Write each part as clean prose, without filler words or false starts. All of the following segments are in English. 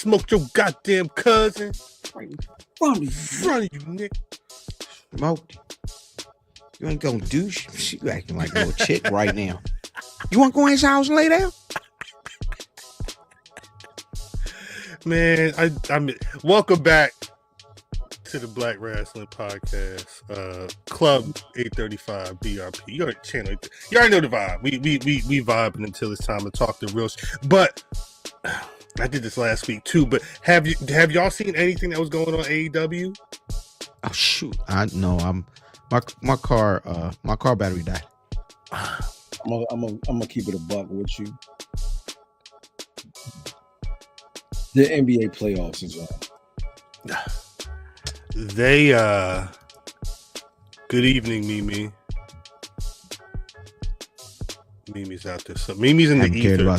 smoked your goddamn cousin. Right in front of you, Nick. Smoked. You ain't gonna do shit. You acting like a little chick right now. You want to go in his house and lay down? Man, I'm welcome back to the Black Rasslin Podcast, Club 835 BRP. You already channel. You already know the vibe. We vibing until it's time to talk the real. But I did this last week too. But have y'all seen anything that was going on AEW? Oh shoot! My car battery died. I'm gonna keep it a buck with you. The NBA playoffs is on. They good evening, Mimi. Mimi's out there. So Mimi's in the ether.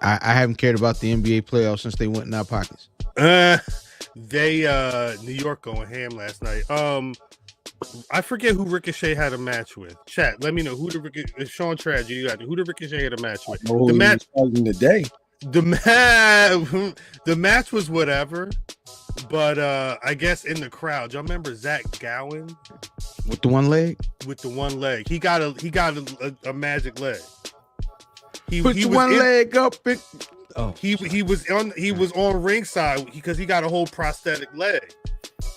I haven't cared about the NBA playoffs since they went in our pockets. They New York going ham last night. I forget who Ricochet had a match with. Chat, let me know who the Sean Tragedy you got. Who the Ricochet had a match with? The match in the day. The match was whatever, but I guess in the crowd, y'all remember Zach Gowen with the one leg? With the one leg, he got a magic leg. He was one leg up. He was on ringside because he got a whole prosthetic leg.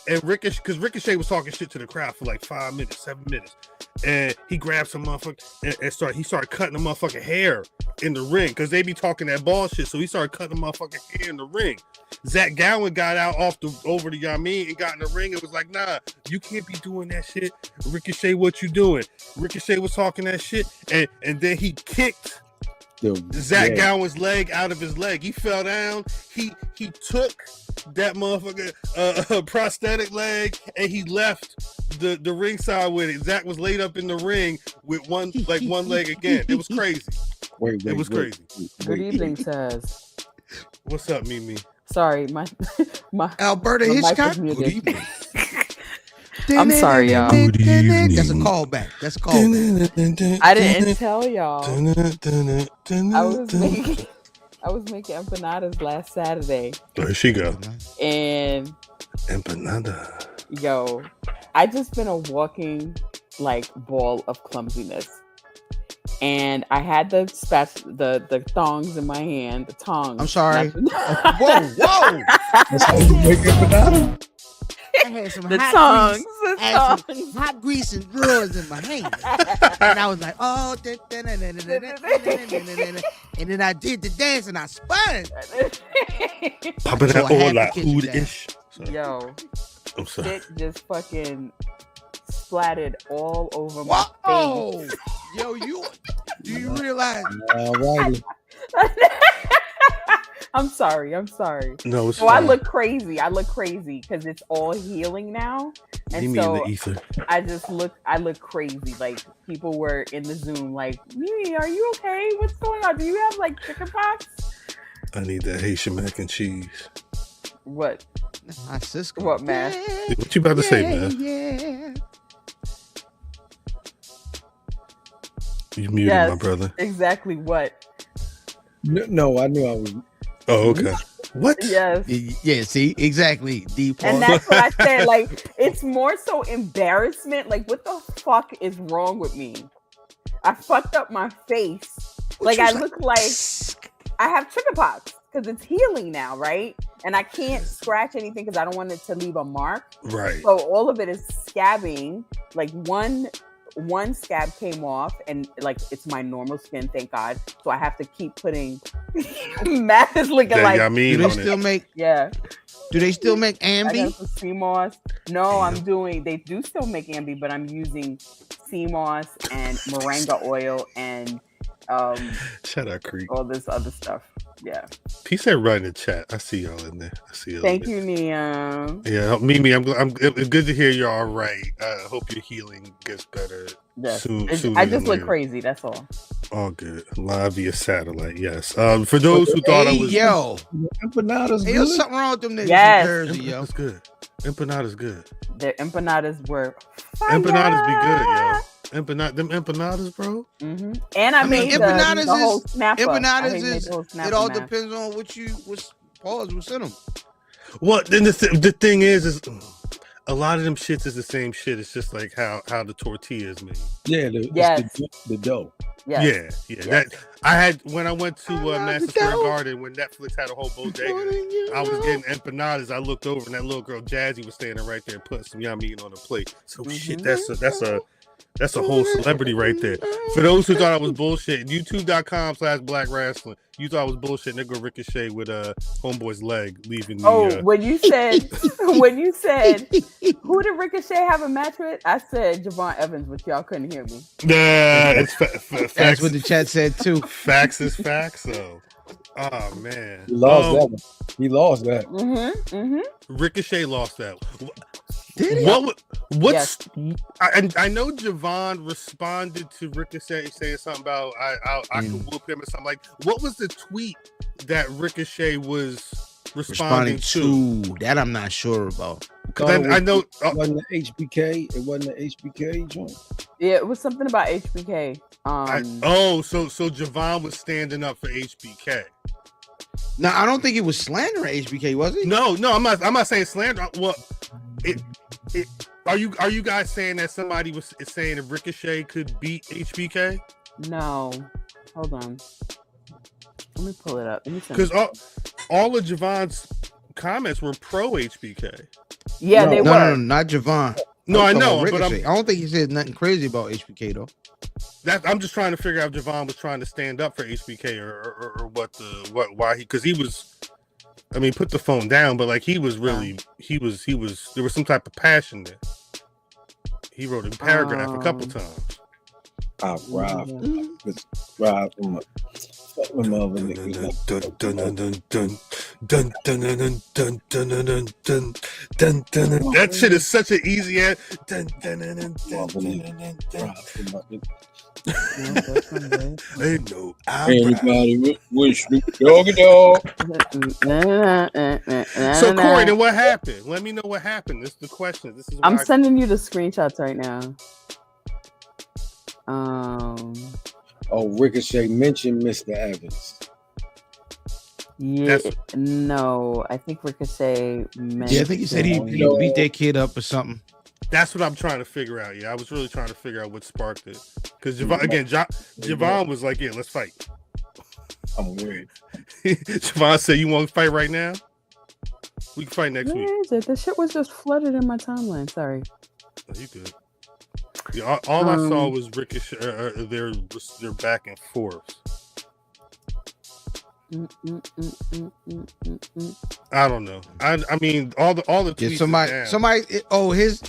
And Ricochet was talking shit to the crowd for like 5 minutes, 7 minutes. And he grabbed some motherfucker and started cutting the motherfucking hair in the ring because they be talking that bullshit. So he started cutting the motherfucking hair in the ring. Zach Gowen got out over the Yamin and got in the ring and was like, nah, you can't be doing that shit. Ricochet, what you doing? Ricochet was talking that shit and then he kicked Zach Gowen's leg out of his leg. He fell down. He took that motherfucker prosthetic leg and he left the ringside with it. Zach was laid up in the ring with one leg again. It was crazy. It was crazy. Good evening, Taz. What's up, Mimi? Sorry, my Alberta Hitchcock. Good evening. I'm sorry, y'all. That's a callback. I didn't tell y'all. I was making empanadas last Saturday. There she go. And empanada. Yo, I just been a walking like ball of clumsiness. And I had the thongs in my hand, the tongs. I'm sorry. Whoa. That's how you make empanada? I had some tongs. Some hot grease and drawers in my hand. And I was like, oh, and then I did the dance and I spun. Popping that all like hood-ish. Yo, I'm sorry. It just fucking splattered all over my face. Yo, do you realize? Alrighty. I'm sorry. No, it's so fine. I look crazy because it's all healing now. And so in the ether. I look crazy. Like people were in the Zoom like, Mimi, are you okay? What's going on? Do you have like chickenpox? I need that Haitian mac and cheese. What? Cisco. What, man? What you about to say, man? Yeah. You muted, my brother. Exactly what? No, I knew I was. Oh, okay. What? Yes. Yeah, see? Exactly. And that's what I said. Like, it's more so embarrassment. Like, what the fuck is wrong with me? I fucked up my face. Like, I look like I have chickenpox because it's healing now, right? And I can't scratch anything because I don't want it to leave a mark. Right. So all of it is scabbing. Like, one scab came off and like it's my normal skin, thank God. So I have to keep putting Matt is looking like do they still make do they still make Ambi? Sea moss. No, they do still make Ambi, but I'm using sea moss and moringa oil and shout out Creek. All this other stuff. Yeah. Peace and right in the chat. I see y'all in there. Thank you, Nia. Yeah, Mimi, I'm good to hear you're all right. I hope your healing gets better soon. I just look crazy. That's all. All good. Live via satellite. Yes. For those who thought I was empanadas. Hey, there's something wrong with them niggas in Jersey, yo. That's good. Empanadas good. The empanadas were fire. Empanadas be good, yo. Them empanadas, bro. Mm-hmm. And I made empanadas the whole snapper. Empanadas it all depends on what Pause. What's in them? Well, then the thing is a lot of them shits is the same shit. It's just like how the tortilla is made. Yeah, the dough. Yes. Yeah. Yes. That I had when I went to Madison Square Garden when Netflix had a whole bodega. I was getting empanadas. I looked over and that little girl Jazzy was standing right there putting some yummy meat on the plate. So shit, that's a whole celebrity right there. For those who thought I was bullshitting, YouTube.com/Black Rasslin. You thought I was bullshitting. They go Ricochet with Homeboy's leg leaving the. When you said who did Ricochet have a match with? I said Javon Evans, but y'all couldn't hear me. Nah, it's facts. That's what the chat said too. Facts is facts, though. Oh man, He lost that one. He lost that. Ricochet lost that. Did he? What's I know Javon responded to Ricochet saying something about I can whoop him or something like. What was the tweet that Ricochet was responding to? That I'm not sure about. Because I know it wasn't the HBK. It wasn't the HBK joint. Yeah, it was something about HBK. So Javon was standing up for HBK. No, I don't think he was slandering HBK, was he? No, I'm not saying slander. Well, are you guys saying that somebody was saying that Ricochet could beat HBK? No, hold on. Let me pull it up. Because all of Javon's comments were pro HBK. Yeah, they were. No, not Javon. No, I know, but I don't think he said nothing crazy about HBK though. I'm just trying to figure out if Javon was trying to stand up for HBK or why because he was. I mean, put the phone down, but like he was really he was there was some type of passion there. He wrote a paragraph a couple times. I robbed from other niggas. That shit is such an easy ass. Ain't no anybody wish doggy dog. So Corey, then what happened? Let me know what happened. This is the question. This is I'm sending you the screenshots right now. Ricochet mentioned Mr. Evans. Yeah, no, I think Ricochet mentioned. Yeah, I think he said he beat that kid up or something. That's what I'm trying to figure out. Yeah, I was really trying to figure out what sparked it. Because Javon was like, yeah, let's fight. I'm weird. Javon said, you want to fight right now? We can fight next week. Where is it? The shit was just flooded in my timeline. Sorry. Oh, you good. Yeah, all I saw was Ricochet. They're back and forth. I don't know. I mean, all the tweets. Somebody. His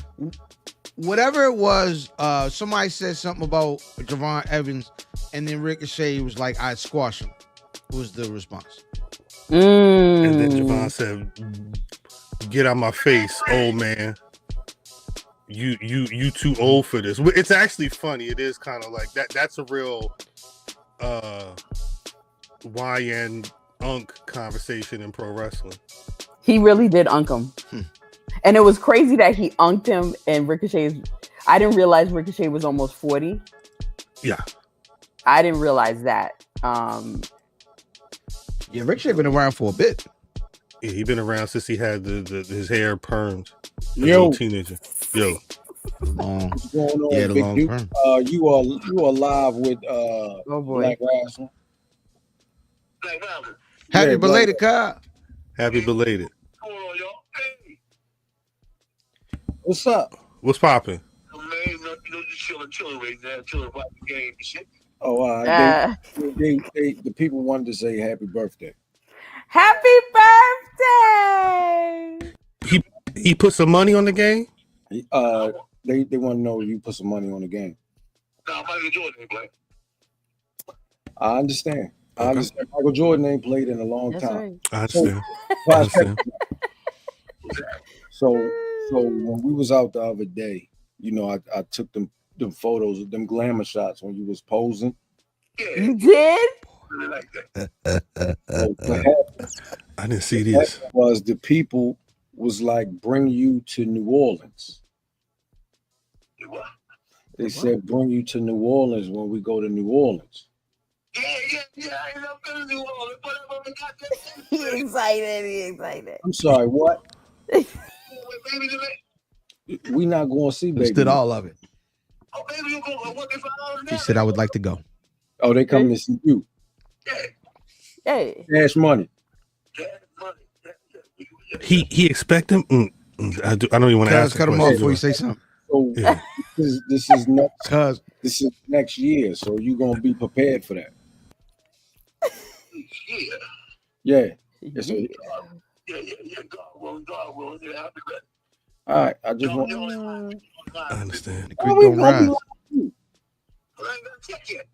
whatever it was. Somebody said something about Javon Evans, and then Ricochet was like, "I'd squash him." Was the response? And then Javon said, "Get out my face, old man. You too old for this." It's actually funny. It is kind of like that. That's a real YN Unk conversation in pro wrestling. He really did unk him. And it was crazy that he unked him and I didn't realize Ricochet was almost 40. Yeah. I didn't realize that. Yeah, Ricochet been around for a bit. Yeah, he been around since he had his hair permed. Yo, teenager. Yo. Long. What's going on? Yeah, the Big long Duke? perm. You are live with Black Rasslin. Happy belated, Kyle. Happy belated. What's up? What's popping? Just chilling right now, chilling about the game and shit. Oh, the people wanted to say happy birthday. Happy birthday! He put some money on the game? They want to know if you put some money on the game. No, Michael Jordan ain't playing. I understand. Okay. I understand. Michael Jordan ain't played in a long time. Right. I understand. So when we was out the other day, I took them photos of them glamour shots when you was posing. Yeah, You did? really like that. I didn't see these. Was the people was like, bring you to New Orleans. What? They said bring you to New Orleans when we go to New Orleans. Yeah. I ain't not gonna do all it, but I'm gonna got that. He excited. I'm sorry, what? Baby today. We not going to see baby. Understood all of it. Oh, baby, you go. What if I He said I would like to go. Oh, they coming to see you. Hey. Cash money. He expect him. I don't even want to ask. Cut him off before you say something. So Yeah. this is next. Cuz This is next year, so you gonna be prepared for that. Yeah. Yes, sir. Yeah. God will. Yeah, I'll be ready. All right. I just want. I understand. the creek don't rise. I ain't gonna check yet.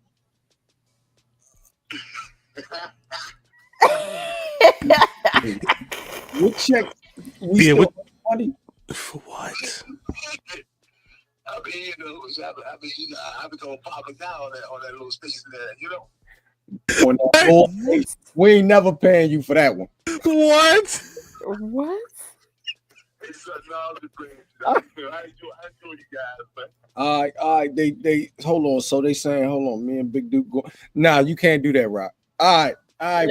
We check. We Yeah, still money. For what? I mean, I be going popping down on that little station there, you know. On that floor. We ain't never paying you for that one. What? What? It's all the crazy. I enjoy you guys, man. All right. They hold on. So they saying, hold on, me and Big Duke go. Nah, you can't do that, Rock. All right. All right.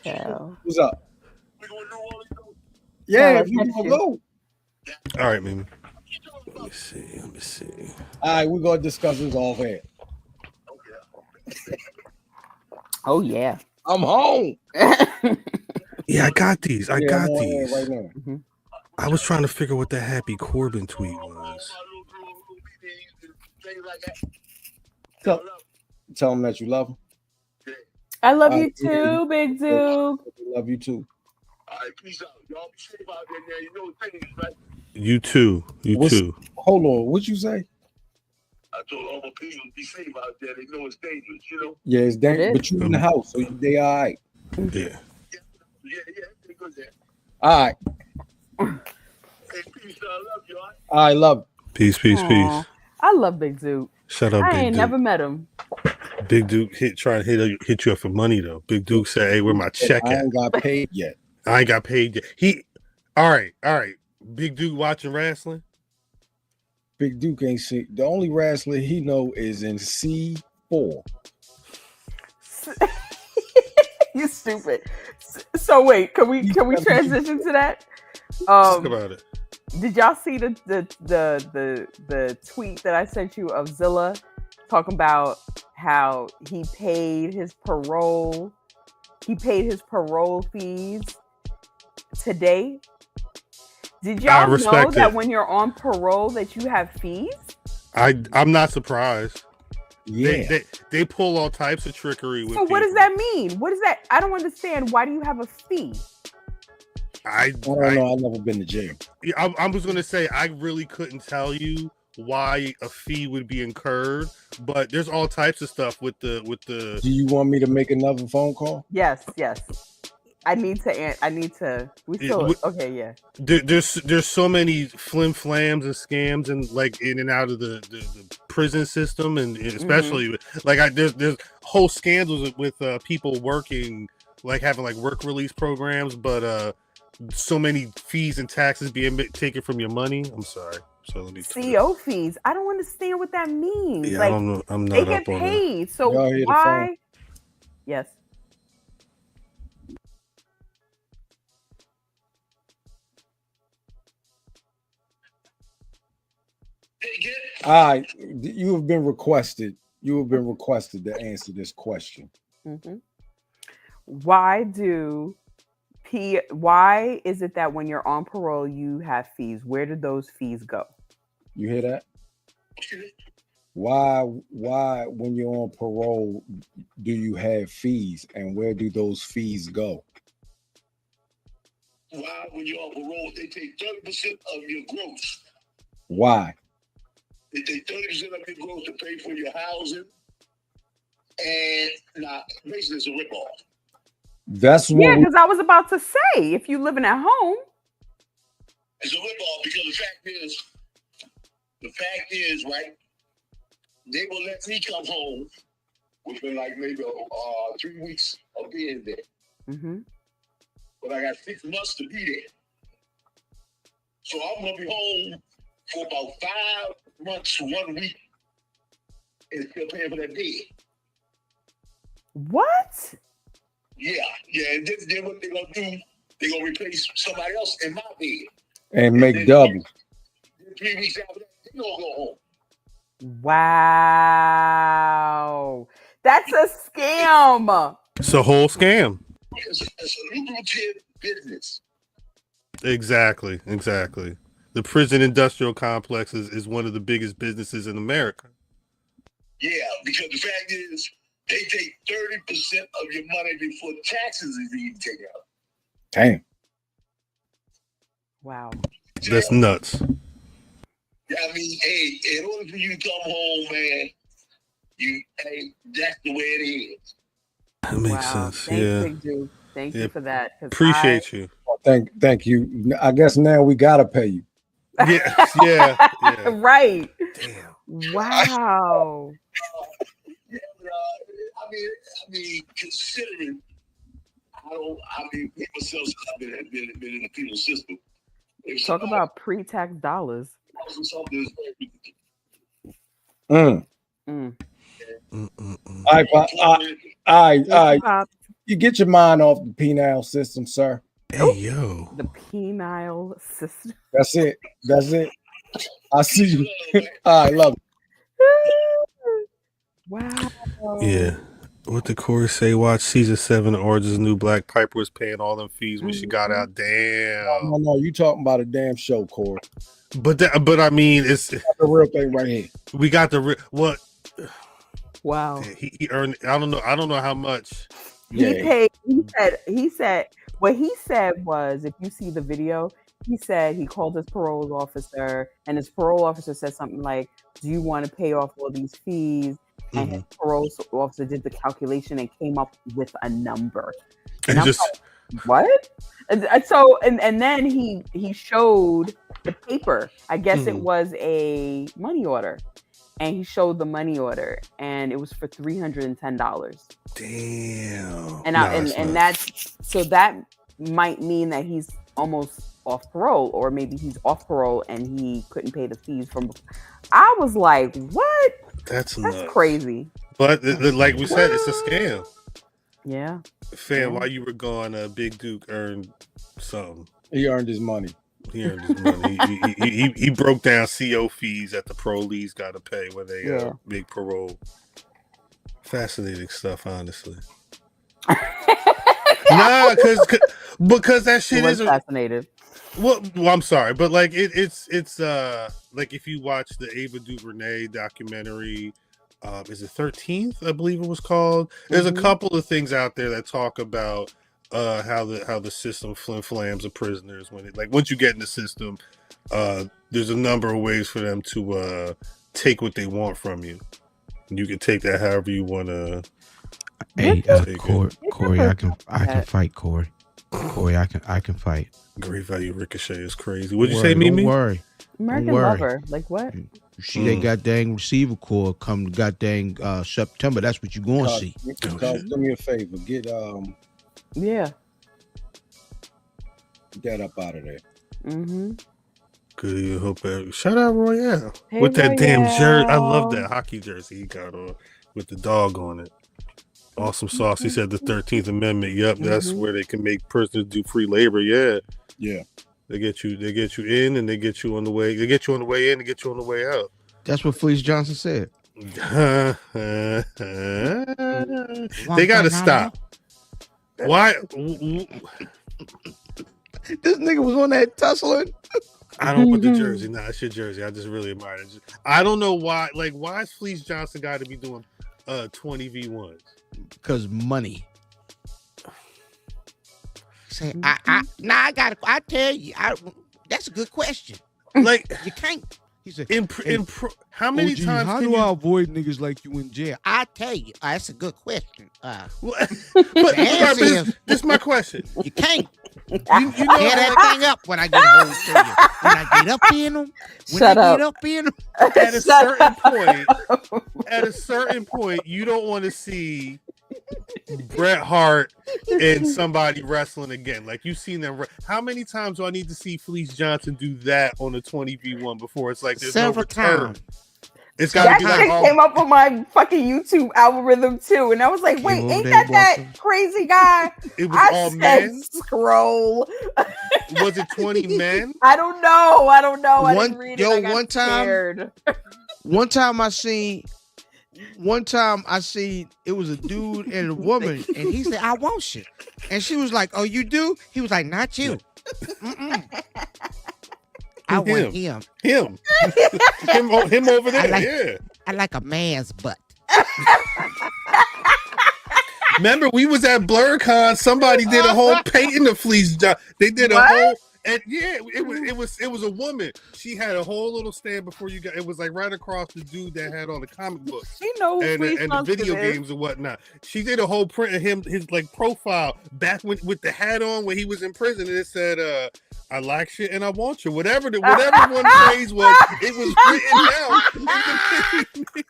Yeah. What's up? We gonna do all this. Yeah, Oh, if you that's gonna you. go. All right, Mimi. Let me see. All right, we're gonna discuss this off air. Oh yeah. I'm home. Yeah, I got these. I got I'm on air these. right now. Mhm. I was trying to figure what that Happy Corbin tweet was. Tell them that you love them. I love All you right, too, Big Duke. Love you too. All right, peace out. Y'all be safe out there now. You know the thing is, right? You too. Hold on. What you say? I told all my people be safe out there. They know it's dangerous, you know? Yeah, it's dang, It is. but you in the house, so they all right. Yeah. Yeah, they good there. All right. Hey, peace out. I love you, all right? I love Peace. Aw, I love Big Duke. Shut up, I Big ain't Duke. never met him. Big Duke trying to hit you up for money though. Big Duke said, "Hey, where my check I at? ain't got paid yet. I ain't got paid yet." All right. Big Duke watching wrestling. Big Duke ain't see. The only wrestler he know is in C4. You stupid. So wait, can we transition to that? Talk about it. Did y'all see the tweet that I sent you of Zilla talking about how he paid his parole fees today? Did y'all know respect that it. when you're on parole that you have fees? I'm not surprised. Yeah. They pull all types of trickery with So what does people. that mean? What is that? I don't understand. Why do you have a fee? I don't know. I've never been to jail. I was gonna say I really couldn't tell you why a fee would be incurred, but there's all types of stuff with the. Do you want me to make another phone call? Yes. I need to. We still okay. Yeah. There's so many flim flams and scams and like in and out of the prison system, and especially there's whole scandals with people working, like having like work release programs, but so many fees and taxes being taken from your money. I'm sorry. So let me CO fees. I don't understand what that means. Yeah, like, I don't know. I'm not they up get on paid. So Y'all hear the why? phone? Yes. All right. You have been requested. You have been requested to answer this question. Mm-hmm. Why is it that when you're on parole you have fees? Where did those fees go? You hear that? Why when you're on parole do you have fees, and where do those fees go? Why, when you're on parole, they take 30% of your gross. Why? They take 30% of your gross to pay for your housing. And now, basically, it's a ripoff. That's what. Yeah, because I was about to say, if you living at home, It's a ripoff because the fact is, right? They will let me come home within like maybe 3 weeks of being there. mm-hmm. But I got 6 months to be there. So I'm gonna be home for about 5 months, 1 week and still paying for that bid. What? Yeah. And then what they're gonna do? They're gonna replace somebody else in my bed. And make double. 3 weeks after that, they're gonna go home. Wow. That's a scam. It's a whole scam. It's a lucrative business. Exactly. The prison industrial complex is one of the biggest businesses in America. Yeah, because the fact is, they take 30% of your money before taxes is even taken out. Damn. Wow. That's nuts. Yeah, I mean, hey, in order for you to come home, man, that's the way it is. That makes sense. Thanks, Yeah. Big Dude. Thank you for that. Appreciate you. Thank you. I guess now we gotta pay you. Yeah. Right. Damn. Wow. Yeah, but, I mean, considering me myself, I've been in the penal system. Talk about pre-tax dollars. Something All right. You get your mind off the penile system, sir. Hey, yo. The penile system. That's it. I see you. All right, love it. Wow. Yeah. What did Corey say? Watch season 7 of Orange is the New Black. Piper was paying all them fees when she got out. Damn. No, you talking about a damn show, Corey. But I mean, it's the real thing right here. We got the what? Wow. He earned. I don't know how much. He paid. He said what he said was, if you see the video, he said he called his parole officer, and his parole officer said something like, "Do you want to pay off all these fees?" And his parole officer did the calculation and came up with a number. And I'm like, what? And so then he showed the paper. I guess it was a money order. And he showed the money order, and it was for $310. Damn. And that's so that might mean that he's almost off parole, or maybe he's off parole and he couldn't pay the fees from. I was like, what? That's crazy. But like we said, it's a scam. Yeah. Fam, while you were gone, Big Duke earned something. He earned his money. He earned his money. he broke down CO fees that the parolees got to pay when they make parole. Fascinating stuff, honestly. Nah, because that shit is fascinating. Well, I'm sorry, but like it's like if you watch the Ava DuVernay documentary, is it 13th? I believe it was called. There's a couple of things out there that talk about how the system flim-flams the prisoners when once you get in the system, there's a number of ways for them to take what they want from you. You can take that however you want to. Hey, Corey, I can fight, Corey. Corey, I can fight. Great value Ricochet is crazy. What'd you say, Mimi? Don't worry. American Lover. Like what? You see that goddamn receiver core come goddamn September. That's what you gonna see. Do me a favor. Get get that up out of there. Good. Hope shout out Royale hey, with that Royale. Damn jersey. I love that hockey jersey he got on with the dog on it. Awesome sauce. He said the 13th Amendment. Yep, that's where they can make prisoners do free labor. Yeah. They get you in, and they get you on the way. They get you on the way in, and get you on the way out. That's what Fleece Johnson said. They gotta stop. Why? This nigga was on that tussling. I don't want the jersey. Nah, it's your jersey. I just really admire it. I don't know why. Like, why is Fleece Johnson got to be doing 20v1s? Because money. Say, I tell you, that's a good question. Like, you can't. He said, how many times? How do I avoid niggas like you in jail? I tell you, that's a good question. But this is my question. You can't. You know tear that thing up when I get hold to you. When I get up in them. At a certain point, you don't want to see Bret Hart and somebody wrestling again. Like, you've seen them. How many times do I need to see Fleece Johnson do that on a 20v1 before it's like there's several no return? times. It's got That to be shit like came up on my fucking YouTube algorithm too, and I was like, "Wait, ain't that crazy guy?" it was I all said, men. "Scroll." Was it 20 men? I don't know. I didn't read it. I got one time, scared. one time I seen it was a dude and a woman, and he said, "I want you," and she was like, "Oh, you do?" He was like, "Not you." I want him. Him over there. I like a man's butt. Remember, we was at BlurCon. Somebody did a whole painting of Fleece Johnson. They did a whole, and yeah, it was a woman. She had a whole little stand before you got. It was like right across the dude that had all the comic books She knows and the video games and whatnot. She did a whole print of him, his like profile back with the hat on when he was in prison, and it said, "I like shit and I want you." Whatever one phrase was, it was written down. Could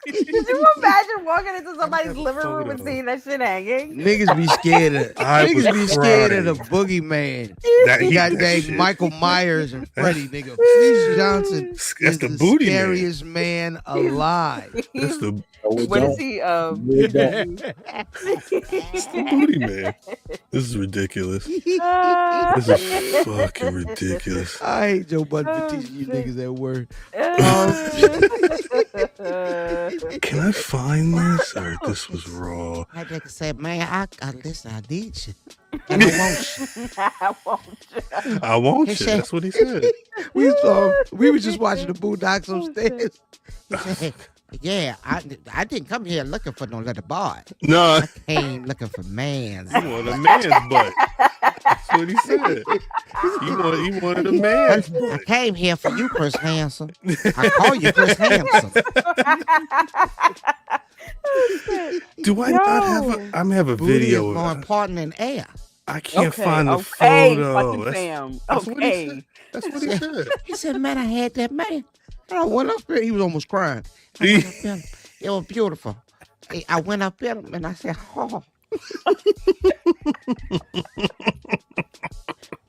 you imagine walking into somebody's living room and seeing that shit hanging? Niggas be scared of crying. the boogeyman. He got dang Michael Myers and Freddy, nigga. Fleece Johnson is the booty scariest man alive. That's the What is he? It's the booty man. This is ridiculous. This is fucking ridiculous. I hate Joe Budden for teaching you niggas that word. Can I find this? Or this was raw. That nigga said, "Man, I need you. And I want you." I want you. said- That's what he said. We were just watching the Boondocks upstairs. He said, "Yeah, I didn't come here looking for no little boy. No, I came looking for mans." he wanted a man's butt. That's what he said. He wanted a man's I butt. came here for you, Chris Hansen. I call you Chris Hansen. Do I not have a Booty video? is more important than air. I can't find the fucking photo. Sam. That's what he said. That's what he said. He said, "Man, I had that man." And I went up there. He was almost crying. I went up there. It was beautiful. I went up there and I said, "Oh."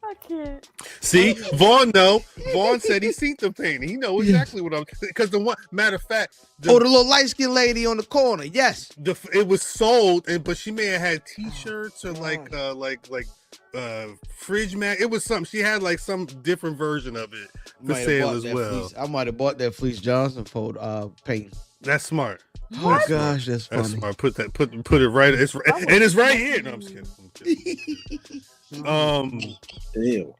I can't. See, Vaughn said he seen the painting. He know exactly what I'm. Because the one matter of fact, The little light skinned lady on the corner. Yes. it was sold, but she may have had T-shirts or like fridge mat. It was something. She had like some different version of it for sale as well. I might have bought that Fleece Johnson photo paint. That's smart. Oh gosh, that's funny. That's smart. Put it right. It's right here. No, I'm just kidding. Ew.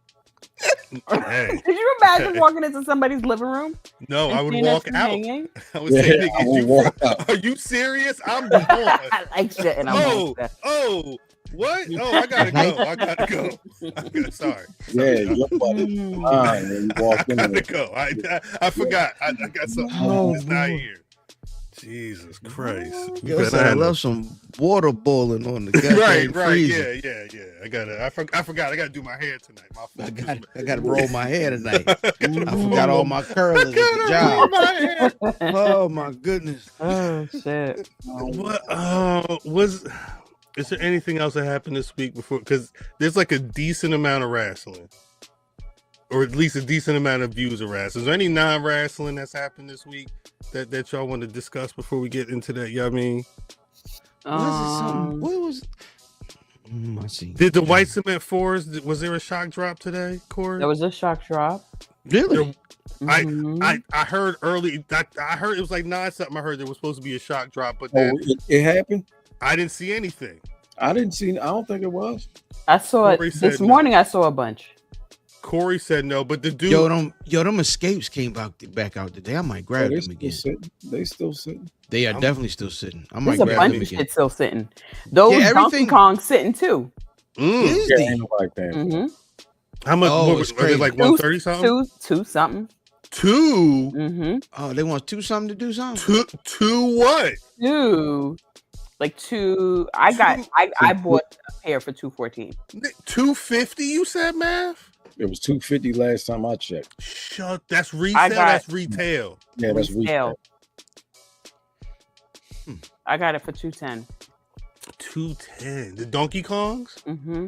Hey. Could you imagine walking into somebody's living room? No, I would seeing that walk shit out. hanging? I would say, Yeah, I would walk out. Are you serious? I'm gone. I like shit, and I'm What? Oh, I gotta go. Sorry. Yeah, your butt is fine when you walk in I gotta there. go. I forgot. I got something. Oh, It's not here. Jesus Christ. I love some water boiling on the goddamn Right. freezer. Yeah. I forgot. I gotta do my hair tonight. My fault. I got to roll my hair tonight. I forgot all my curlers at the job. My hair. Oh my goodness. Oh shit. What is there anything else that happened this week before? Because there's like a decent amount of wrestling, or at least a decent amount of views of wrestling. Is there any non-wrestling that's happened this week that y'all want to discuss before we get into that? You know what I mean? What was? I see. Did the White Cement Fours? Was there a shock drop today, Corey? There was a shock drop. Really? I heard early. I heard it was like 9 something. I heard there was supposed to be a shock drop, but then It happened. I didn't see anything. I didn't see. I don't think it was. I saw it Corey said this no. morning. I saw a bunch. Corey said no, but the dude. Them escapes came back out today. I might grab them again. They still sitting. They are definitely still sitting. I might There's a grab bunch them of again. shit still sitting. Those Yeah, Donkey Kong sitting too. Is Yeah, they? ain't nobody paying. Mm-hmm. How much? Oh, What, it's was it like 130 something? Two something. Two. Mm-hmm. Oh, they want something to do something. Two what? Two. Like two. I bought a pair for $214. 250? You said, math? It was $250 last time I checked. Shut. That's resale. That's retail. Yeah, that's retail. I got it for $210. 210. The Donkey Kongs? Mm-hmm.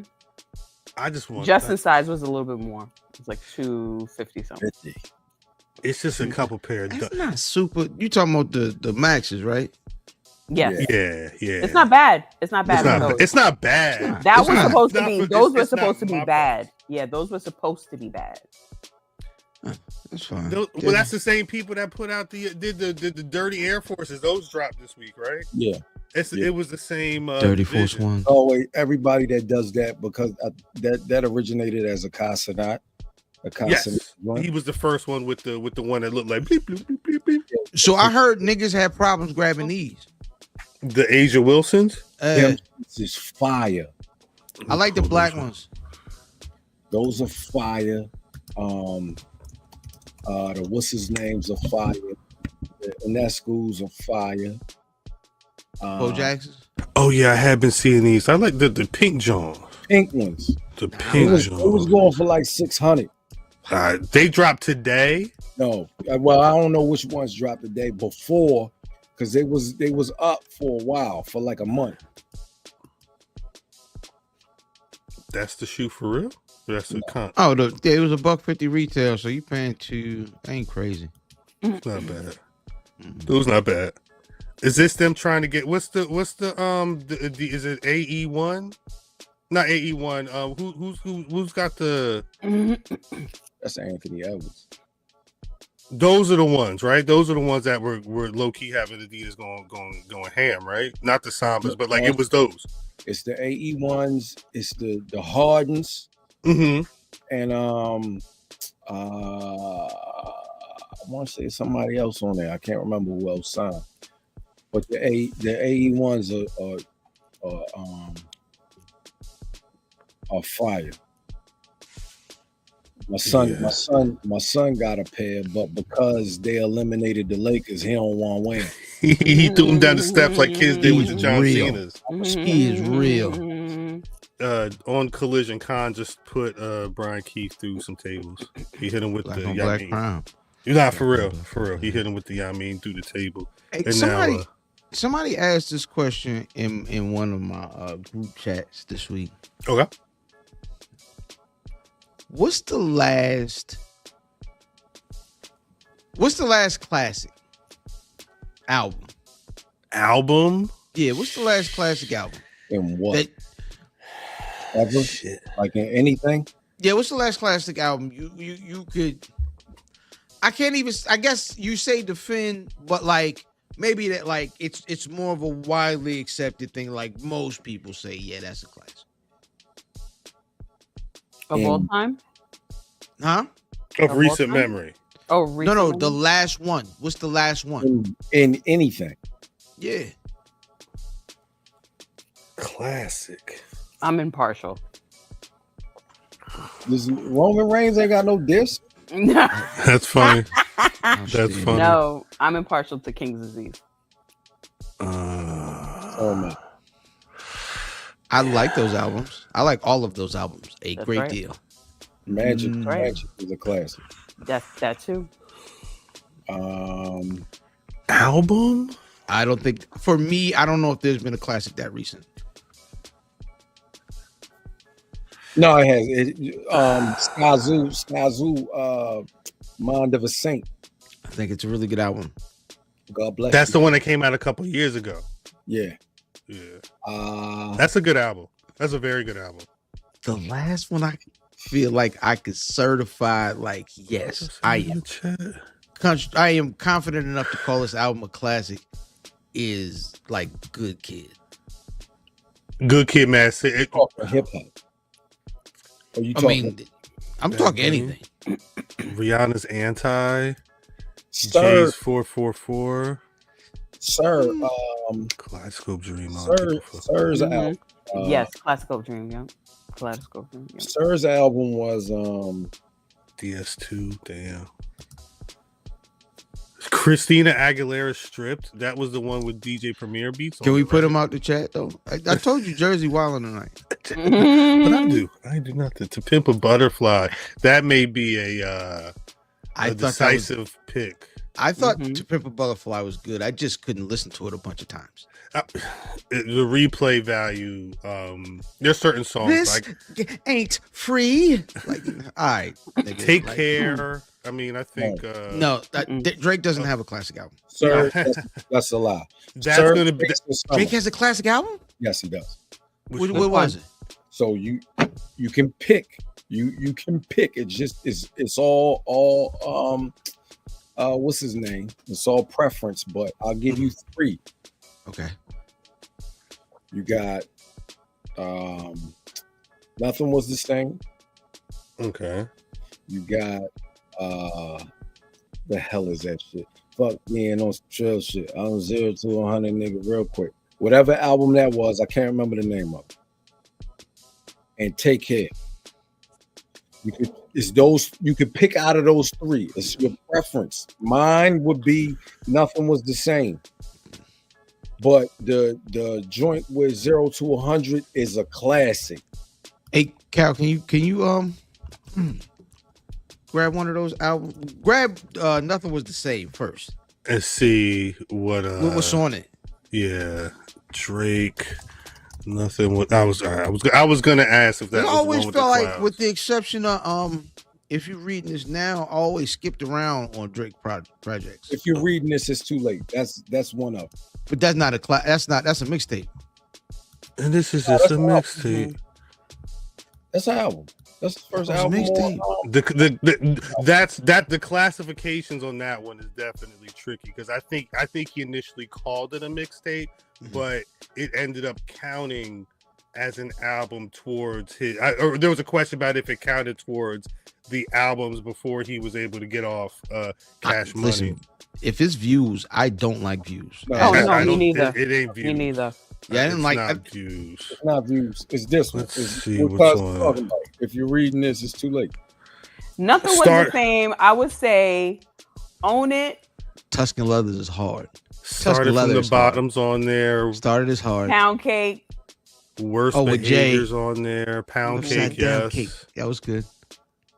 I just want Justin's that. size was a little bit more. It's like $250 something. 50. It's just a couple pair of. That's not super. You talking about the Maxes, right? Yes. Yeah. It's not bad. It's not bad. It's not bad. That It's was not. supposed to Not be. for- Those it's- were it's not supposed to be my bad. Yeah, those were supposed to be bad. That's fine. Well, that's the same people that put out the Dirty Air Forces. Those dropped this week, right? Yeah. It was the same. Dirty division. Force One. Oh wait, everybody that does that because that originated as a Casanat. A Casanat. Yes, he was the first one with the one that looked like bleep, bleep, bleep, bleep, bleep. So I heard niggas had problems grabbing these. The Asia Wilsons. This is fire. I like the black ones. Those are fire. The what's his names are fire. The Inescos are fire. Bo Jacksons. Oh yeah, I have been seeing these. I like the pink John. Pink ones. The It pink was John. going for like 600. They dropped today. No, well, I don't know which ones dropped the day before, because they was up for a while, for like a month. That's the shoe for real. That's the con. Oh, it was $150 retail, so you paying ain't crazy. It's not bad. Those not bad. Is this them trying to get what's the is it AE1? Not AE1. Who's got the? That's Anthony Edwards. Those are the ones, right? Those are the ones that were low key having Adidas going ham, right? Not the Sambas, but like it was those. It's the AE ones. It's the Hardens. Mm-hmm. And I want to say somebody else on there. I can't remember who else signed. But the AE ones are fire. My son got a pair, but because they eliminated the Lakers, he don't want to win. He threw them down the steps like kids did with the John Real. Cena's. He is real. On Collision, Khan just put Brian Keith through some tables. He hit him with Black the on Black Yamin. Prime. Nah, for real. He hit him with the Yamin through the table. Hey, And somebody asked this question in one of my group chats this week. Okay. What's the last classic album? Yeah, what's the last classic album? In what? That- Ever? Shit. Like in anything? Yeah, what's the last classic album you could? I can't even. I guess you say defend, but like maybe that like it's more of a widely accepted thing. Like most people say, yeah, that's a classic. Of all time? Huh? Of Of recent all time? memory. Oh, No, the last one. What's the last one? In anything. Yeah. Classic. I'm impartial. This Roman Reigns ain't got no disc. That's funny. That's funny. No, I'm impartial to King's Disease. Oh man. I like those albums. I like all of those albums a That's great right. deal. Magic, Right. Magic is a classic. That's that too. Album? I don't think for me. I don't know if there's been a classic that recent. No, it has. Skazoo, Mind of a Saint. I think it's a really good album. God bless. That's you. the one that came out a couple years ago. Yeah. Yeah. That's a good album. That's a very good album. The last one I feel like I could certify. Like yes, I am. I am confident enough to call this album a classic. Is like Good Kid. Good Kid, Mad City. Talking hip hop. Are you I talking? mean, I'm talking anything. Rihanna's Anti. Sir, Jay's 444. sir, Kaleidoscope Dream. Sir's album. Yes, Classical Dream, yeah. Classical Dream. Yeah. Sir's album was DS2. Damn. Christina Aguilera Stripped. That was the one with DJ Premier beats. Can we put him out the chat though? I told you Jersey Wildin' tonight. But I do nothing. To Pimp a Butterfly. That may be a decisive pick. I thought To Pimp a Butterfly was good. I just couldn't listen to it a bunch of times. the replay value. There's certain songs This ain't free. Like, all right, nigga, Take like, Care. I mean, I think No, Drake doesn't have a classic album. Sir, that's a lie. that's Sir, gonna be. Drake has a classic album. Yes, he does. What was it? So you can pick. You can pick. It's all what's his name? It's all preference, but I'll give you 3. Okay. You got Nothing Was the Same. Okay. You got the hell is that shit? Fuck me and on some trail shit. I'm 0 to 100, nigga, real quick. Whatever album that was, I can't remember the name of it. And Take Care. You could pick out of those 3. It's your preference. Mine would be Nothing Was the Same. But the joint with 0 to 100 is a classic. Hey, Cal, can you grab one of those albums? Grab Nothing Was the Same first. And see what's on it. Yeah, Drake. Nothing. I was gonna ask if that. I always was felt like, clouds. with the exception of if you're reading this now, I always skipped around on Drake projects. If you're reading this, it's too late. That's one of them. But that's not a that's a mixtape. And this is just a mixtape. That's an album. That's the first album. Mixtape. The classifications on that one is definitely tricky because I think he initially called it a mixtape, but it ended up counting as an album towards his. Or there was a question about if it counted towards the albums before he was able to get off Cash Money. Listen, if it's Views, I don't like Views. No, me neither. It ain't Views. Me neither. Yeah, I didn't like Views. It's not Views. It's this one. Let's It's see what what's Cuz on. talking about. If you're reading this, it's too late. Nothing was the same. I would say Own It. Tuscan Leathers is hard. Started from the bottoms on there. Started as hard. Pound Cake. Worst with behaviors on there. Pound Cake, yes. Cake. That was good.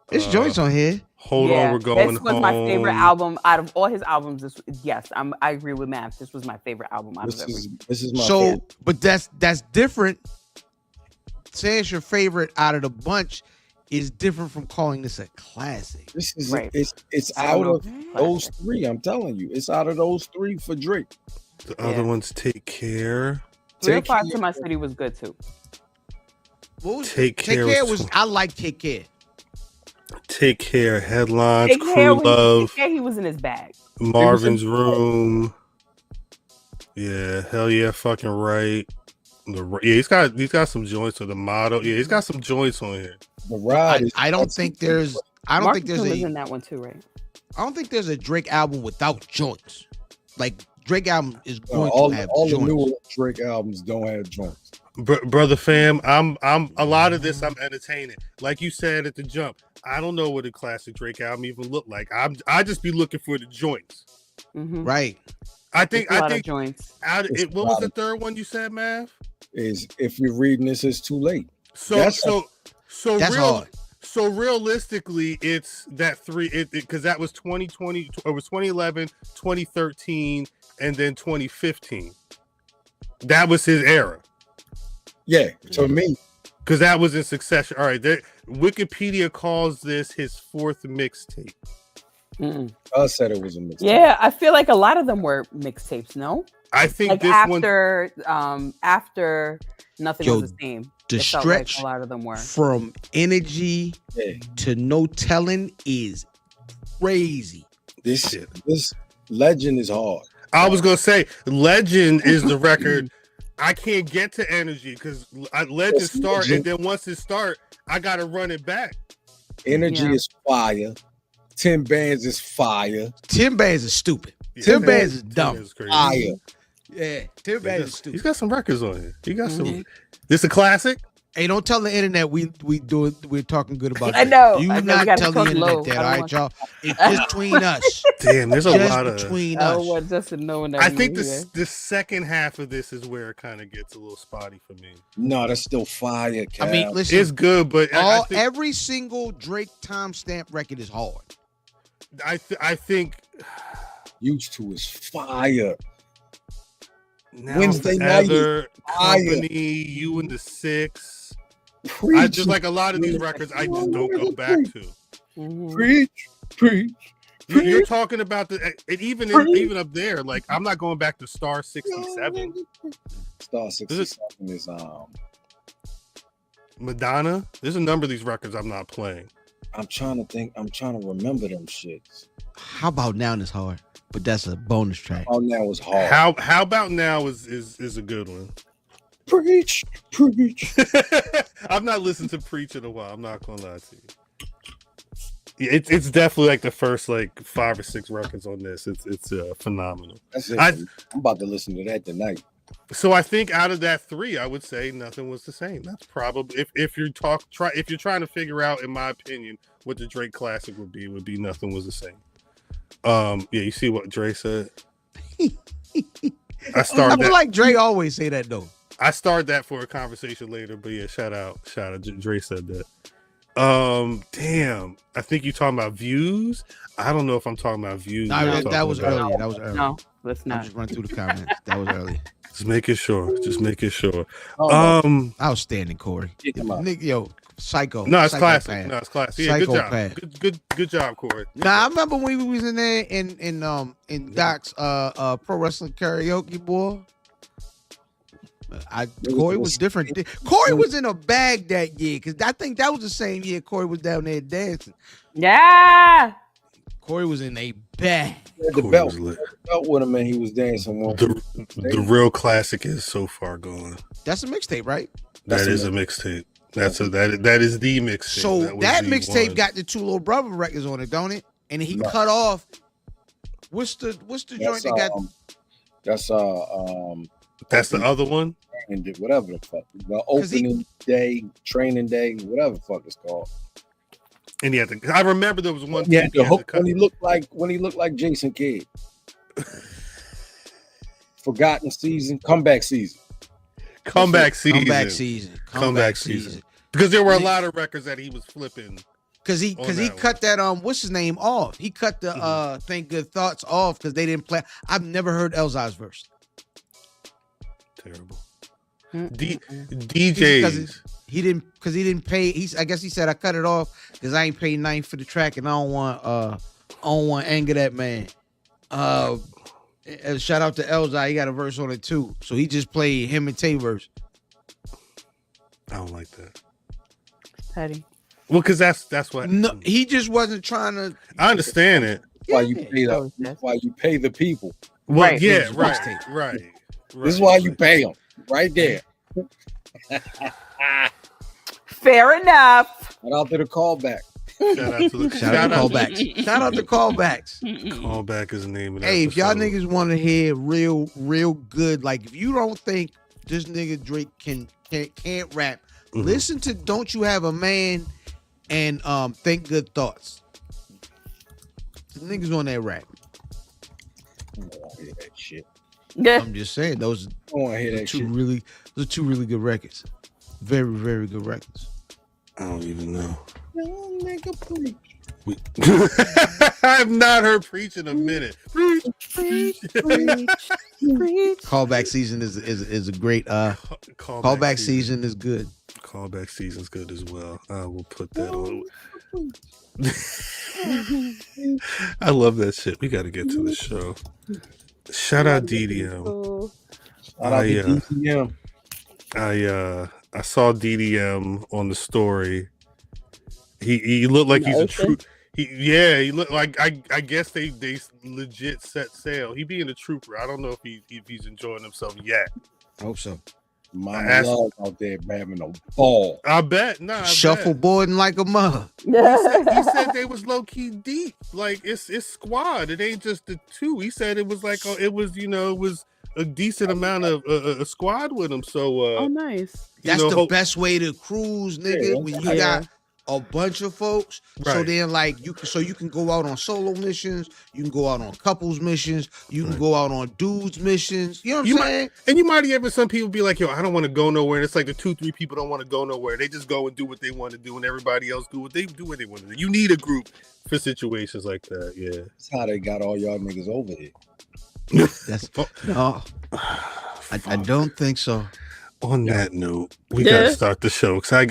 There's joints on here. Hold on, we're going This was home. my favorite album out of all his albums. I agree with Matt. This was my favorite album out of everything. This is my favorite. But that's different. Saying it's your favorite out of the bunch is different from calling this a classic. This is Right. It's out of those 3. I'm telling you, it's out of those 3 for Drake. The other ones, Take Care. 305 to My City was good too. What was Take Care was I like Take Care. Take Care, Headlines, Take Crew Care, Love, he was in his bag. Marvin's Room. Yeah, hell yeah, fucking right. He's got some joints with the motto. Yeah, he's got some joints on here. The ride. I don't think there's was in that one too, right? I don't think there's a Drake album without joints. Like Drake album is going all to have the joints. newer Drake albums don't have joints. Brother fam, I'm a lot of this I'm entertaining. Like you said at the jump, I don't know what a classic Drake album even look like. I just be looking for the joints. Mm-hmm. Right. I think joints. What was the third one you said, Mav? Is if you're reading this, it's too late. That's hard. So realistically, it's that 3 because that was 2020, it was 2011, 2013, and then 2015. That was his era. Yeah, to me, because that was in succession. All right, Wikipedia calls this his 4th mixtape. I said it was a mixtape. Yeah, I feel like a lot of them were mixtapes. No, I think like this after Nothing Was the Same. The it felt stretch like a lot of them were from Energy to No Telling is crazy. This Legend is hard. I was gonna say Legend is the record. I can't get to Energy because Legend start, and then once it start, I gotta run it back. Energy is fire. 10 Bands is fire. 10 Bands is stupid. Yeah, 10 Bands is dumb. Is crazy. Fire. Yeah, 10 Bands is stupid. He's got some records on here. He got some. This a classic. Hey, don't tell the internet we're talking good about I that. know. You I know, not we gotta tell the talk internet low. that, I all don't right, y'all? It's just between us. Damn, there's a Just lot of. between I us. don't want Justin knowing that. I think the second half of this is where it kind of gets a little spotty for me. No, that's still fire. Cal. I mean, listen, It's good, but I think, every single Drake timestamp record is hard. I think Used to is fire. Now Wednesday the night other is fire. company, you and the Six. I Preach. just like a lot of these records. I just don't go back to. Mhm. Preach. You're talking about even up there. Like I'm not going back to Star 67. Star 67 is Madonna. There's a number of these records I'm not playing. I'm trying to think. I'm trying to remember them shits. How about Now is hard, but that's a bonus track. Oh, now was hard. How about Now is a good one. Preach. I've not listened to Preach in a while. I'm not gonna lie to you. Yeah, it's definitely like the first like 5 or 6 records on this. It's phenomenal. That's it. I'm about to listen to that tonight. So I think out of that 3, I would say Nothing Was the Same. That's probably if you're trying to figure out, in my opinion, what the Drake classic would be Nothing Was the Same. Yeah, you see what Dre said. I feel like Dre always say that though. I started that for a conversation later, but yeah, shout out. Dre said that. Damn. I think you're talking about Views. I don't know if I'm talking about Views. No, that was earlier. That was earlier. No, let's I'm not. just running through the comments. That was early. Just making sure. Outstanding, Corey. Nick, yo, psycho. No, it's classic. Psychopath. No, it's classic. Yeah, good job. Psychopath. Good job, Corey. Nah, I remember when we was in there in Doc's pro wrestling karaoke, boy. Corey was different. Corey was in a bag that year because I think that was the same year Corey was down there dancing. Yeah. Corey was in a bag. The belt with him and he was dancing. The real classic is So Far Gone. That's a mixtape, right? That is a mixtape. That is the mixtape. So that mixtape got the 2 Little Brother records on it, don't it? And he cut off. What's the joint that got? That's the other one. And whatever the fuck, the opening day, training day, whatever the fuck it's called. And he had to. I remember there was one. Yeah, the hook when he looked like Jason Kidd. Forgotten season, comeback season. Comeback season. Because there were a lot of records that he was flipping. Because he cut that what's his name off. He cut the Think Good Thoughts off because they didn't play. I've never heard Elzai's verse. Terrible. DJs. He didn't pay. I guess he said I cut it off because I ain't paid $9 for the track and I don't want anger that man. Shout out to Elzai, he got a verse on it too. So he just played him and Tay verse. I don't like that. Petty. Well, because that's what. No, he just wasn't trying to. I understand it. Why you pay the people. Well, right. Yeah, right. This is why you pay them. Right there. Fair enough. Shout out to the callback. Shout out to callbacks. Callback is the name of that. Hey, if y'all niggas want to hear real good, like if you don't think this nigga Drake can't rap, listen to Don't You Have a Man and Think Good Thoughts. The niggas on that rap. I don't want to hear that shit. I'm just saying those are two really good records. Very, very good records. I don't even know. I've not heard Preach in a minute. Preach. Callback season is a great callback season is good. Callback season's good as well. I will put that on. I love that shit. We got to get to the show. Shout out DDM. I saw DDM on the story. He looked like he's a true. He looked like I guess they legit set sail. He being a trooper. I don't know if he's enjoying himself yet. I hope so. My love out there having a ball. I bet. Shuffleboarding like a mother. He said they was low key deep. Like it's squad. It ain't just the 2. He said it was like it was a decent amount of a squad with him. So nice. That's the best way to cruise, nigga. Yeah, when you got a bunch of folks, right. So then like you can go out on solo missions, you can go out on couples missions, you can go out on dudes missions. You know what I'm saying? And you might even some people be like, yo, I don't want to go nowhere. And it's like the 2-3 people don't want to go nowhere. They just go and do what they want to do, and everybody else do what they want to do. You need a group for situations like that. Yeah, that's how they got all y'all niggas over here. I don't think so. On that note, we gotta start the show because I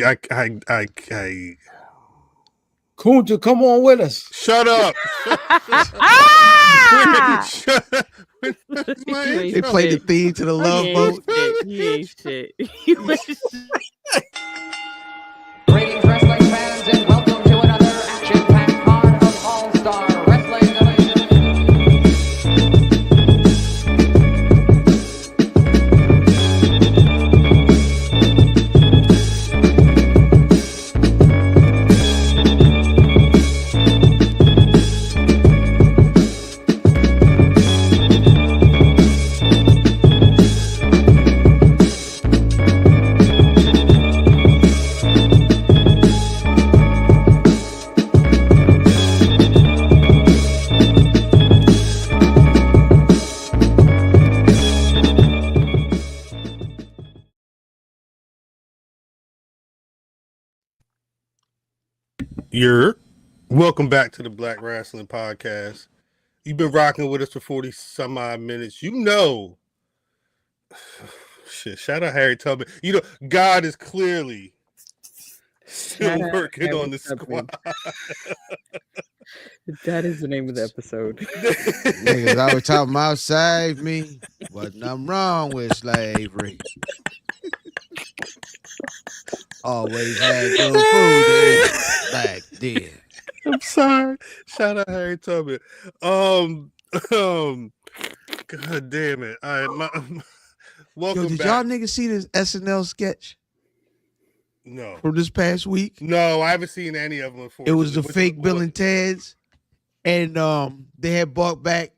Kunta, come on with us. shut up. Shut up. They played the theme to the Love Boat. He ain't shit. Greetings, wrestling fans, and welcome to another action-packed card of All-Star Wrestling. Welcome back to the Black Wrestling Podcast. You've been rocking with us for 40 some odd minutes. You know, shit, shout out Harry Tubman. You know, God is clearly still working on the squad. That is the name of the episode. Niggas always talking about save me. Wasn't nothing wrong with slavery. Always had good food back then. I'm sorry. Shout out Harry Tubman. God damn it. All right, welcome Yo, did back. y'all niggas see this SNL sketch No. from this past week? No, I haven't seen any of them. It was the fake Bill and Ted's, and they had brought back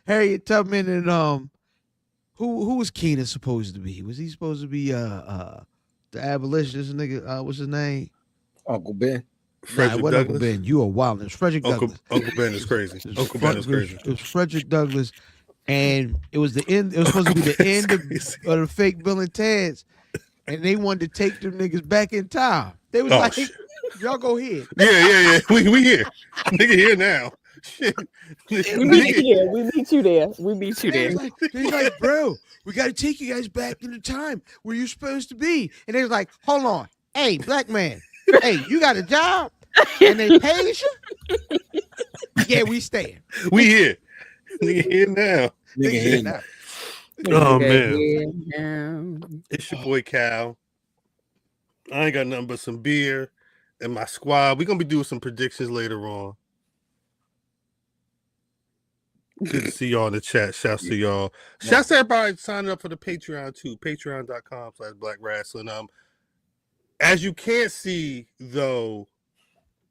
Harriet Tubman and who was Keenan supposed to be? Was he supposed to be the abolitionist nigga? What's his name? Uncle Ben. Frederick what Douglass? Uncle Ben? You are wild. It was Frederick Douglass. Uncle Ben is crazy. Uncle Ben is crazy. It was Frederick Douglass, and it was the end. It was supposed to be the end of the fake Bill and Ted's, and they wanted to take them niggas back in time. They was like, shit. y'all go ahead. Yeah. We here. Nigga here now. Shit. We meet you there. We meet you there. He's like, bro, we got to take you guys back into time where you're supposed to be. And they was like, hold on. Hey, black man. Hey, you got a job? And they pays you? Yeah, we staying. We here. Nigga here now. Nigga here now. Oh, man. It's your boy Cal. I ain't got nothing but some beer and my squad. We're going to be doing some predictions later on. Good to see y'all in the chat. Shouts to y'all. Shouts to everybody signing up for the Patreon too. Patreon.com/Black Wrestling. As you can't see though,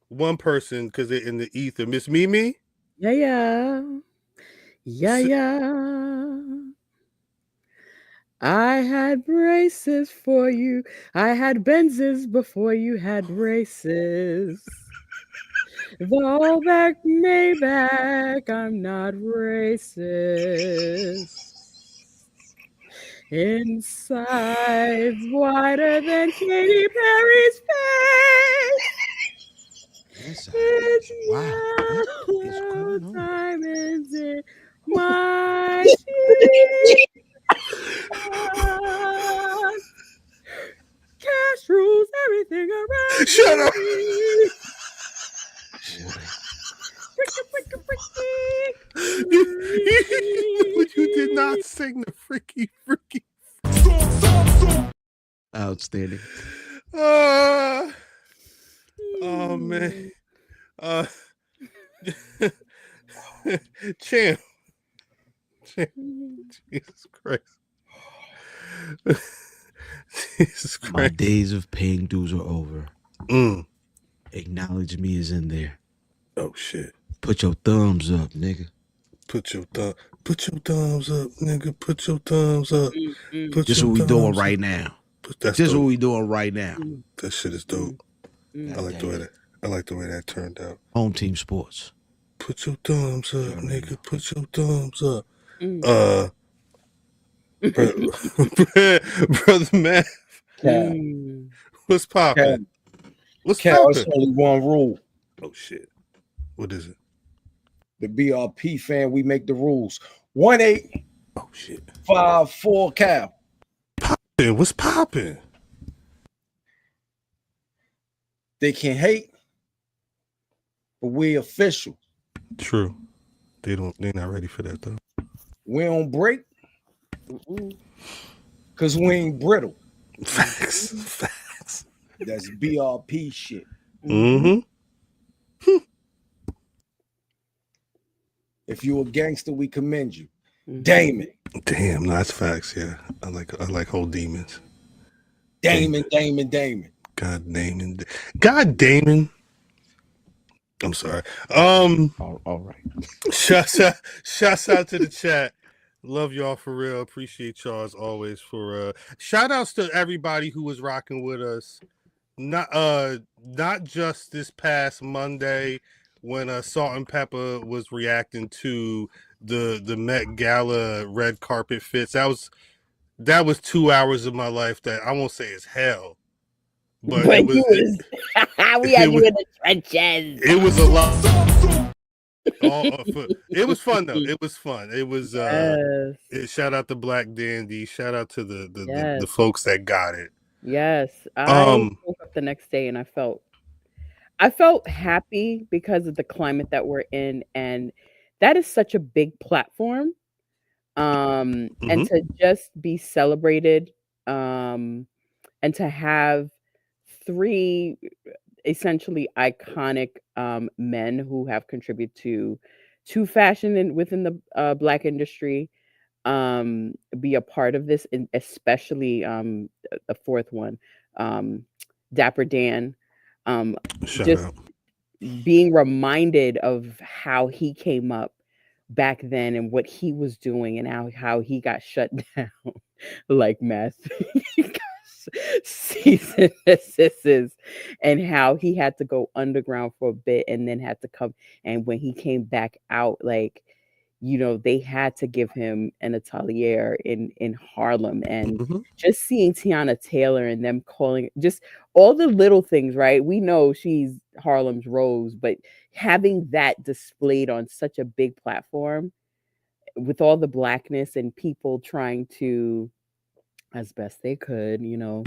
one person because they're in the ether, Miss Mimi. Yeah. I had braces for you. I had Benzes before you had braces. Volvac, Maybach, I'm not racist. Inside's wider than Katy Perry's face. It's yellow diamonds in my teeth. Cash rules everything around. Shut up. You did not sing the freaky. Outstanding. Oh man. Champ. Jesus Christ. Jesus Christ. My days of paying dues are over. Acknowledge me is in there. Oh shit. Put your thumbs up, nigga. Put your thumbs up, nigga. Put your thumbs up. This is what we doing right now. This is what we doing right now. That shit is dope. I like the way that turned out. Home team sports. Put your thumbs up, nigga. Put your thumbs up. Brother Matt. What's poppin'? What's Cal, poppin'? it's only one rule. Oh shit. What is it? The BRP fan, we make the rules. 1-8 Oh shit. 5'4" Cal. Hey, what's popping? They can hate, but we official. True. They're not ready for that though. We don't break because we ain't brittle. Facts. Facts. That's BRP shit. Mm-hmm. If you a gangster, we commend you. Damon. Damn, no, that's facts. Yeah, I like whole demons. Damon. God Damon. God Damon. I'm sorry. All right. Shouts out to the chat. Love y'all for real. Appreciate y'all as always for shout outs to everybody who was rocking with us. Not just this past Monday when Salt-N-Pepa was reacting to the Met Gala red carpet fits. That was 2 hours of my life that I won't say is hell. But it was we had you in the trenches. It was a lot. It was fun though. It was fun. It was shout out to Black Dandy. Shout out to the folks that got it. Yes. I woke up the next day and I felt happy because of the climate that we're in, and that is such a big platform. And to just be celebrated, and to have 3 essentially iconic men who have contributed to fashion within the Black industry be a part of this, and especially the 4th one, Dapper Dan, just being reminded of how he came up back then and what he was doing and how he got shut down like meth. Season assists, and how he had to go underground for a bit and then had to come, and when he came back out, like, you know, they had to give him an atelier in Harlem, and just seeing Tiana Taylor and them calling just all the little things, right? We know she's Harlem's Rose, but having that displayed on such a big platform with all the Blackness and people trying to, as best they could, you know,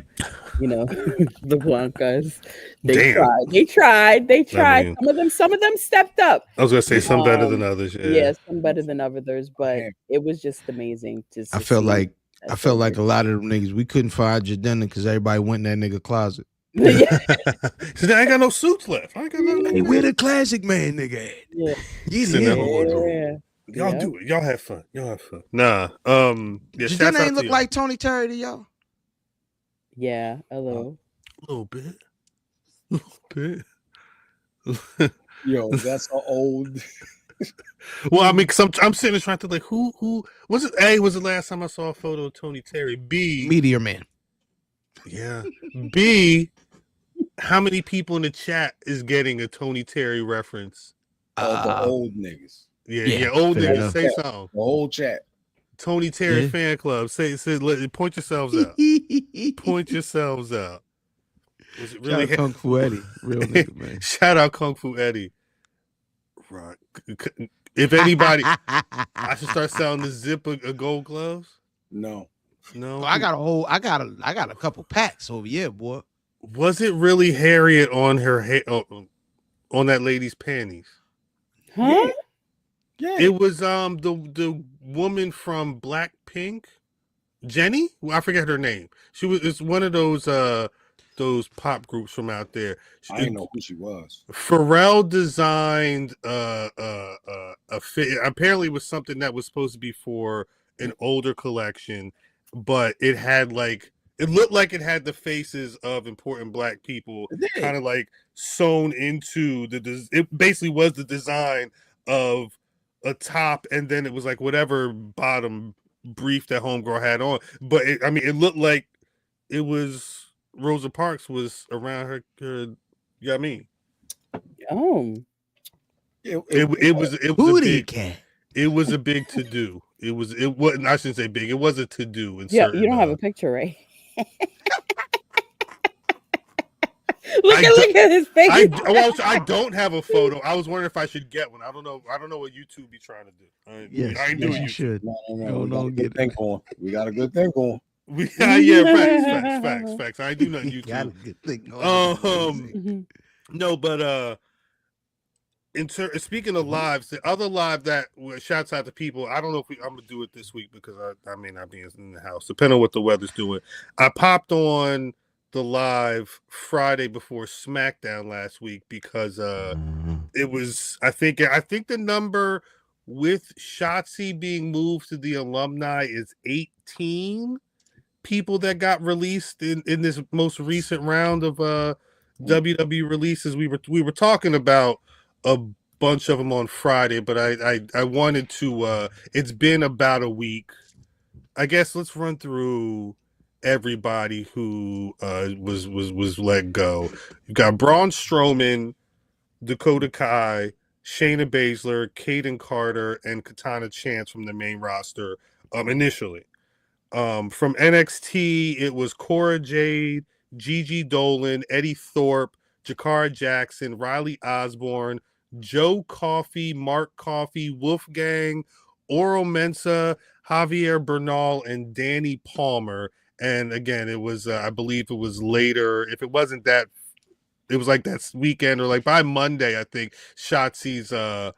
the Blancas. They tried. I mean, some of them stepped up. I was gonna say some better than others. Yeah, some better than others, but it was just amazing to see. I felt like a lot of them niggas, we couldn't find Jadena because everybody went in that nigga closet. So I ain't got no suits left. I ain't got no. Hey, where the classic man nigga at? Yeah. Y'all do it. Y'all have fun. Nah. Jadena ain't look like Toni Terry to y'all. Yeah, a little. A little bit. Yo, that's an old. Well, I mean, cause I'm sitting there trying to think who was it? A was the last time I saw a photo of Toni Terry. B, Meteor Man. Yeah. B, how many people in the chat is getting a Toni Terry reference? The old niggas. Yeah, old niggas. Enough. Say something. The whole chat. Toni Terry fan club. Say, point yourselves out. Point yourselves out. Was it really Kung Fu Eddie? Real nigga, man. Shout out Kung Fu Eddie. Right. If anybody, I should start selling the zip of gold gloves. No. Well, I got a couple packs over here, boy. Was it really Harriet on her on that lady's panties? Huh? Yeah. It was the woman from Blackpink, Jenny. I forget her name. It's one of those pop groups from out there. I didn't know who she was. Pharrell designed a fit. Apparently, it was something that was supposed to be for an older collection, but it looked like it had the faces of important Black people kind of like sewn into it basically was the design of a top, and then it was like whatever bottom brief that homegirl had on. But it looked like it was Rosa Parks was around her. You know what I mean? Oh, it was a big to do. It wasn't. I shouldn't say big. It was a to do. Yeah, you don't have a picture, right? look at his face. I don't have a photo. I was wondering if I should get one. I don't know what YouTube be trying to do. Yes, I ain't doing you YouTube. should. No. No, We got a get good it. thing going. We got a good thing going. Yeah, facts. I ain't do nothing Got a YouTube. good thing going. Mhm. No, but speaking of lives, the other live that shouts out to people. I don't know if I'm gonna do it this week because I may not be in the house, depending on what the weather's doing. I popped on the live Friday before SmackDown last week because it was I think the number with Shotzi being moved to the alumni is 18 people that got released in this most recent round of WWE releases. We were talking about a bunch of them on Friday, but I wanted to it's been about a week. I guess let's run through everybody who was let go. You got Braun Strowman, Dakota Kai, Shayna Baszler, Kaden Carter, and Katana Chance from the main roster initially. From NXT, it was Cora Jade, Gigi Dolan, Eddie Thorpe, Jakara Jackson, Riley Osborne, Joe Coffey, Mark Coffey, Wolfgang, Oro Mensa, Javier Bernal, and Danny Palmer. And again, it was I believe it was later. If it wasn't that, it was like that weekend or like by Monday, I think Shotzi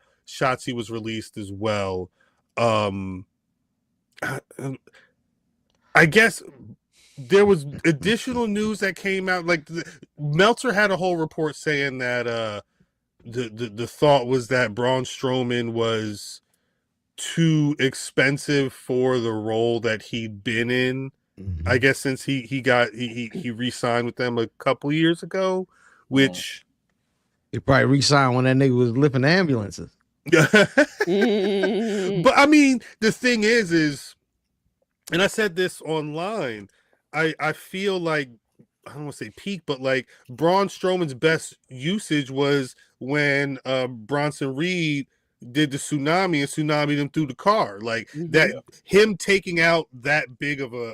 was released as well. I guess there was additional news that came out. Like Meltzer had a whole report saying that the thought was that Braun Strowman was too expensive for the role that he'd been in. I guess since he re-signed with them a couple years ago, which He probably re-signed when that nigga was lifting ambulances. but I mean, the thing is, and I said this online, I feel like I don't want to say peak, but like Braun Strowman's best usage was when Bronson Reed did the tsunami and tsunamied him through the car. Like that, him taking out that big of a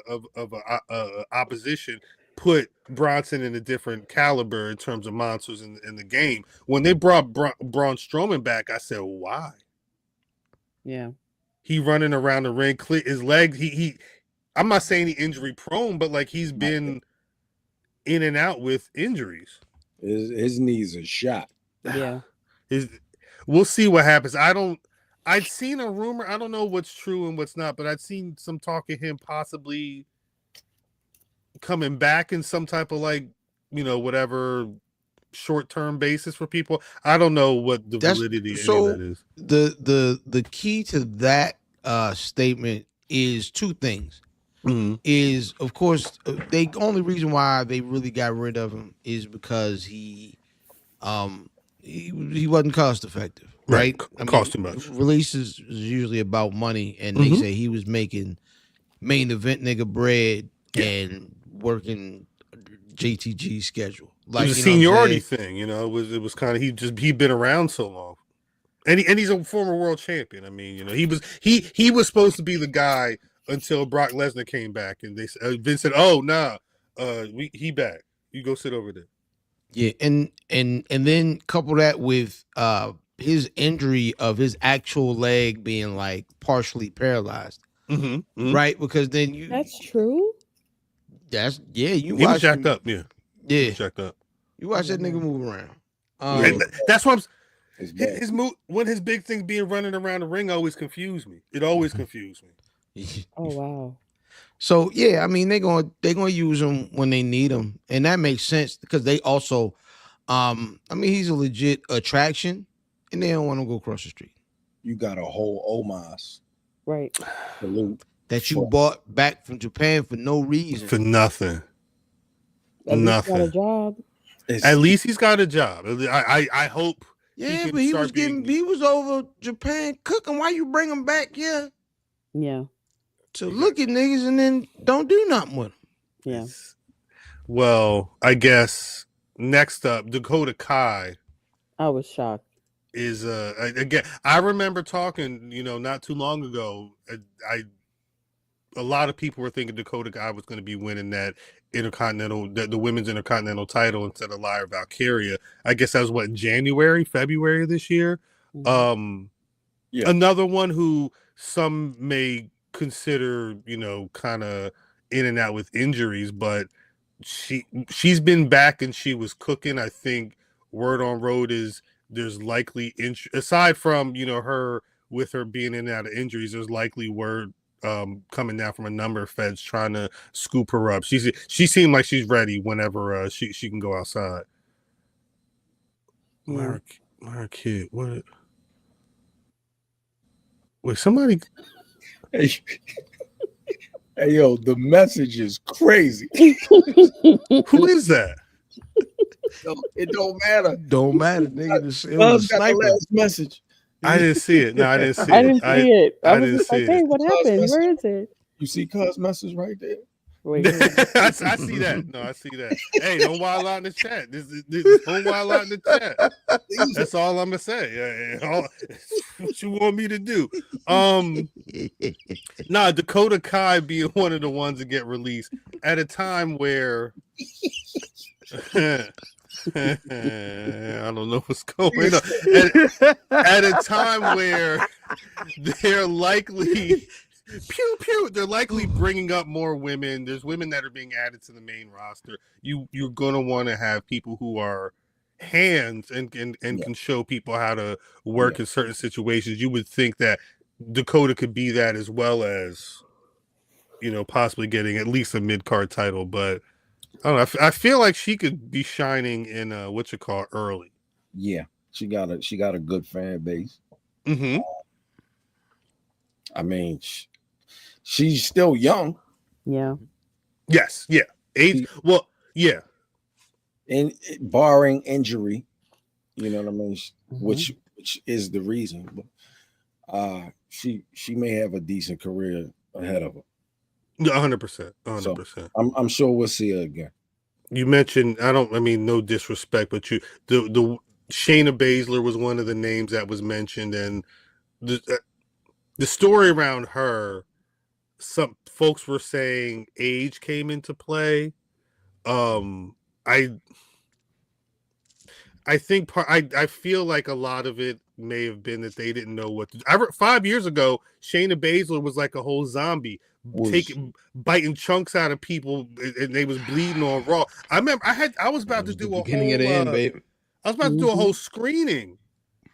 opposition put Bronson in a different caliber in terms of monsters in the game. When they brought Braun Strowman back, I said, why? Yeah. He running around the ring, his legs. He. I'm not saying he injury prone, but like he's been in and out with injuries. His knees are shot. Yeah. We'll see what happens. I'd seen a rumor. I don't know what's true and what's not, but I'd seen some talk of him possibly coming back in some type of like, whatever short-term basis for people. I don't know what the validity of that is. The key to that statement is two things. Is of course the only reason why they really got rid of him is because he wasn't cost effective, right? Cost too much. Releases is usually about money, and they say he was making main event nigga bread and working JTG schedule. Like it was a seniority thing, it was kind of he'd been around so long, and he's a former world champion. I mean, he was supposed to be the guy until Brock Lesnar came back, and they Vince said, "Oh nah, he back. You go sit over there." Yeah, and then couple that with his injury of his actual leg being like partially paralyzed, right? Because then That's true. You he watch was jacked up, yeah, he was jacked up. You watch that nigga move around. And that's what his move. One of his big things being running around the ring always confused me. It always confused me. Oh wow. So yeah, I mean they're gonna use him when they need him, and that makes sense because they also, I mean he's a legit attraction, and they don't want to go across the street. You got a whole Omas Right. salute That you bought back from Japan for no reason, for nothing. At least Nothing. got a job. At least he's got a job. I hope. Yeah, but he was over Japan cooking. Why you bring him back here? Yeah. To look at niggas and then don't do nothing with them. Yeah. Well, I guess next up, Dakota Kai I was shocked. is again. I remember talking, not too long ago. a lot of people were thinking Dakota Kai was going to be winning that the women's intercontinental title instead of Lyra Valkyria. I guess that was what, February of this year. Yeah. Another one who some may consider, kind of in and out with injuries, but she's been back and she was cooking. I think word on road is there's likely aside from her with her being in and out of injuries, there's likely word coming down from a number of feds trying to scoop her up. She seemed like she's ready whenever she can go outside. Myra Kid, what? Wait, somebody. Hey, yo, the message is crazy. Who is that? It don't matter. Don't matter, nigga. It Buzz was a got the sniper. last message. I didn't see it. No, I didn't see I it. didn't see it. I was didn't just like, see hey, it. what happened? Where is it? You see Cuz message right there? Wait, I see that. No, I see that. Hey, don't wild out in the chat. Don't wild out in the chat. That's all I'm gonna say. What you want me to do? Dakota Kai being one of the ones to get released at a time where I don't know what's going on. At a time where they're likely they're likely bringing up more women. There's women that are being added to the main roster. You're gonna want to have people who are hands and can show people how to work in certain situations. You would think that Dakota could be that, as well as possibly getting at least a mid-card title, but I don't know. I feel like she could be shining in early. Yeah, she got a good fan base. Mm-hmm. I mean, she's still young. yeah. Yes. Yeah. Age. Well. Yeah. And barring injury, you know what I mean, Mhm. which is the reason. But she may have a decent career ahead of her. 100%. 100%. I'm sure we'll see her again. You mentioned, no disrespect, but the Shayna Baszler was one of the names that was mentioned, and the story around her, some folks were saying age came into play. I think I feel like a lot of it may have been that they didn't know what to do. 5 years ago, Shayna Baszler was like a whole zombie, biting chunks out of people, and they was bleeding on Raw. I remember I was about to do a beginning whole of the end, babe. I was about to do a whole screening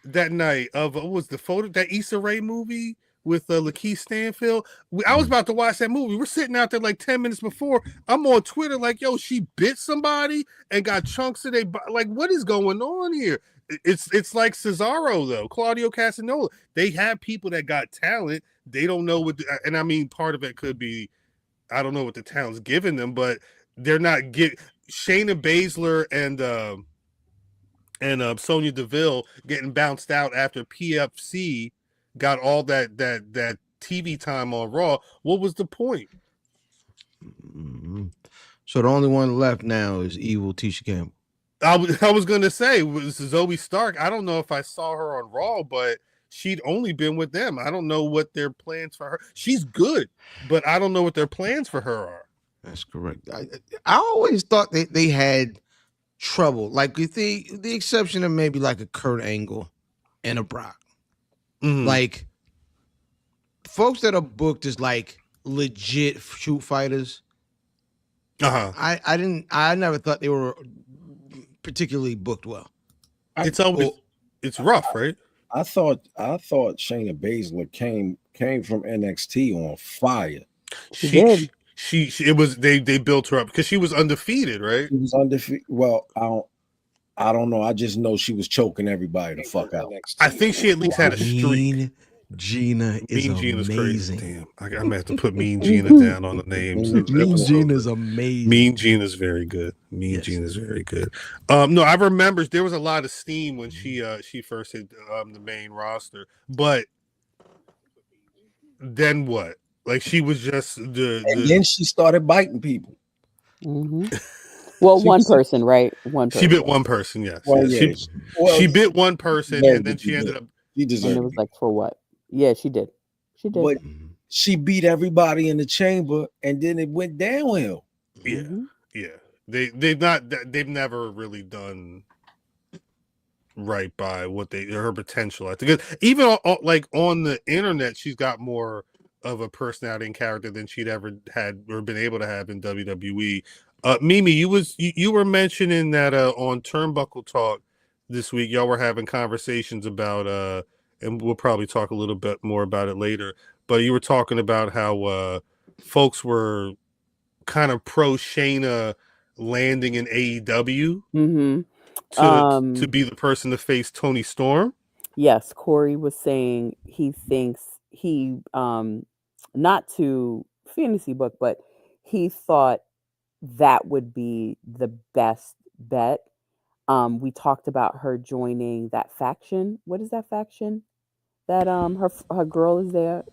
that night of what was that Issa Rae movie with Lakeith Stanfield. I was about to watch that movie. We're sitting out there like 10 minutes before. I'm on Twitter like, yo, she bit somebody and got chunks of like, what is going on here? It's like Cesaro though, Claudio Castagnoli. They have people that got talent. They don't know and I mean, part of it could be, I don't know what the talent's giving them, but they're not Shayna Baszler and Sonya Deville getting bounced out after PFC got all that TV time on Raw. What was the point? Mm-hmm. So the only one left now is evil Tisha Campbell. I was gonna say was Zoe Stark. I don't know if I saw her on Raw, but she'd only been with them. I don't know what their plans for her. She's good, but I don't know what their plans for her are. That's correct. I always thought they had trouble, like with the exception of maybe like a Kurt Angle and a Brock. Mm-hmm. Like folks that are booked as like legit shoot fighters. I never thought they were particularly booked well. It's rough, right? I thought Shayna Baszler came from NXT on fire. She did. They built her up because she was undefeated, right? She was undefeated. Well, I don't know. I just know she was choking everybody the fuck out. I think she at least had a streak. Mean Gina is amazing. Crazy. Damn, I'm gonna have to put Mean Gina down on the names. Mean Gina's amazing. Mean Gina's very good. Gina's very good. No, I remember there was a lot of steam when she first hit the main roster, but then what? Like she was just and then she started biting people. Mm-hmm. Well, one person, right? One person. She bit one person, yes. Well, yes. Yeah. She bit one person, and then she ended up. She deserved. And it was like, for what? Yeah, she did. She did. But she beat everybody in the chamber, and then it went downhill. Yeah, yeah. They've never really done right by what her potential. I think even like on the internet, she's got more of a personality and character than she'd ever had or been able to have in WWE. Mimi, you were mentioning that on Turnbuckle Talk this week, y'all were having conversations about and we'll probably talk a little bit more about it later. But you were talking about how folks were kind of pro Shayna landing in AEW to be the person to face Toni Storm. Yes, Corey was saying he thinks he not to fantasy book, but he thought that would be the best bet. We talked about her joining that faction. What is that faction? That her girl is there.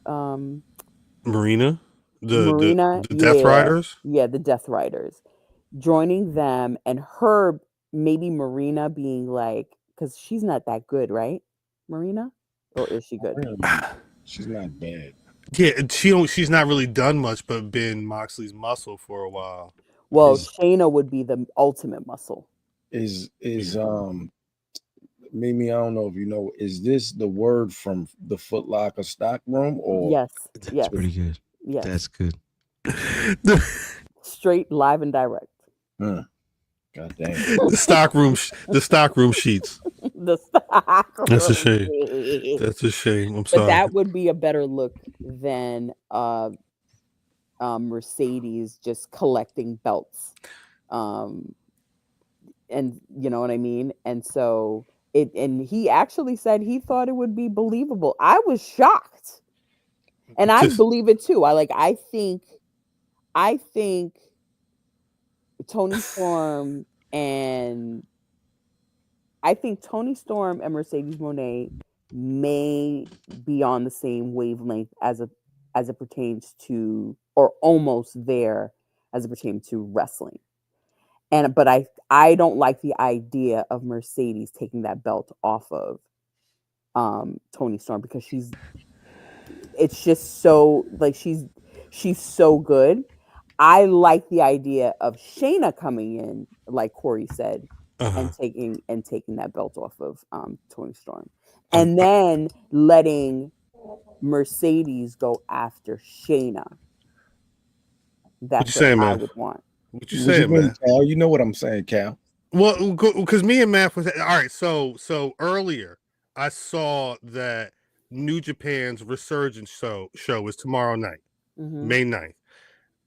Marina, Marina, the Death Riders. Yeah, the Death Riders. Joining them and her maybe Marina being like, because she's not that good, right? Marina, or is she good? She's not bad. Yeah, she's not really done much, but been Moxley's muscle for a while. Well, Shayna would be the ultimate muscle. Is Mimi, I don't know if you know, is this the word from the Foot Locker stock room? Or Yes. That's pretty good. Yes. That's good. Straight, live, and direct. God damn. The stock room sheets. The stock room. That's a shame. That's a shame. I'm sorry. But that would be a better look than Mercedes just collecting belts. And you know what I mean? And so and he actually said he thought it would be believable. I was shocked. And I believe it too. I think Toni Storm and Mercedes Mone may be on the same wavelength as it pertains to, or almost there as it pertains to wrestling. But I don't like the idea of Mercedes taking that belt off of Toni Storm, because it's just so like she's so good. I like the idea of Shayna coming in, like Corey said, and taking that belt off of Toni Storm, and then letting Mercedes go after Shayna. That's what I would want. What you saying, man? Cal? You know what I'm saying, Cal. Well, because me and Matt was all right. So earlier, I saw that New Japan's Resurgence show is tomorrow night, May 9th.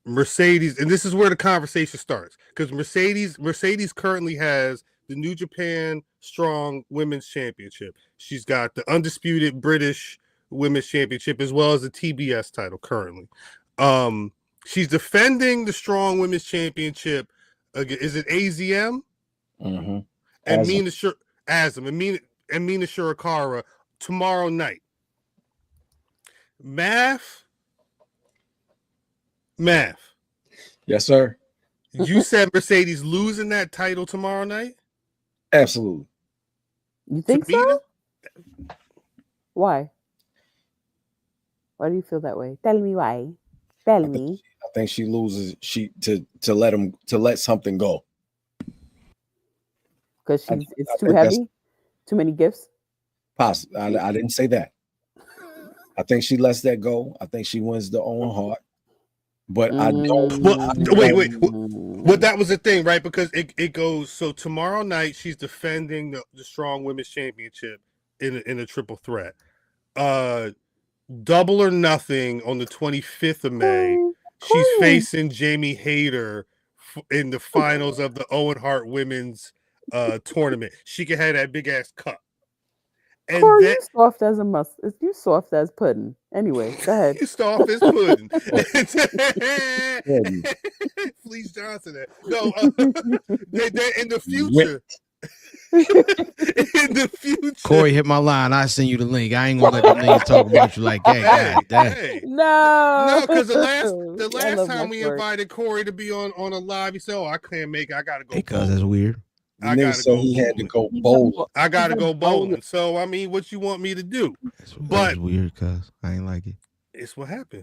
Mercedes, and this is where the conversation starts, because Mercedes currently has the New Japan Strong Women's Championship. She's got the undisputed British Women's Championship as well as the TBS title currently. She's defending the Strong Women's Championship. Is it AZM? And Mina Shirakawa tomorrow night. Math. Yes, sir. You said Mercedes losing that title tomorrow night? Absolutely. You think so? Why? Why do you feel that way? Tell me why. Tell me. I think she loses to let something go. Because it's too heavy? Too many gifts? Possibly. I didn't say that. I think she lets that go. I think she wins the own heart. But I don't. Well, wait. Well, that was the thing, right? Because it goes. So tomorrow night, she's defending the Strong Women's Championship in a triple threat. Double or Nothing on the 25th of May. She's facing Jamie Hayter in the finals of the Owen Hart Women's tournament. She can have that big ass cup. And Corey, you soft as a you soft as pudding. Anyway, go ahead. You soft as pudding. Fleece Johnson. No, they're in the future. In the future, Corey hit my line. I send you the link. I ain't gonna let the niggas talk about you like that. No, because the last time we invited Corey to be on a live, he said, "Oh, I can't make it. I gotta go." Because that's weird. I gotta go. He had to go bowling. I gotta go bowling. So I mean, what you want me to do? But weird, cuz I ain't like it. It's what happened.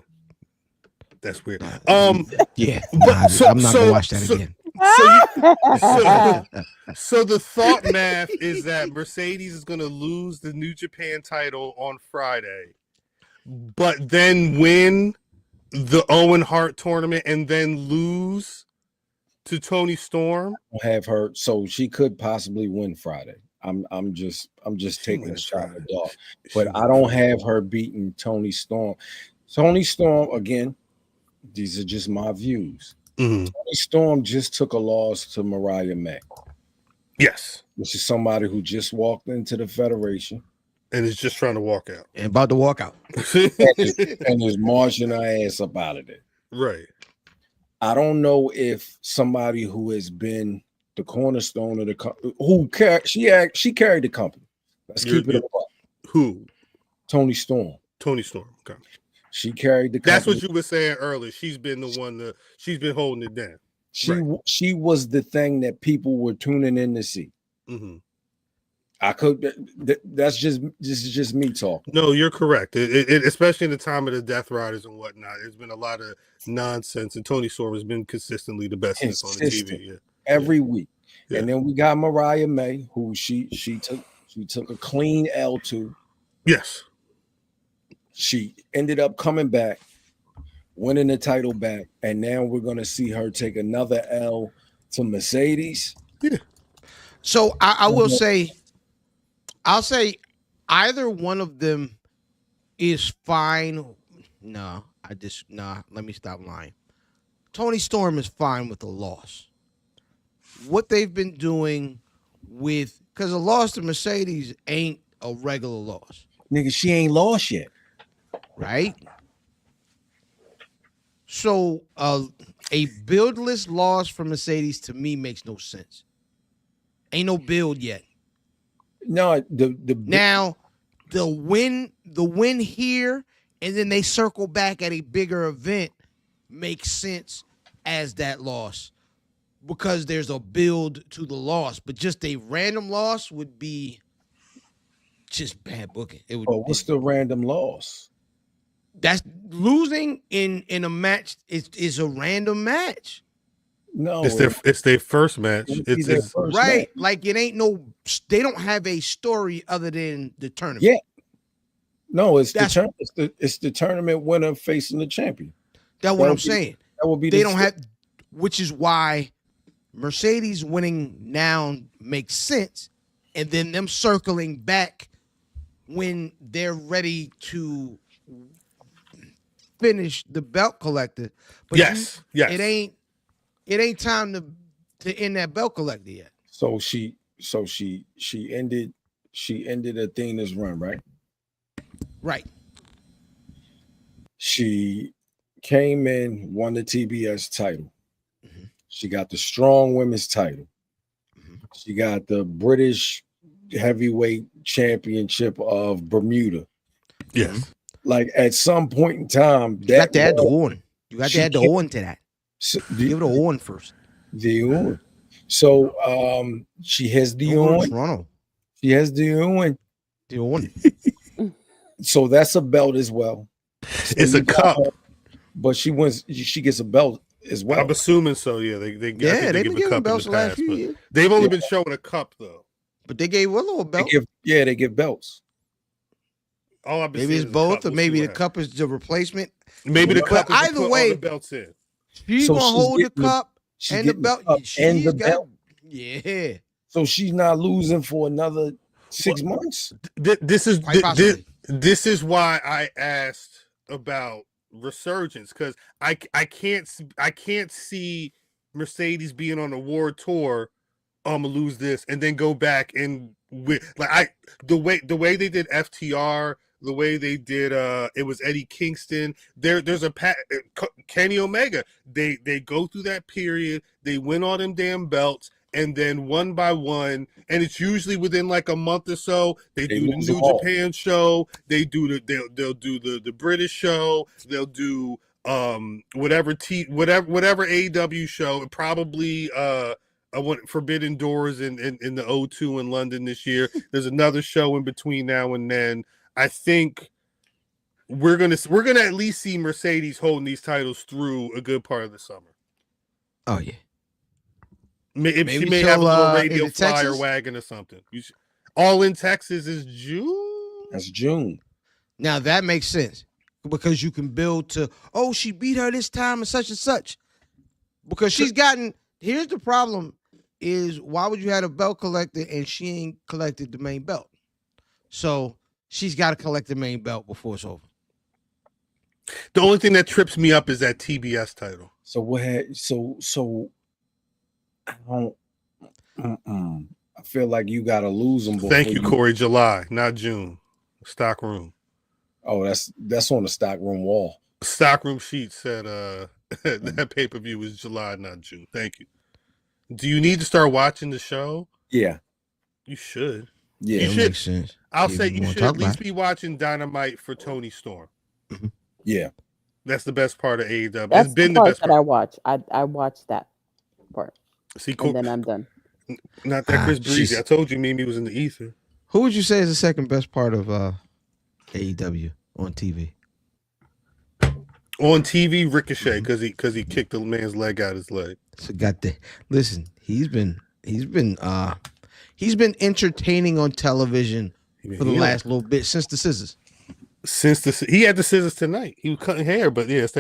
That's weird. Yeah, but I'm not gonna watch that again. So the thought math is that Mercedes is going to lose the New Japan title on Friday, but then win the Owen Hart tournament and then lose to Toni Storm. Have her, so she could possibly win Friday. I'm just taking a shot at the dog, but I don't have her beating Toni Storm. Toni Storm, again, these are just my views. Mm-hmm. Toni Storm just took a loss to Mariah May. Yes, which is somebody who just walked into the federation and is just trying to walk out and about to walk out and is marching her ass up out of there. Right. I don't know if somebody who has been the cornerstone of the company, she carried the company. Let's keep it up. Who? Toni Storm. Toni Storm. Okay. She carried the company. That's what you were saying earlier. She's been the one she's been holding it down. She was the thing that people were tuning in to see. Mm-hmm. This is just me talking. No, you're correct. It especially in the time of the Death Riders and whatnot, there's been a lot of nonsense, and Toni Storm has been consistently the best on the TV every week. Yeah. And then we got Mariah May, who she took a clean L to. Yes. She ended up coming back, winning the title back, and now we're gonna see her take another L to Mercedes. Yeah. So I will say, I'll say either one of them is fine. Let me stop lying. Toni Storm is fine with a loss. What they've been doing because a loss to Mercedes ain't a regular loss. Nigga, she ain't lost yet. Right? So a buildless loss for Mercedes to me makes no sense. Ain't no build yet. No, the win here, and then they circle back at a bigger event makes sense as that loss because there's a build to the loss. But just a random loss would be just bad booking. It would. Oh, what's the random loss? That's losing in a match is a random match. No, it's their first match. It's their first right. match. Like it ain't they don't have a story other than the tournament. Yeah. No, it's the tournament winner facing the champion. That's what I'm saying. That would be they don't have, which is why Mercedes winning now makes sense, and then them circling back when they're ready to finish the belt collector. But yes. It ain't time to end that belt collector yet. So she ended Athena's run, right? Right. She came in, won the TBS title. Mm-hmm. She got the strong women's title. Mm-hmm. She got the British heavyweight championship of Bermuda. Yes. Mm-hmm. Like at some point in time, you got to add the horn. You got to add the horn to that. So give it a horn first. The horn. So she has the horn. Toronto. She has the horn. The horn. So that's a belt as well. So it's a cup. But she wins. She gets a belt as well. I'm assuming so. Yeah, they've been giving belts the last few years. They've only been showing a cup though. But they gave a little belt. They give belts. All I've been maybe it's both, or maybe the cup is the replacement. Maybe the cup. But either way, the belts in. She's gonna hold the cup and the belt. And the belt. Yeah. So she's not losing for another 6 months. This is why I asked about resurgence, because I can't see Mercedes being on a world tour. I'm gonna lose this and then go back and the way they did FTR. The way they did, it was Eddie Kingston. There's a Kenny Omega. They go through that period. They win all them damn belts, and then one by one, and it's usually within like a month or so. They do the New Japan show. They do they'll do the British show. They'll do whatever AEW show. Probably Forbidden Doors in the O2 in London this year. There's another show in between now and then. I think we're gonna at least see Mercedes holding these titles through a good part of the summer. Oh yeah. Maybe she Maybe may have a little is radio it flyer Texas? wagon or something. All in Texas is June. That's June. Now that makes sense because you can build to, oh, she beat her this time and such. Because she's gotten, here's the problem is why would you have a belt collector and she ain't collected the main belt? So she's got to collect the main belt before it's over. The only thing that trips me up is that TBS title. So what had so I don't I feel like you gotta lose them before. Thank you, Corey. July, not June. Stock room. Oh, that's on the stock room wall. Stock room sheet said that pay-per-view was July, not June. Thank you. Do you need to start watching the show? Yeah. You should. Yeah. You That should. makes sense. I'll If say you you wanna should talk at least about be watching Dynamite for Tony Storm. Yeah. That's the best part of AEW. That's It's been the the part best that part. I watch. I watch that part, See, and then I'm done. not that Chris Breezy. jeez. I told you Mimi was in the ether. Who would you say is the second best part of AEW on TV? On TV, Ricochet, because he kicked the man's leg out his leg. So got the listen. He's been entertaining on television for the last little bit since the scissors. He had the scissors tonight. He was cutting hair, but yes,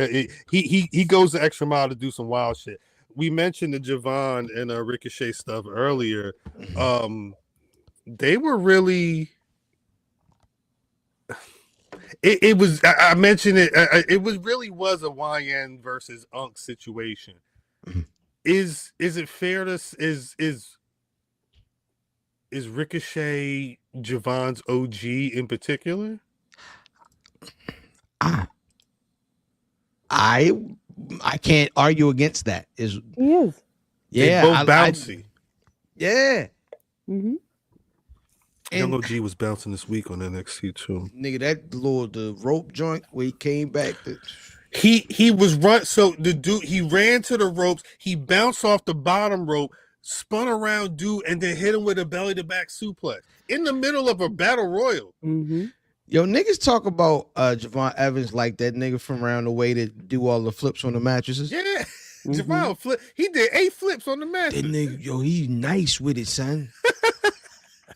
he goes the extra mile to do some wild shit. We mentioned the Javon and Ricochet stuff earlier. They were really. It was. I mentioned it. It was a YN versus Unk situation. Mhm. Is it fair to is Ricochet Javon's OG in particular? I can't argue against that. Is He is. yeah, They both bouncy. yeah. Mm-hmm. Young And OG was bouncing this week on NXT too. nigga, that the rope joint where he came back. He was run. So the dude, he ran to the ropes. He bounced off the bottom rope, spun around dude, and then hit him with a belly to back suplex in the middle of a battle royal. Mm-hmm. Yo, niggas talk about Javon Evans like that nigga from around the way that do all the flips on the mattresses. Yeah, Mm-hmm. Javon flip. He did 8 flips on the match. That nigga, yo, he nice with it, son.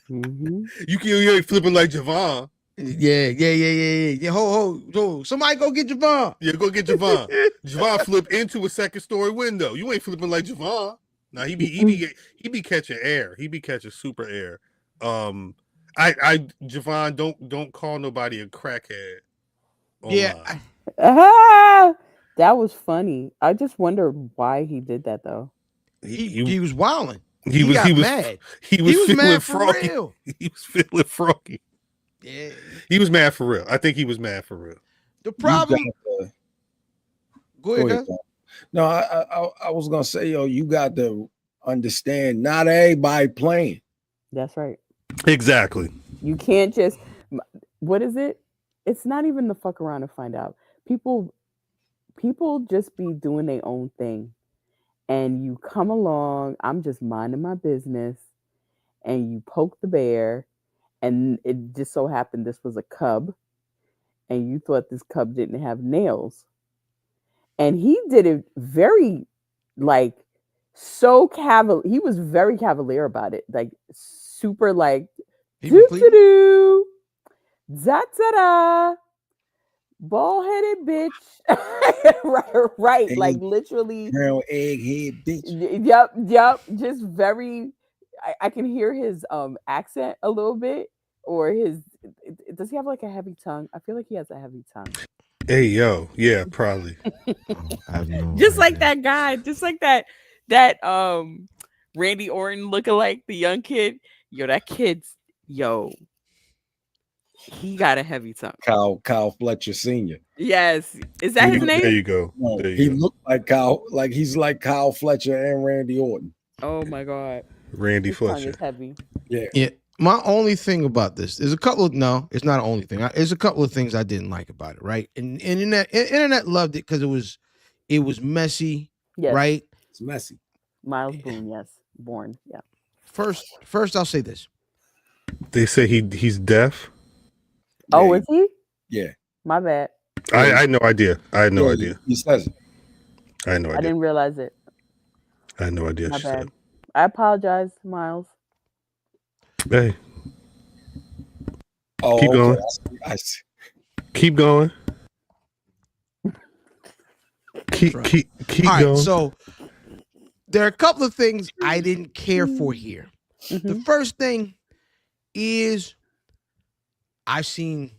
Mm-hmm. You ain't flipping like Javon. Yeah. Ho. Somebody go get Javon. Yeah, go get Javon. Javon flip into a second story window. You ain't flipping like Javon. Now he be catching air. He be catching super air. Javon, don't call nobody a crackhead. Yeah. That was funny. I just wondered why he did that though. He was wilding. He was mad. He was feeling mad for froggy. real. He was feeling froggy. Yeah. He was mad for real. I think he was mad for real. The problem. Go ahead. Go ahead. No, I was gonna say, yo, you got to understand. Not everybody playing. That's right. Exactly. You can't just. What is it? It's not even the fuck around to find out. People just be doing their own thing, and you come along. I'm just minding my business, and you poke the bear, and it just so happened this was a cub, and you thought this cub didn't have nails, and he did it very, like, so cavalier. He was very cavalier about it, like super, like, doo-doo-doo, da-da-da, ball-headed bitch. right, Egg, like literally brown egghead bitch. Yep, just very. I can hear his accent a little bit, or his. Does he have like a heavy tongue? I feel like he has a heavy tongue. Hey yo, yeah, probably. Just like that guy, just like that Randy Orton lookalike, the young kid. Yo, that kid's he got a heavy tongue. Kyle Fletcher Sr. Yes, is that his name? There you go. No, There you he go. looked like Kyle, like he's like Kyle Fletcher and Randy Orton. Oh my god, Randy his tongue Fletcher. is heavy. Yeah. My only thing about this is it's not the only thing. There's a couple of things I didn't like about it, right? And internet loved it because it was messy, Yes. right? It's messy. Miles Boone, yes, born, yeah. First, I'll say this. They say he's deaf. Oh, Yeah, is he? Yeah. My bad. I had no idea. I had no idea. He says it. I had no I idea. didn't realize it. I had no idea. My She bad. I apologize, Miles. said, "Hey, Oh, keep okay. going. I see. Keep going. Keep All right, going." so there are a couple of things I didn't care for here. The first thing is I've seen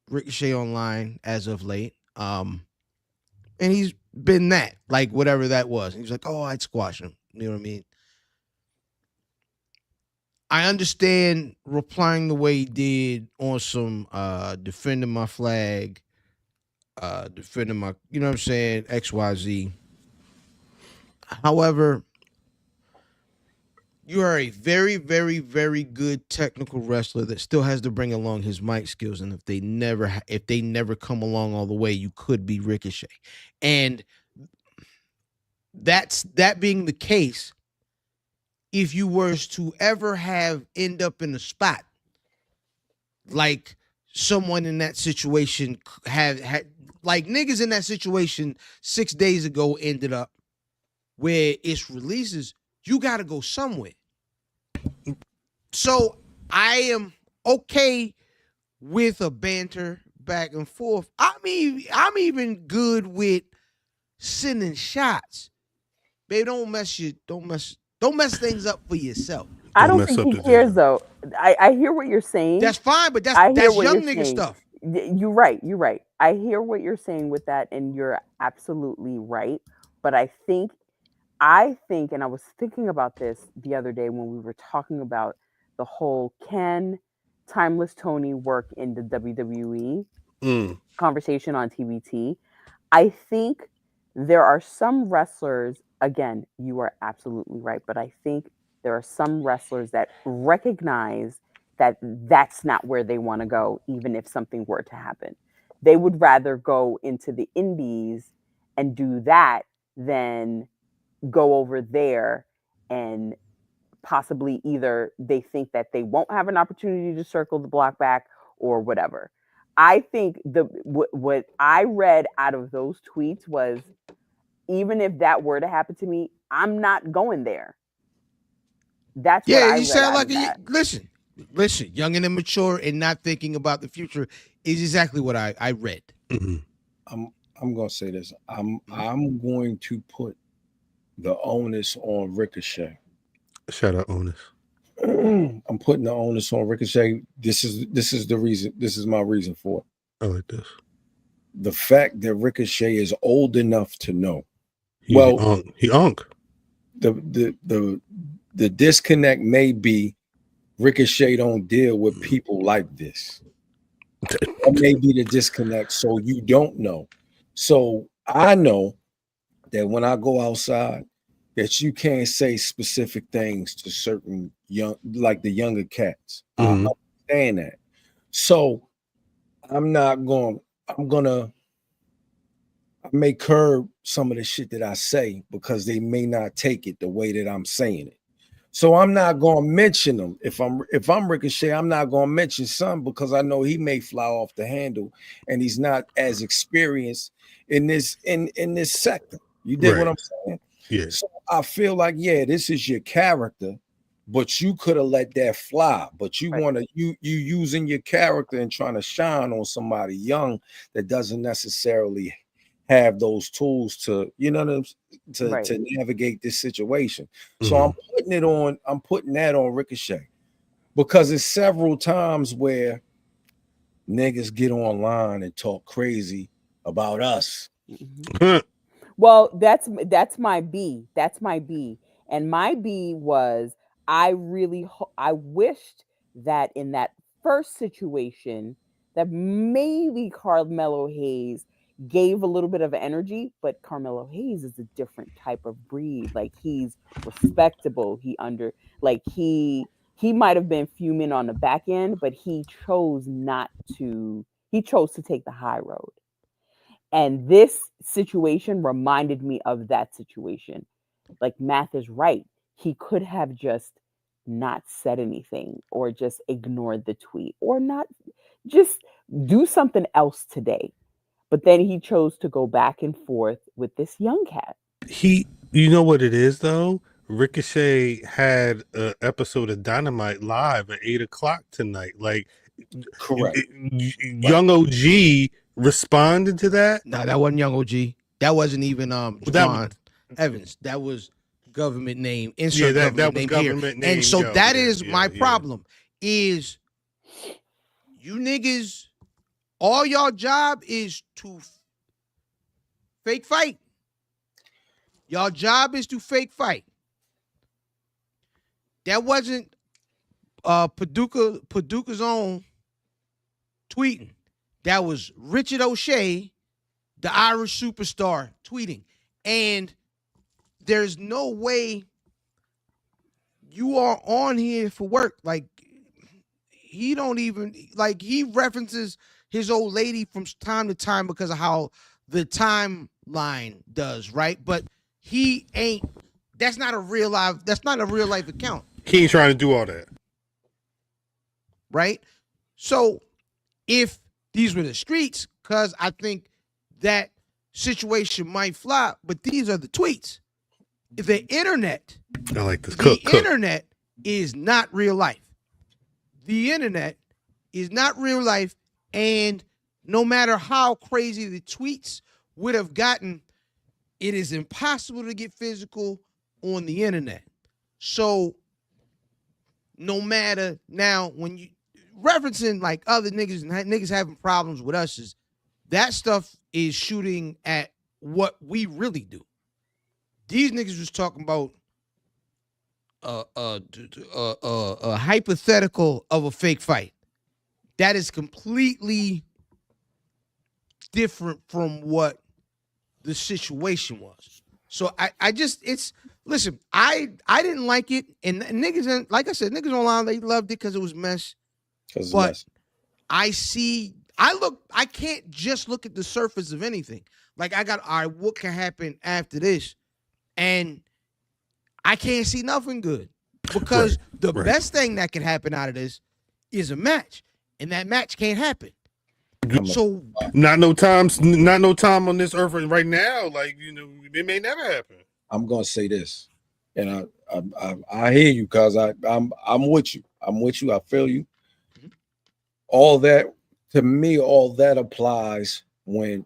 Ricochet online as of late. And he's been that, like whatever that was. He was like, oh, I'd squash him. You know what I mean? I understand replying the way he did on some defending my flag, defending my, you know what I'm saying, XYZ. However, you are a very, very, very good technical wrestler that still has to bring along his mic skills, and if they never come along all the way, you could be Ricochet. And that being the case, if you were to ever end up in a spot like someone in that situation had like niggas in that situation 6 days ago ended up where it's releases, you got to go somewhere. So I am okay with a banter back and forth. I'm even good with sending shots. Babe, don't mess things up for yourself. I don't think he cares though. I hear what you're saying. That's fine, but that's young nigga stuff. You're right. I hear what you're saying with that, and you're absolutely right. But I think, and I was thinking about this the other day when we were talking about the whole can Timeless Toni work in the WWE conversation on TBT. I think there are some wrestlers, again, you are absolutely right, but I think there are some wrestlers that recognize that that's not where they want to go, even if something were to happen. They would rather go into the indies and do that than go over there and possibly either they think that they won't have an opportunity to circle the block back or whatever. I think what I read out of those tweets was, even if that were to happen to me, I'm not going there. That's what I read. You sound like listen, young and immature and not thinking about the future is exactly what I read. I'm gonna say this. I'm going to put the onus on Ricochet. Shout out onus. I'm putting the onus on Ricochet. This is the reason. This is my reason for it. I like this. The fact that Ricochet is old enough to know. He unk. The disconnect may be Ricochet don't deal with people like this. That may be the disconnect. So you don't know. So I know that when I go outside, that you can't say specific things to certain like the younger cats. I understand that. So I may curb some of the shit that I say because they may not take it the way that I'm saying it. So I'm not gonna mention them. If I'm Ricochet, I'm not gonna mention some because I know he may fly off the handle and he's not as experienced in this sector. You dig what I'm saying? Yeah. So I feel like, this is your character, but you could have let that fly. But you want to you using your character and trying to shine on somebody young that doesn't necessarily have those tools to, to navigate this situation. So I'm putting that on Ricochet because it's several times where niggas get online and talk crazy about us. Well, that's my B. That's my B. And my B was, I wished that in that first situation that maybe Carmelo Hayes gave a little bit of energy, but Carmelo Hayes is a different type of breed. Like, he's respectable. He might have been fuming on the back end, but he chose to take the high road. And this situation reminded me of that situation. Like, Math is right. He could have just not said anything or just ignored the tweet or not just do something else today. But then he chose to go back and forth with this young cat. You know what it is though? Ricochet had an episode of Dynamite live at 8:00 tonight. Like, Correct. Young OG responded to that. No, that wasn't Young OG. That wasn't even John Evans. That was government name. Insert that was name government here. name. And so that is my problem. Is you niggas, all y'all job is to fake fight. Y'all job is to fake fight. That wasn't Paducah's own tweeting. That was Richard O'Shea, the Irish superstar, tweeting. And there's no way you are on here for work. Like, he don't even, like, he references his old lady from time to time because of how the timeline does, right? But he ain't, that's not a real life account. He ain't trying to do all that. Right? So if these were the streets, because I think that situation might fly, but these are the tweets. The internet, I like this. The internet is not real life. The internet is not real life, and no matter how crazy the tweets would have gotten, it is impossible to get physical on the internet. So no matter now, when you referencing like other niggas and niggas having problems with us, is that stuff is shooting at what we really do. These niggas was talking about a hypothetical of a fake fight. That is completely different from what the situation was. So I just, it's, listen, I didn't like it, and niggas, like I said, niggas online, they loved it because it was mess. But I can't just look at the surface of anything. Like, all right, what can happen after this? And I can't see nothing good, because the best thing that can happen out of this is a match, and that match can't happen. So not no time on this earth right now. Like, you know, it may never happen. I'm gonna say this, and I hear you, cause I'm with you. I'm with you. I feel you. All that, to me, all that applies when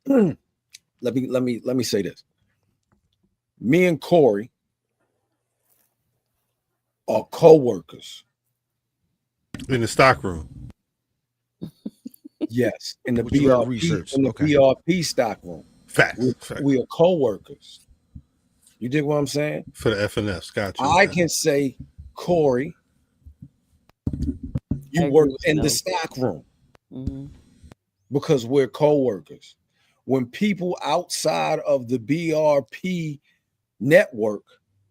let me say this. Me and Corey are co-workers in the stockroom. Yes, in the BRP, BRP stockroom. Fact. We are co-workers. You dig what I'm saying? For the FNS, gotcha. I can say, Corey, you work in the stockroom because we're co-workers. When people outside of the BRP network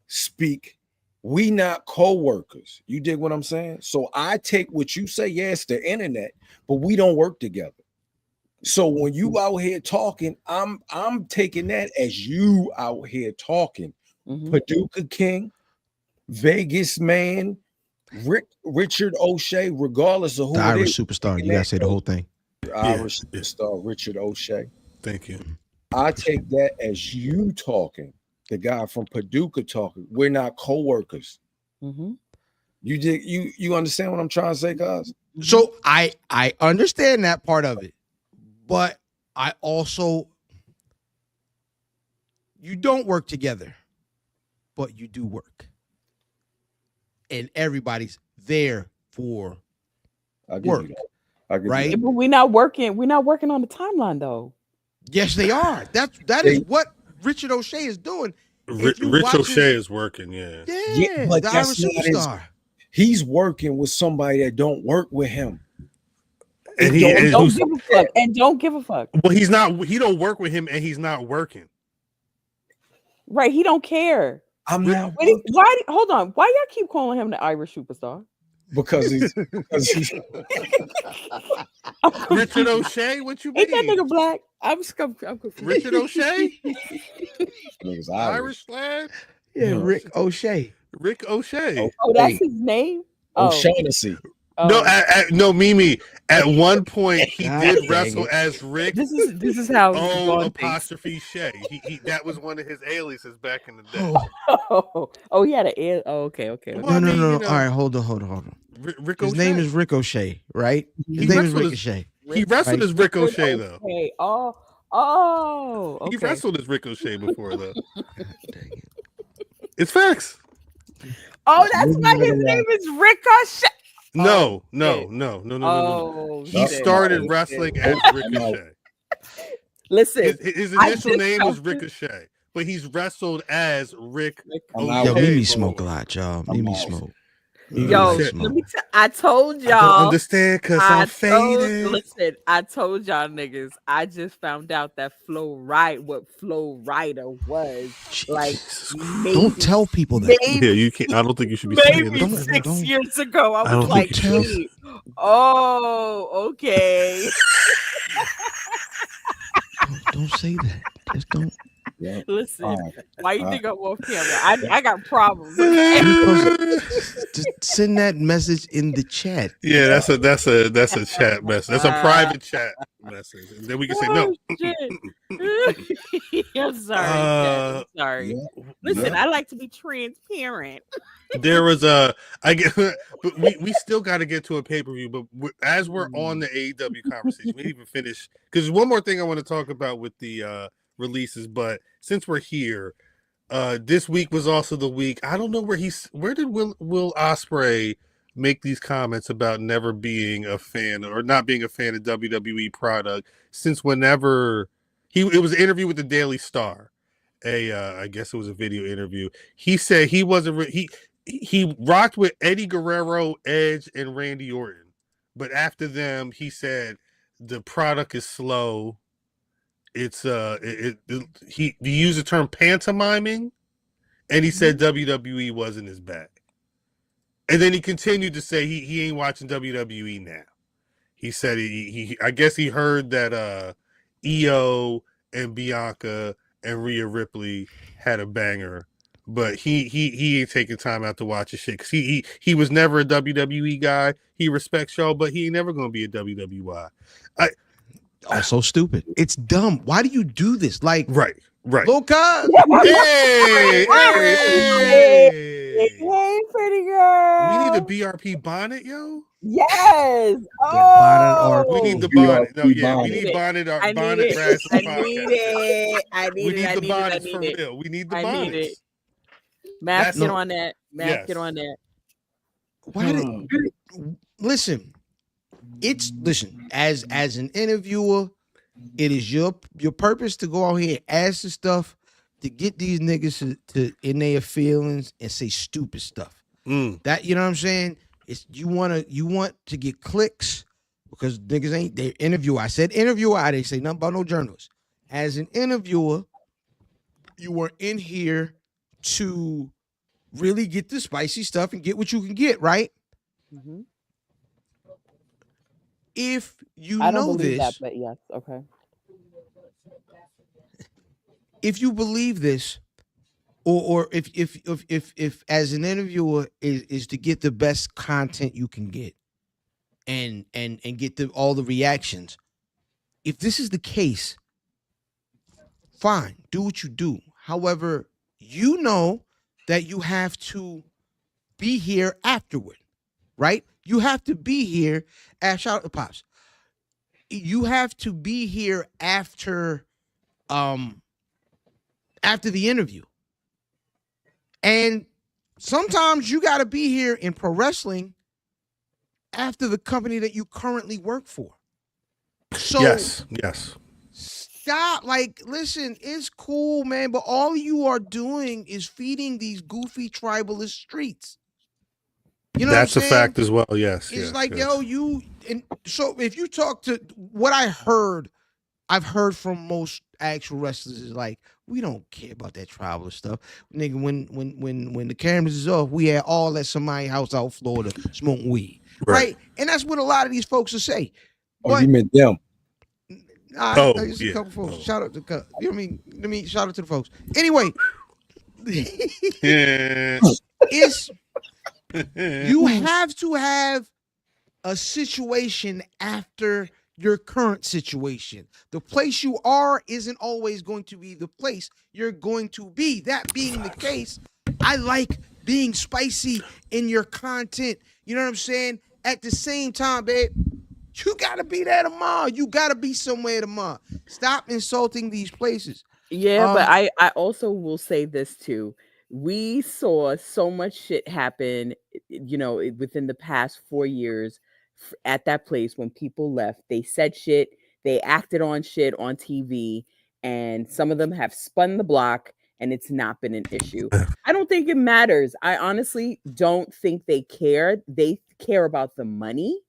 speak, we not co-workers. You dig what I'm saying? So I take what you say, yes, the internet, but we don't work together. So when you out here talking, I'm taking that as you out here talking. Paducah King, Vegas man, Richard O'Shea, regardless of who the it Irish is, superstar. You gotta say the whole thing. Irish superstar Richard O'Shea. Thank you. I take that as you talking. The guy from Paducah talking. We're not co-workers. You understand what I'm trying to say, guys? So I understand that part of it, but I also, you don't work together, but you do work, and everybody's there for work, right? Yeah, but we're not working. We're not working on the timeline, though. Yes, they are. That is what Richard O'Shea is doing. Rich O'Shea is working, yeah, but the that's Irish superstar. He's working with somebody that don't work with him. And don't give a fuck. Well, he's not. He don't work with him, and he's not working. Right? He don't care. I'm not. Why? Hold on. Why y'all keep calling him the Irish superstar? Because he's Richard O'Shea. What you mean? Ain't that nigga black? I'm confused. Richard O'Shea. Nigga's Irish lad. Yeah, Rick O'Shea. Rick O'Shea. Oh, that's his name. O'Shaughnessy. No, Oh, no, Mimi. At one point, he God did dang wrestle it. as Rick this is how O Vaughn thinks. apostrophe Shay. He that was one of his aliases back in the day. Oh, he had an. Oh, okay. Well, I No. mean, All right, hold on. Ricochet. His name is Ricochet, right? His He name is wrestled as- Ricochet. He wrestled Right. as Ricochet though. Okay. Oh, okay. He wrestled as Ricochet before though. Dang it. It's facts. Oh, that's why his name is Ricochet. No. Oh, He shit. started wrestling as Ricochet. Listen, His I initial just name was felt- Ricochet, but he's wrestled as Rick. I'm O'Shea out. Yo, Mimi before. smoke a lot, y'all. Mimi smoke. yo, Shit. let me I told I y'all. don't understand because I'm faded. Listen, I told y'all niggas. I just found out that Flo Rida was like. Maybe, Don't tell people that. maybe, Yeah, you can't. I don't think you should be saying maybe this. 6 years ago. I I was don't like, think you should. "Hey, oh, okay." Don't say that. Just don't. Listen, Fine. why you think I'm off camera? I got problems. Just send that message in the chat. Yeah, that's a chat message. That's a private chat message. And then we can say no. Oh, shit. I'm sorry. Dad, I'm sorry. Listen, I like to be transparent. There was I get, but we still got to get to a pay per view. But as we're on the AEW conversation, we didn't even finish because one more thing I want to talk about with the releases. But since we're here, this week was also the week. I don't know where did Will Ospreay make these comments about never being a fan or not being a fan of WWE product since whenever it was an interview with the Daily Star. I guess it was a video interview. He said he wasn't he rocked with Eddie Guerrero, Edge, and Randy Orton, but after them, he said the product is slow. It's he used the term pantomiming, and he said WWE wasn't his bag. And then he continued to say he ain't watching WWE now. He said he I guess he heard that EO and Bianca and Rhea Ripley had a banger, but he ain't taking time out to watch his shit because he was never a WWE guy. He respects y'all, but he ain't never gonna be a WWE. Also stupid. It's dumb. Why do you do this? Like, Right. Luca. Hey, Hey, pretty girl. we need a BRP bonnet, yo. Yes. bonnet or- We need the BRP bonnet. No, yeah, we bonnet. need bonnet. Our I need bonnet it. Rasslin I podcast. need it. I need We it. need I the need it. I bonnets for need it. real. We need the I need bonnets. it. Math, That's- get on that. Math, Yes. get on that. Why did listen? Listen, as an interviewer, it is your purpose to go out here and ask the stuff to get these niggas to in their feelings and say stupid stuff. That, you know what I'm saying? It's you want to get clicks because niggas ain't they interviewer. I said interviewer, I didn't say nothing about no journalists. As an interviewer, you were in here to really get the spicy stuff and get what you can get, right? Mhm. If you I don't know believe this, that, but yes, okay. if you believe this, or if as an interviewer is to get the best content you can get and get all the reactions, if this is the case, fine, do what you do. However, you know that you have to be here afterward, right? You have to be here shout out to Pops. You have to be here after the interview. And sometimes you got to be here in pro wrestling after the company that you currently work for. So Yes. stop. Like, listen, it's cool, man, but all you are doing is feeding these goofy tribalist streets. You know That's what a I'm saying? fact as well. Yes. It's yes, like, yes. yo, and so if you talk to what I've heard from most actual wrestlers is like, we don't care about that tribal stuff. Nigga, when the cameras is off, we at all at somebody's house out Florida smoking weed. Right. And that's what a lot of these folks will say. Oh, you meant them. Just a yeah. couple folks. Shout out to you know what I mean? Let me shout out to the folks. Anyway, Yeah. it's you have to have a situation after your current situation. The place you are isn't always going to be the place you're going to be. That being the case, I like being spicy in your content. You know what I'm saying? At the same time, babe, you gotta be there tomorrow. You gotta be somewhere tomorrow. Stop insulting these places. Yeah, but I also will say this too. We saw so much shit happen, within the past 4 years at that place. When people left, they said shit, they acted on shit on TV, and some of them have spun the block, and it's not been an issue. I don't think it matters. I honestly don't think they care. They care about the money.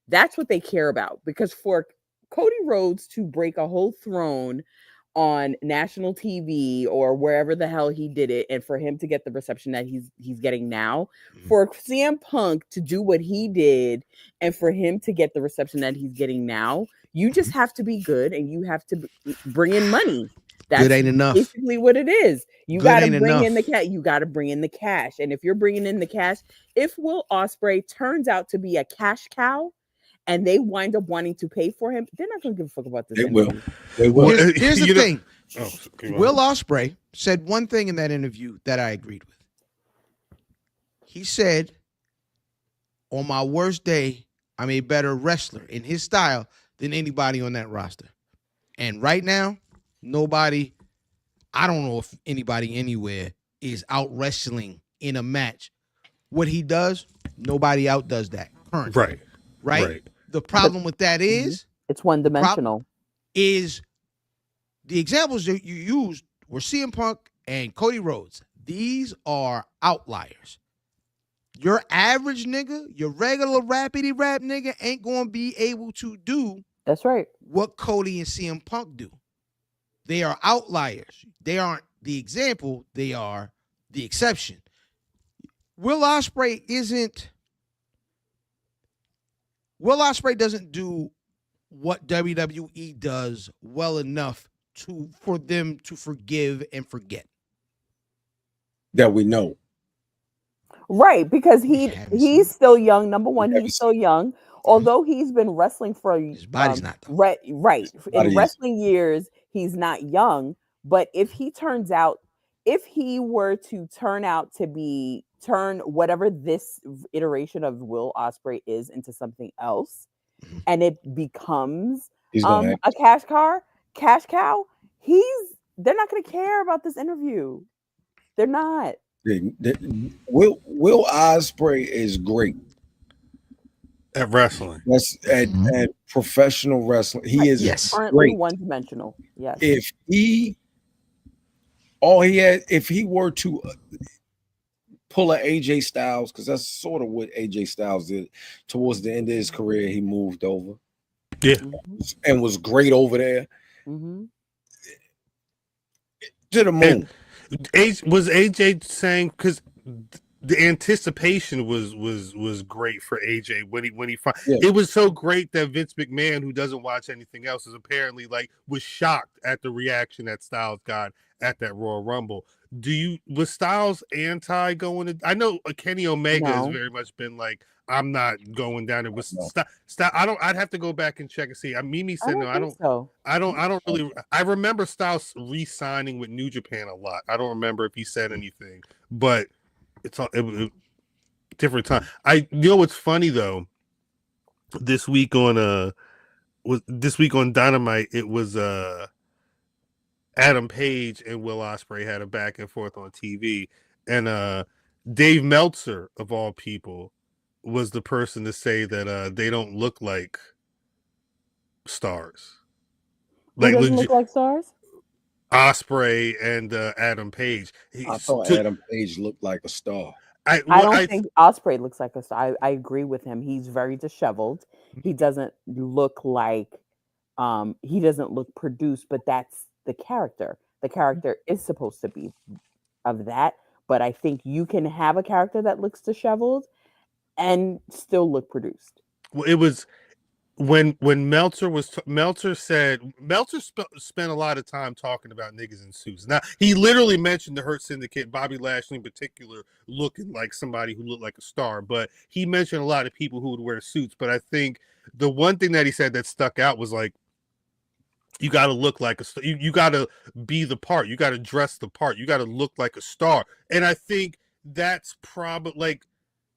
That's what they care about. Because for Cody Rhodes to break a whole throne on national TV or wherever the hell he did it, and for him to get the reception that he's getting now, for CM Punk to do what he did, and for him to get the reception that he's getting now, you just have to be good, and you have to bring in money. That's good ain't enough. basically what it is. You Good got to ain't bring in enough. the cash. You got to bring in the cash, and if you're bringing in the cash, if Will Ospreay turns out to be a cash cow, and they wind up wanting to pay for him, they're not going to give a fuck about this. They interview. will. Here's the thing. Okay, Will Ospreay said one thing in that interview that I agreed with. He said, on my worst day, I'm a better wrestler in his style than anybody on that roster. And right now, nobody, I don't know if anybody anywhere is out wrestling in a match. What he does, nobody outdoes that currently. Right? The problem with that is it's one dimensional. Is the examples that you used were CM Punk and Cody Rhodes. These are outliers. Your average nigga, your regular rapidy rap nigga ain't going to be able to do That's right. what Cody and CM Punk do. They are outliers. They aren't the example. They are the exception. Will Ospreay doesn't do what WWE does well enough for them to forgive and forget. That we know. Right, because he's still young. Number one, We he's still young. Although he's been wrestling for His body's not though. right. body In is. wrestling years, he's not young. But if he were to turn whatever this iteration of Will Ospreay is into something else, and it becomes He's gonna a cash cow, they're not going to care about this interview. They're not. Will Ospreay is great at wrestling. That's at professional wrestling. He is currently great. one-dimensional. Yes. If he were to pull an AJ Styles, because that's sort of what AJ Styles did towards the end of his career, he moved over. Yeah. And was great over there. Mm-hmm. To the moon. Was AJ saying, because the anticipation was great for AJ when he it was so great that Vince McMahon, who doesn't watch anything else, is apparently was shocked at the reaction that Styles got at that Royal Rumble. Was Styles anti going to? I know Kenny Omega has very much been like, I'm not going down there with Styles. I'd have to go back and check and see. Mimi said no. I don't really. I remember Styles re-signing with New Japan a lot. I don't remember if he said anything, but it was different time. You know what's funny though? This week on Dynamite, it was Adam Page and Will Ospreay had a back and forth on TV, and Dave Meltzer, of all people, was the person to say that they don't look like stars. Who doesn't look like stars? Ospreay and Adam Page. I thought Adam Page looked like a star. I don't think Ospreay looks like a star. I agree with him. He's very disheveled. He doesn't look like he doesn't look produced, but that's the character. The character is supposed to be of that, but I think you can have a character that looks disheveled and still look produced. Well, it was when Meltzer spent a lot of time talking about niggas in suits. Now he literally mentioned the Hurt Syndicate, Bobby Lashley in particular, looking like somebody who looked like a star. But he mentioned a lot of people who would wear suits. But I think the one thing that he said that stuck out was like, you got to look like a star. You got to be the part. You got to dress the part. You got to look like a star. And I think that's probably like,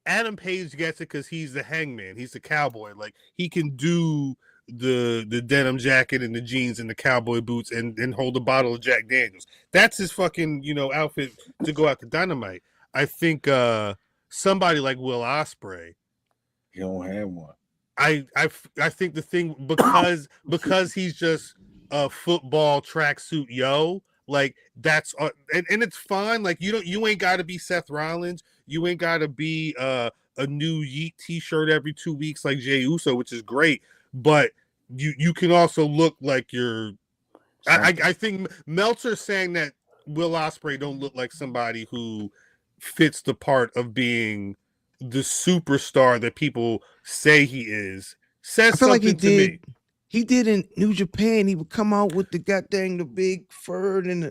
Adam Page gets it because he's the Hangman. He's the cowboy. Like he can do the denim jacket and the jeans and the cowboy boots and hold a bottle of Jack Daniels. That's his fucking outfit to go out to Dynamite. I think somebody like Will Ospreay. You don't have one. I think the thing because he's just a football tracksuit like that's and it's fine. Like you ain't got to be Seth Rollins. You ain't got to be a new Yeet t-shirt every 2 weeks like Jey Uso, which is great. But you can also look like you're. I think Meltzer saying that Will Ospreay don't look like somebody who fits the part of being the superstar that people say he is. Says something to me. He did in New Japan. He would come out with the big fur and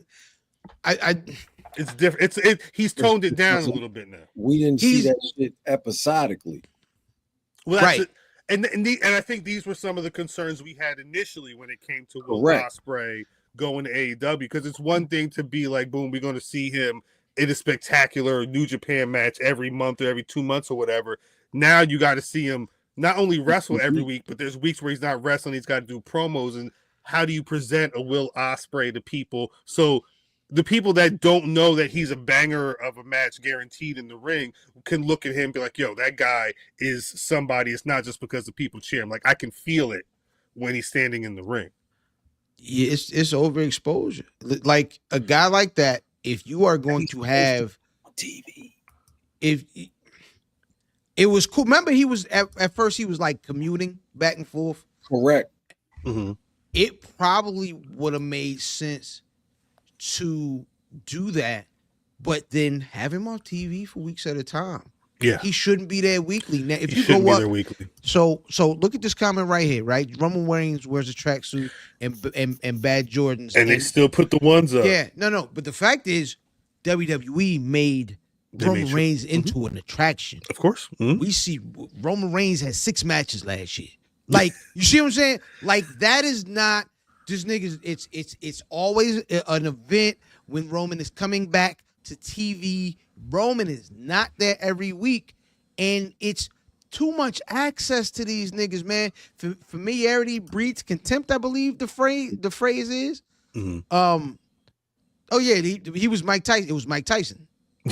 it's different. He's toned it down a little bit now. We didn't see that shit episodically. Well, right. And I think these were some of the concerns we had initially when it came to Will Ospreay going to AEW, because it's one thing to be like, boom, we're going to see him in a spectacular New Japan match every month or every 2 months or whatever. Now you got to see him not only wrestle every week, but there's weeks where he's not wrestling. He's got to do promos. And how do you present a Will Ospreay to people? So the people that don't know that he's a banger of a match guaranteed in the ring can look at him and be like, yo, that guy is somebody. It's not just because the people cheer him. Like, I can feel it when he's standing in the ring. Yeah, it's overexposure. Like a guy like that, if you are going to have TV, if it was cool. Remember, he was at first he was like commuting back and forth. Correct. Mm-hmm. It probably would have made sense to do that, but then have him on TV for weeks at a time. Yeah, he shouldn't be there weekly. Now, if he you go up, there weekly. So look at this comment right here, right? Roman Reigns wears a tracksuit and bad Jordans, and they still put the ones up. Yeah, no. But the fact is, WWE made Roman Reigns into an attraction. Of course, we see Roman Reigns had 6 matches last year. Like, you see what I'm saying? Like, that is not this nigga. It's always an event when Roman is coming back to TV. Roman is not there every week, and it's too much access to these niggas, man. Familiarity breeds contempt, I believe the phrase is. Mm-hmm. Oh yeah, he was Mike Tyson. It was Mike Tyson.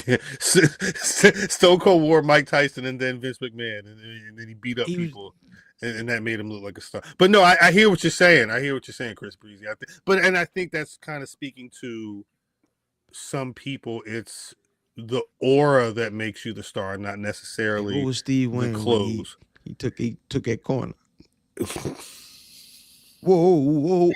Yeah. Stone Cold wore Mike Tyson and then Vince McMahon, and then he beat up people, and that made him look like a star. But no, I hear what you're saying. I hear what you're saying, Chris Breezy. I think that's kind of speaking to some people. It's the aura that makes you the star, not necessarily Steve the clothes. He took that corner. Whoa.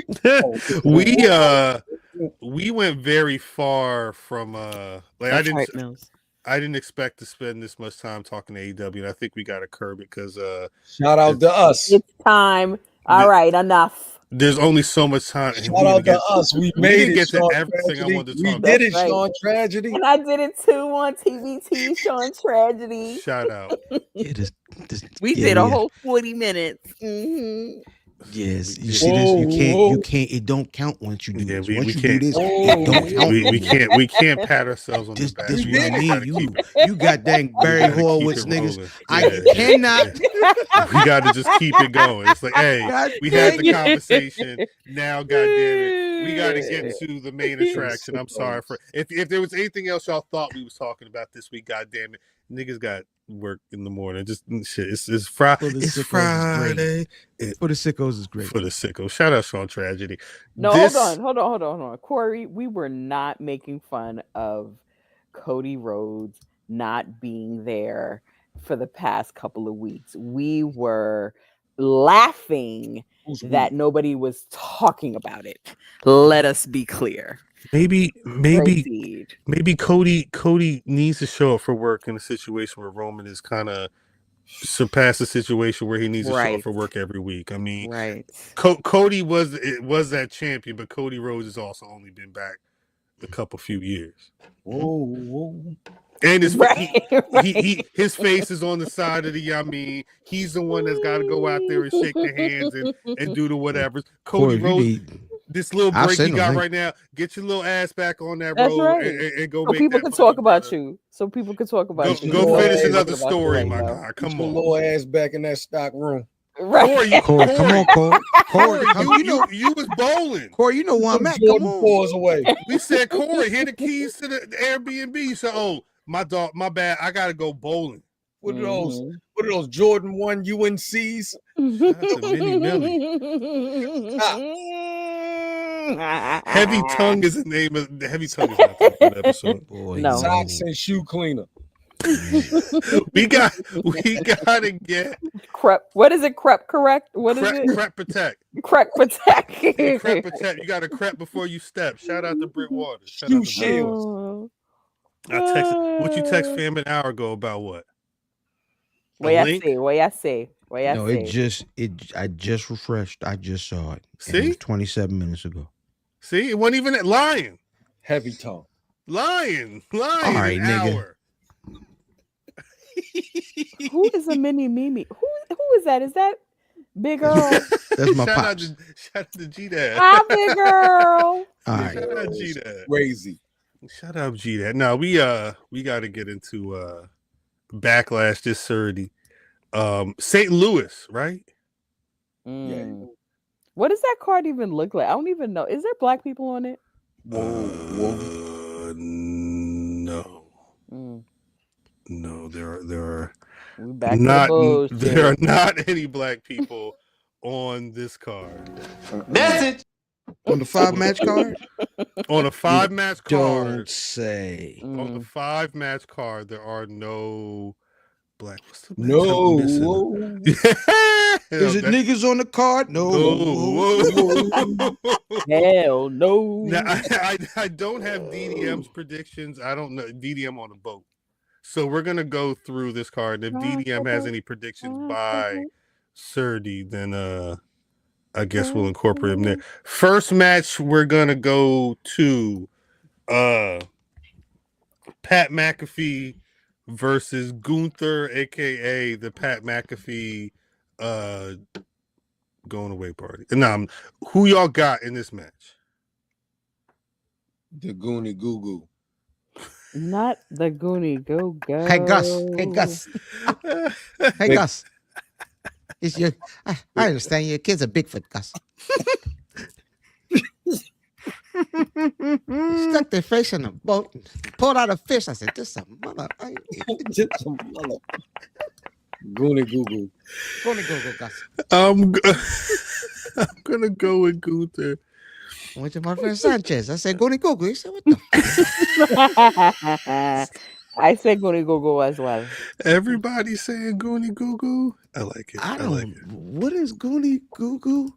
We went very far from I didn't expect to spend this much time talking to AEW, and I think we got to curb it because shout out to us. It's time. All right, enough. There's only so much time. Shout out to us. We made it. Get to everything I wanted to talk about. We did it, Sean Tragedy. And I did it too on TBT, Sean Tragedy. Shout out. We did a whole 40 minutes. Mm-hmm. Yes, you see this. You can't. It don't count once you do this. Once you do this, it don't count. We can't pat ourselves on the back. This what I mean. You got dang Barry Horowitz niggas. I cannot. We got to just keep it going. It's like, hey, we had the conversation. Now, goddamn it, we got to get to the main attraction. I'm sorry for if there was anything else y'all thought we was talking about this week. Goddamn it, niggas got work in the morning. Just shit. It's Friday. It's Friday. For the sickos is great. For the sickos. Shout out Sean Tragedy. No, hold on. Corey, we were not making fun of Cody Rhodes not being there for the past couple of weeks. We were laughing that nobody was talking about it. Let us be clear. Maybe Cody needs to show up for work in a situation where Roman is kind of surpass the situation where he needs to show Right. up for work every week. I mean, Right. Cody was that champion, but Cody Rhodes has also only been back a few years. Whoa. And his Right. his face is on the side of the. I mean, he's the one that's got to go out there and shake the hands and do the whatever. Cody Rhodes, this little break he got right now, get your little ass back on that That's road right. and go. So make people that can money, talk about brother. you. So people can talk about you. Go finish another Talk about story, you my right now. guy. Come Get your on, little ass back in that stock room. Right. Corey, Come on, Corey. you was bowling. Corey, you know where I'm at. Come Jordan on. paws away. We said, Corey, here the keys to the Airbnb. You said, oh, my bad. I gotta go bowling. What are those Jordan 1 UNCs? Shout out to Minnie Millie. Heavy Tongue is the name of the Heavy Tongue is not the name of the episode. Boy, No. Socks and shoe cleaner. we gotta get Crep. What is it? Crep correct? What is it? Crep Protect. Crep protect. Hey, Crep Protect. You gotta crep before you step. Shout out to Britt Waters. Shout out to Shoe Britt shields. Waters. I texted what you text fam an hour ago about what? Wait, I see. No, I just refreshed. I just saw it. See? It was 27 minutes ago. See, it wasn't even at Lion. Heavy tongue. Lion. All right, an nigga. hour. Who is a mini Mimi? Who is that? Is that Big Girl? That's my Shout pops. out to G-Dad. Hi, Big Girl. All right. Shout out G-Dad. Crazy. Shout out G-Dad. No, we got to get into Backlash this Saturday. St. Louis, right? Mm. What does that card even look like? I don't even know. Is there black people on it? Whoa. No. Mm. No, there are We back not to the bullshit. there are not any black people on this card. Message. On the 5-match card? On a 5-match Don't card. say. On the 5-match card, there are no black. What's the match No. I'm missing? Whoa. Is it niggas on the card? No. Hell no. Now, I don't have DDM's predictions. I don't know DDM on the boat. So we're gonna go through this card. If DDM has any predictions by Saturday, then I guess we'll incorporate them there. First match, we're gonna go to Pat McAfee versus Gunther, aka the Pat McAfee going away party. And who y'all got in this match? The Goonie Goo Goo. Not the Goonie Go Go. Hey, Gus. Hey, Gus. It's your. I understand your kid's a Bigfoot, Gus. Stuck their face in a boat, pulled out a fish. I said, "This is a mother." Just some mother. Goonie Goo Goo. Go, Gus. I'm gonna go with Gunther. I went to my friend Sanchez. I said, "Goonie Google." He said, "What the?" I said Goonie Go Go as well. Everybody saying Goonie Goo Goo. I like it. I I don't. like it. What is Goonie Google?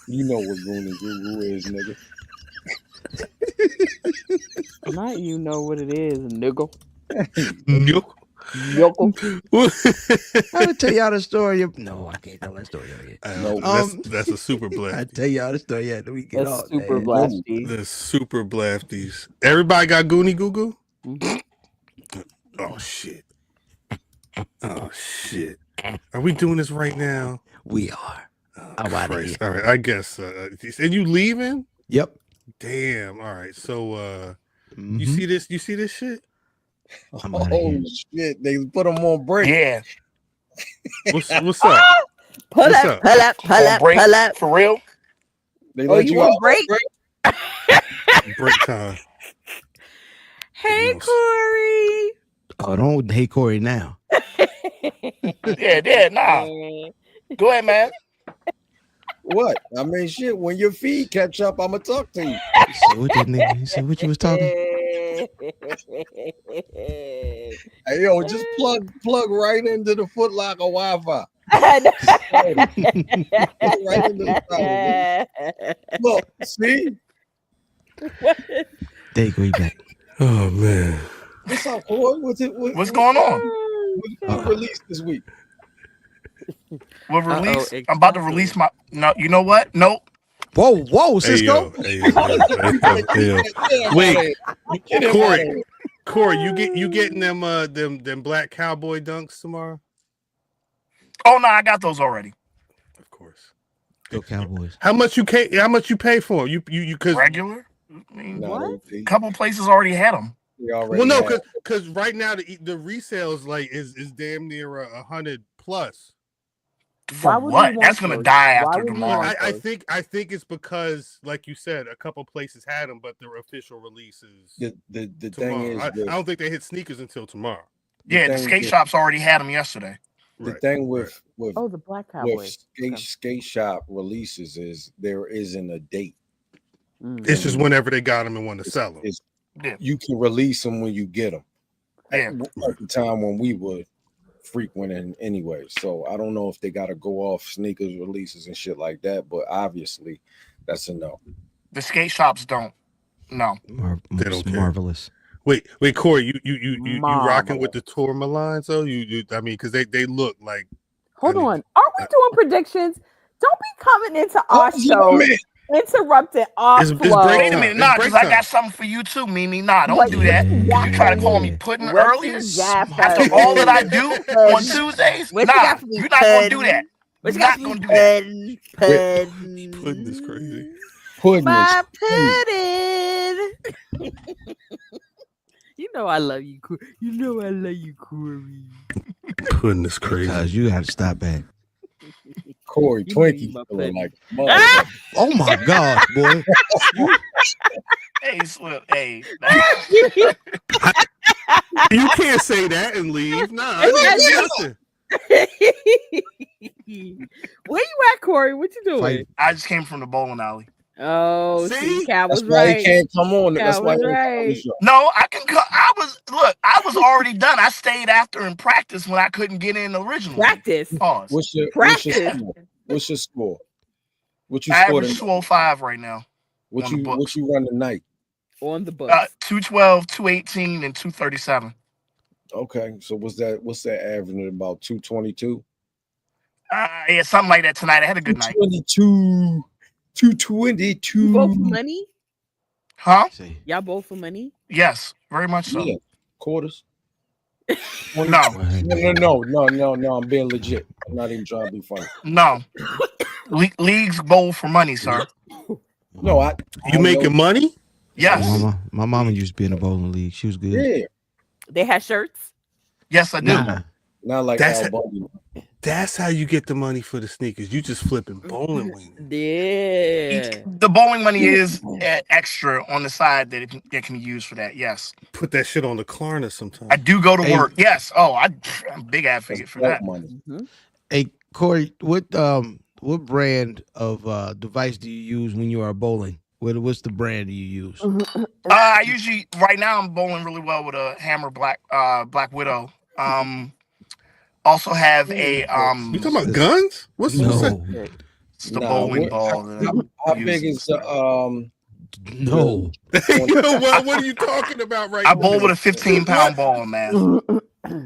You know what Goonie Goo Goo is, nigga. Not you know what it is, nigga. Nope. Yoko. I would tell y'all the story. No, I can't tell that story yet. That's a super blast. I tell y'all the story yet. We get That's off. super man. blasty. The super blafties. Everybody got Goonie Goo Goo? Mhm. Oh shit. Oh shit. Are we doing this right now? We are. Oh, I'm outta Christ. here. All right, I guess. And you leaving? Yep. Damn. All right. So Mhm. you see this? You see this shit? I'm outta Oh here. shit! They put them on break. Yeah. What's up? Pull What's up, up? pull up, pull up, pull up. For real? They Oh, let you out on break? Break time. Hey, Yes. Corey. Oh, don't hate Corey now. Yeah, nah. Go ahead, man. What? I mean, shit. When your feet catch up, I'ma talk to you. He said, what that nigga? He said, what you was talking? Hey, yo, just plug right into the Foot Locker Wi-Fi. Right into the side. Look, see? There you go, he back. Oh man. What's up, Corey? What's going on? What's released this week? We'll release. Uh-oh, I'm about to release my. No, you know what? Nope. Whoa, Hey, Cisco. yo. Wait, Corey, you getting them black cowboy dunks tomorrow? Oh no, I got those already. Of course. Go Cowboys. How much you pay for them? You cause Regular. I mean, No, a couple places already had them. well, no, because right now the resales like is damn near 100 plus. For Why would what? you That's want gonna those? die Why after would you tomorrow. want I those? think it's because, like you said, a couple places had them, but their official release is the thing tomorrow. is, I don't think they hit sneakers until tomorrow. Yeah, the thing skate with- shops already had them yesterday. The thing with Oh, the Black with Cowboys. skate shop releases is there isn't a date. It's just whenever they got them and want to sell them. Yeah. You can release them when you get them. Yeah. At the time when we were frequenting anyway, so I don't know if they got to go off sneakers releases and shit like that, but obviously that's a no. The skate shops don't. No. They don't care. Marvelous. Wait, Corey, you rocking with the tour Malines though? I mean, because they look like. Hold on. Aren't we doing predictions? Don't be coming into our show interrupting our flow. Wait a minute, because I got something for you too, Mimi. Nah, don't do that. You try to call me pudding earlier after all that I do on Tuesdays. Nah, you're not gonna do that. You're not gonna do that. Pudding is crazy. My pudding. You know I love you, Corey. You know I love you, Corey. Pudding is crazy. Because you got to stop that. Corey Twinkie feeling like oh my God, boy. Hey, Slip. Hey. You can't say that and leave. Nah. Where you at, Corey? What you doing? I just came from the bowling alley. Oh, see, Cal was that's why right. he can't come on. Cal That's why was he right. No, I can come. I was already done. I stayed after and practiced when I couldn't get in originally. Practice. Pause. What's your score? What you I scored? average 205 right now. What you run tonight? On the book. 212, 218, and 237. Okay, so what's that averaging about 222? Yeah, something like that tonight. I had a good night. 222. You both for money? Huh? Y'all both for money? Yes, very much so. Yeah. Quarters. No. No. I'm being legit. I'm not even trying to be funny. No. Leagues bowl for money, sir. No, you making money? Yes. My mama used to be in the bowling league. She was good. Yeah. They had shirts? Yes, I do. Not like Al Bundy. That's how you get the money for the sneakers. You just flipping bowling wings. Yeah. The bowling money is extra on the side that it can be used for that. Yes. Put that shit on the Klarna sometime. I do go to work. Yes. Oh, I'm a big advocate for that. Money. Hey, Corey, what brand of device do you use when you are bowling? What's the brand do you use? I usually right now I'm bowling really well with a Hammer Black Widow. Also have a You talking about guns? What's that? It's the bowling ball. How big is the No. what are you talking about right now? I bowl with a 15-pound ball, man.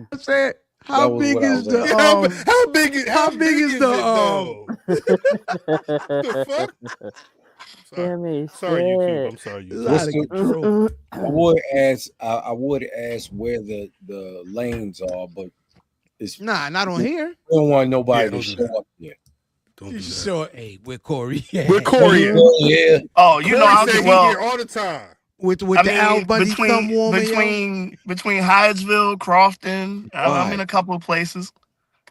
What's that? How big is the how big is the the fuck? Sorry, YouTube. I'm sorry, YouTube. I would ask where the lanes are, but it's not on here. I don't want nobody to show up here. Don't do that. So, hey, with Corey. With Corey. Yeah. Oh, you know I'll get well here all the time. With the Al Bundy thumb warmer. Between Hyattsville, Crofton. I'm in a couple of places.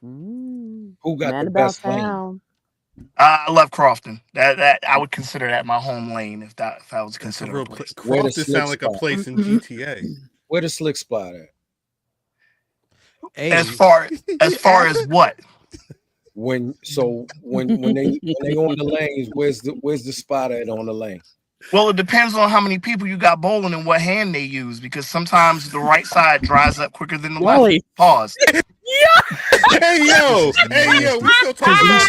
Who got the best lane? I love Crofton. That I would consider that my home lane if I was considered a place. Crofton sound like a place in GTA. Where the slick spot at? Hey. As far as what? When they on the lanes, where's the spot at on the lane? Well, it depends on how many people you got bowling and what hand they use, because sometimes the right side dries up quicker than the left. Pause. Hey yo, we still talking about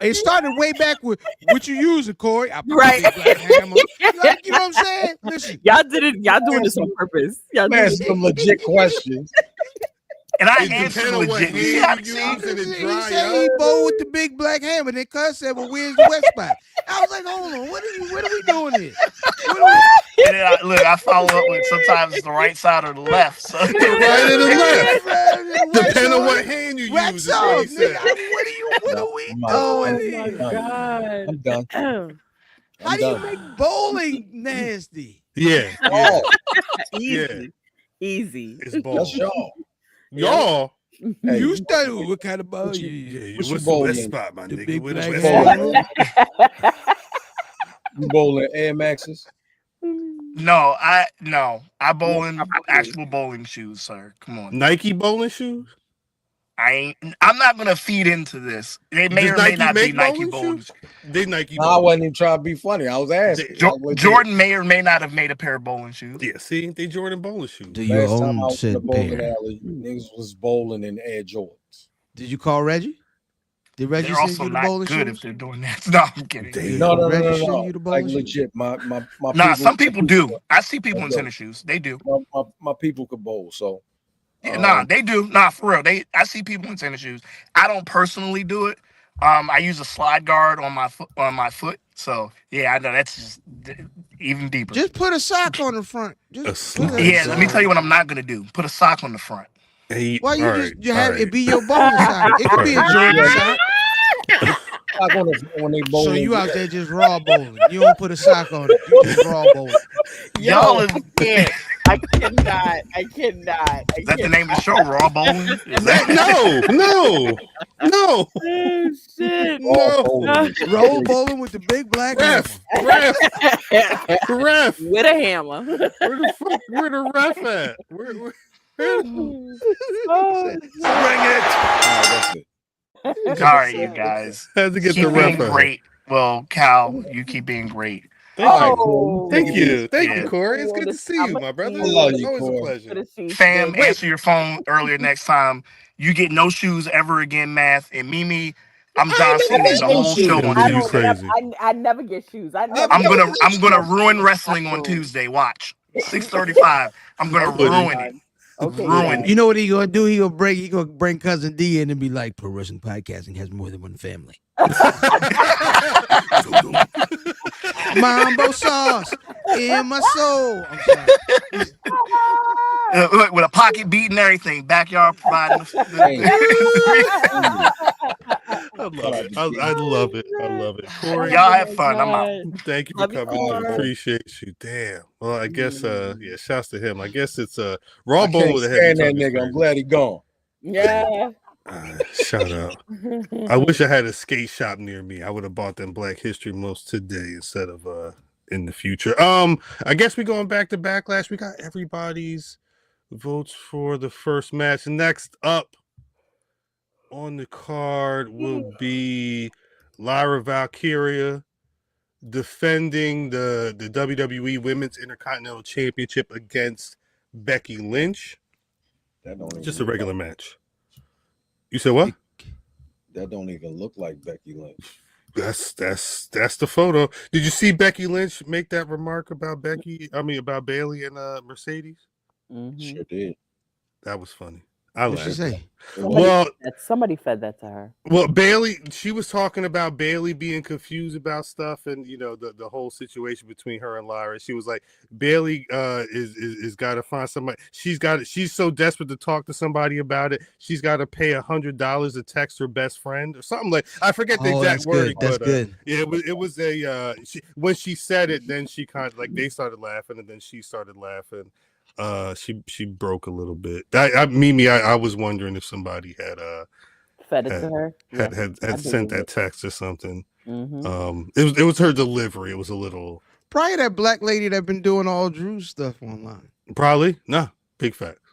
it started way back with what you using, Corey. Right. You know what I'm saying? Listen. Y'all doing this on purpose. Y'all ask some legit questions. And I It answered depends on what legit. hand See how you see? use and it He dry said he up. bowled with the big black hammer. Then Cuz said, "Well, where's the wet spot?" I was like, "Hold on, what are we doing here?" And then I follow up with sometimes it's the right side or the left. So The right or the left. Wax Depending on on. what hand you Wax use, is what he off, said. nigga. What are we Oh doing my here? God. I'm done. How do you make bowling nasty? Yeah. Oh, Easy. Easy. It's ball. that's y'all. Y'all. Hey, You started with what kind of ball? what you- Yeah, What's what's your the bowling? west spot, my The nigga? big Where the black west hammer. spot? You bowling Air Maxes? no, I bowl in actual bowling shoes, sir. Come on. Nike bowling shoes? I'm not gonna feed into this. They may Does or may Nike not be make Nike bowling bowling shoes? They Nike No, I bowling. wasn't even trying to be funny. I was asking. I was legit. Jordan may or may not have made a pair of bowling shoes. Yeah, see, they Jordan bowling shoes. Do your Last time I own was in the said bowling pair. alley, niggas was bowling in Air Jordans. Did you call Reggie? Did Reggie They're send also you the not bowling good shoes? if they're doing that. No, I'm kidding. Damn. No. Reggie send you the Like bowling shoes? legit, my Nah, people, some people do. I see people in tennis shoes. They do. my people could bowl. So Yeah, nah, they do. Nah, for real. I see people in tennis shoes. I don't personally do it. I use a slide guard on my foot. So yeah, I know that's just even deeper. Just put a sock on the front. Just put a Yeah, let me sock. tell you what I'm not gonna do. Put a sock on the front. Hey, Why you all just right, you have all it right. be your bowling sock? It could be a Jordan sock. like when they bowl. So you out there just raw bowling. You don't put a sock on it. You just raw bowling. Y'all Yo, is I cannot. I cannot. Is that the name of the show? Raw bowling? Is that No. Oh, shit. No. Roll bowling with the big black hammer. Ref. With a hammer. Where the ref at? Where? Oh, That's it. All right, you guys. Had to get Keep the being ref out. great. Well, Cal, you keep being great. Thank you, Yeah. Corey. It's good to see you, my brother. I love It's you, always a Corey. pleasure. Fam, answer your phone earlier next time. You get no shoes ever again, Math. And Mimi, I'm John Cena the whole show on I Tuesday. don't crazy. I never get shoes. I'm gonna ruin wrestling on Tuesday. Watch 6:35. I'm gonna ruin it. Okay, Ruin You know what he gonna do? He gonna bring Cousin D in and be like, "Pro wrestling podcasting has more than one family." Mambo sauce in my soul. I'm sorry. Look, with a pocket beat and everything, backyard providing. I love it. I love it. Corey, Y'all have fun. I'm out. thank you for coming on. Appreciate you. Damn. Well, I guess yeah, shouts to him. I guess it's Raw Bowl Can't with a heavy stand that tongue is nigga. I'm crazy. glad he gone. Yeah. Shout out. I wish I had a skate shop near me. I would have bought them Black History Months today instead of in the future. I guess we're going back to Backlash. We got everybody's votes for the first match. Next up on the card will be Lyra Valkyria defending the WWE Women's Intercontinental Championship against Becky Lynch. That don't even Just a look regular like, match. You said what? That don't even look like Becky Lynch. That's the photo. Did you see Becky Lynch make that remark about about Bailey and Mercedes? Sure did. That was funny. I What'd she laughed. say? Somebody fed that to her. Well, Bailey, she was talking about Bailey being confused about stuff, and the whole situation between her and Lyra. She was like, Bailey is got to find somebody. She's so desperate to talk to somebody about it. She's got to pay $100 to text her best friend or something like. I forget the exact wording. That's but, good. Yeah, it was a when she said it, then she kind of like they started laughing, and then she started laughing. She broke a little bit. Mimi, I was wondering if somebody had fed it to her. Had sent that text or something. Mm-hmm. It was her delivery. It was a little probably that black lady that been doing all Drew's stuff online. Probably no. Big facts.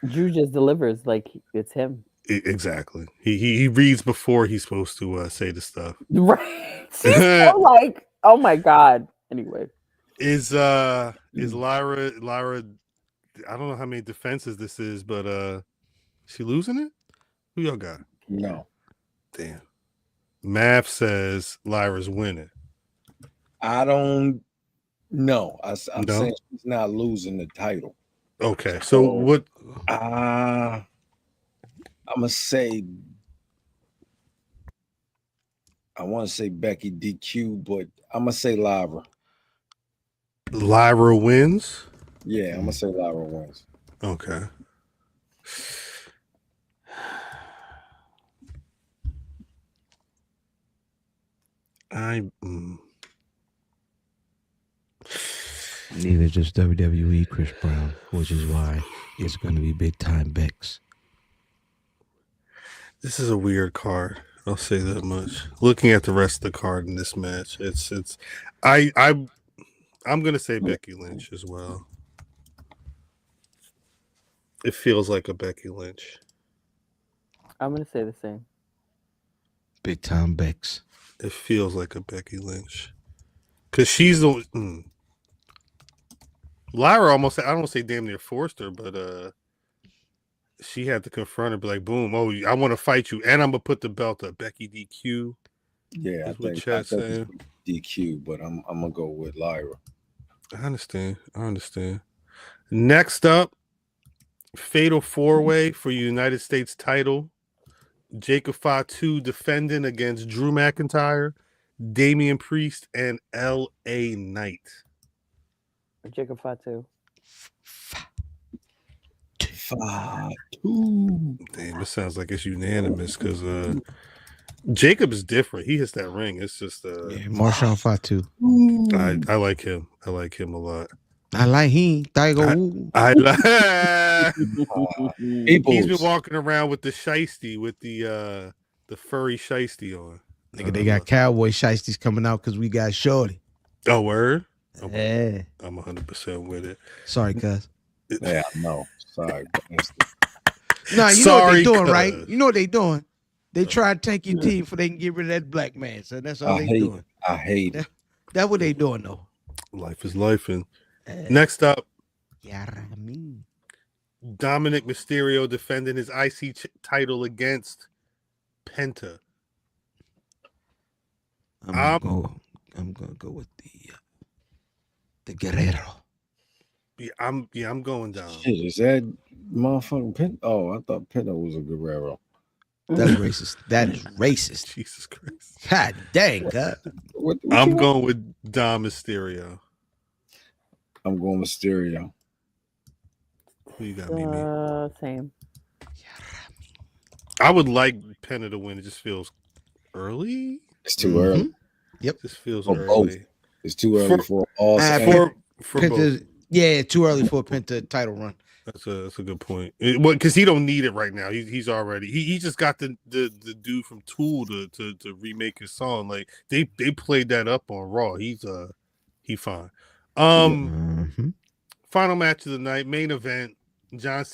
Drew just delivers like it's him. Exactly. He reads before he's supposed to say the stuff. Right. She's so like, oh my god. Anyway. Is Lyra? I don't know how many defenses this is, but she losing it? Who y'all got? No. Damn. Math says Lyra's winning. I don't know. I'm No? saying she's not losing the title. Okay. So what? I'm gonna say. I want to say Becky DQ, but I'm gonna say Lyra. Lyra wins. Yeah, I'm gonna say Lyra wins. Okay. Neither does WWE Chris Brown, which is why it's going to be big time Bex. This is a weird card. I'll say that much. Looking at the rest of the card in this match, I'm gonna say Becky Lynch as well. It feels like a Becky Lynch. I'm gonna say the same. Big time Bex. It feels like a Becky Lynch. Because she's the Lyra almost, I don't want to say damn near forced her, but she had to confront her, be like, boom, oh, I want to fight you, and I'm going to put the belt up. Becky DQ. Yeah, I think DQ, but I'm going to go with Lyra. I understand. Next up, Fatal 4-Way for United States title. Jacob Fatu defending against Drew McIntyre, Damian Priest, and L.A. Knight. Jacob Fatu. Fatu. Damn, it sounds like it's unanimous because Jacob is different. He hits that ring. It's just Marshawn Fatu. I like him. I like him a lot. I like him. He's been walking around with the shiesty, with the furry shiesty on. Nigga, they got cowboy shiesties coming out because we got Shorty. Oh, word? Yeah. I'm 100% with it. Sorry, cuz. Yeah, no. Sorry. Nah, you know what they doing, right? You know what they doing. They try to tank your team so they can get rid of that black man. So that's all they doing. I hate it. That's what they doing, though. Life is life. And next up, Dominic Mysterio defending his IC title against Penta. I'm gonna go with the Guerrero. Yeah, I'm going down. Shit, is that motherfucking Penta? Oh, I thought Penta was a Guerrero. That's racist. That is racist. Jesus Christ. God dang, God. I'm going with Dom Mysterio. I'm going Mysterio. Who you got, Mimi? Same. I would like Penta to win. It just feels early. It's too early. Yep. This feels For early. both. It's too early for all. For Penta, both. yeah, too early for a Penta title run. That's a good point. Because he don't need it right now. He's already he just got the dude from Tool to remake his song. Like they played that up on Raw. He fine. Final match of the night, main event. John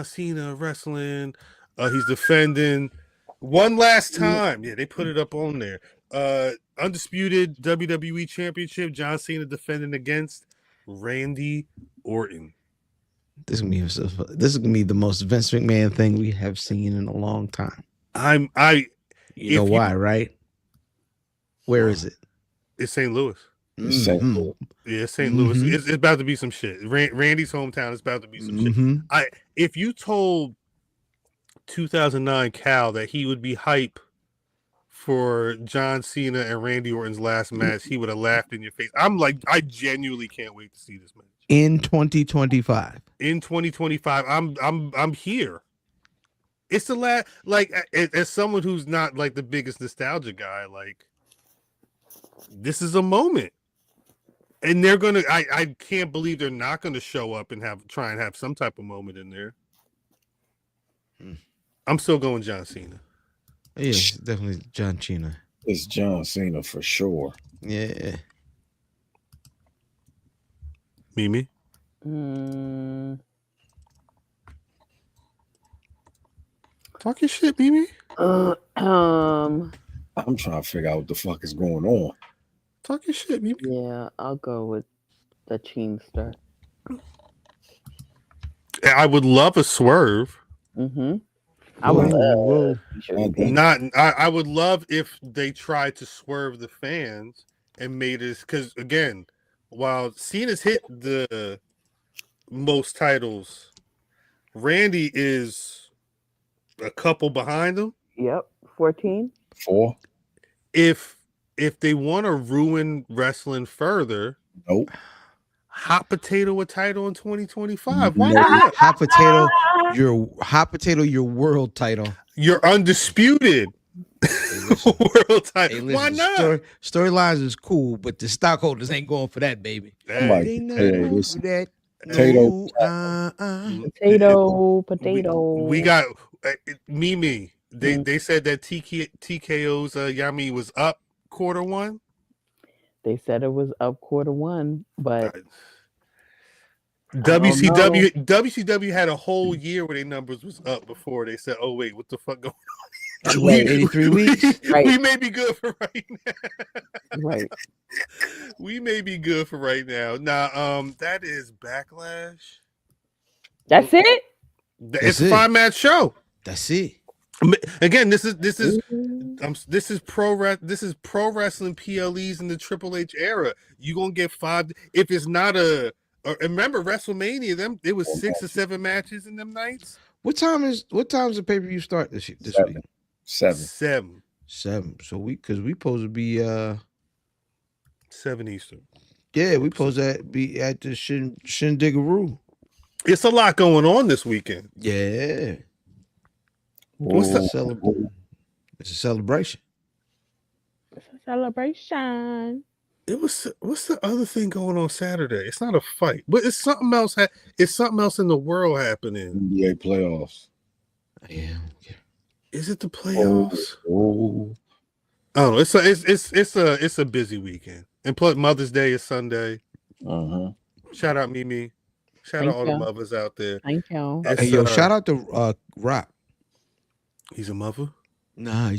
Cena wrestling. He's defending one last time. Yeah, they put it up on there. Undisputed WWE Championship. John Cena defending against Randy Orton. This is gonna be the most Vince McMahon thing we have seen in a long time. You know why, right? Where is it? It's St. Louis. St. Louis. Yeah, St. Louis. It's about to be some shit. Randy's hometown is about to be some shit. If you told 2009 Cal that he would be hype for John Cena and Randy Orton's last match, he would have laughed in your face. I genuinely can't wait to see this match. In 2025. In 2025, I'm here. It's the last, like, as someone who's not like the biggest nostalgia guy, like, this is a moment. And they're gonna I can't believe they're not gonna show up and try and have some type of moment in there. I'm still going John Cena. Yeah, definitely John Cena. It's John Cena for sure. Yeah. Mimi? Talk your shit, Mimi. I'm trying to figure out what the fuck is going on. Talk your shit, Mimi. Yeah, I'll go with the Teamster. I would love a swerve. I would love. I would love if they tried to swerve the fans and made it, because again, while Cena's hit the most titles, Randy is a couple behind them. Yep, 14. 4. If they want to ruin wrestling further, Nope. hot potato a title in 2025. Why not? Hot potato, your world title. You're undisputed. World title. Why not? Storylines is cool, but the stockholders ain't going for that, baby. Somebody, Ain't hey, nothing listen, for that. potato. Potato. We got Mimi. They said that TKO's Yami was up Q1. They said it was up Q1, but WCW had a whole year where their numbers was up before they said, "Oh wait, what the fuck going on?" 83 weeks. Right. We may be good for right now. Right. We may be good for right now. Now, that is Backlash. That's it. It's a 5-match show. That's it. Again, this is pro wrestling PLEs in the Triple H era. You gonna get 5 if it's not remember WrestleMania, it was 6 or 7 matches in them nights. What time's the pay-per-view start this week? 7. 7. So we supposed to be 7 Eastern. Yeah, we supposed to be at the Shindigaroo. It's a lot going on this weekend. Yeah. What's the It's a celebration. It's a celebration. What's the other thing going on Saturday? It's not a fight, but it's something else. It's something else in the world happening. NBA playoffs. Yeah. Is it the playoffs? Oh. I don't know. It's a busy weekend, and plus Mother's Day is Sunday. Shout out Mimi. Shout out all the mothers out there. Thank you. Hey, yo, shout out to Rock. He's a mother? Nah, I'm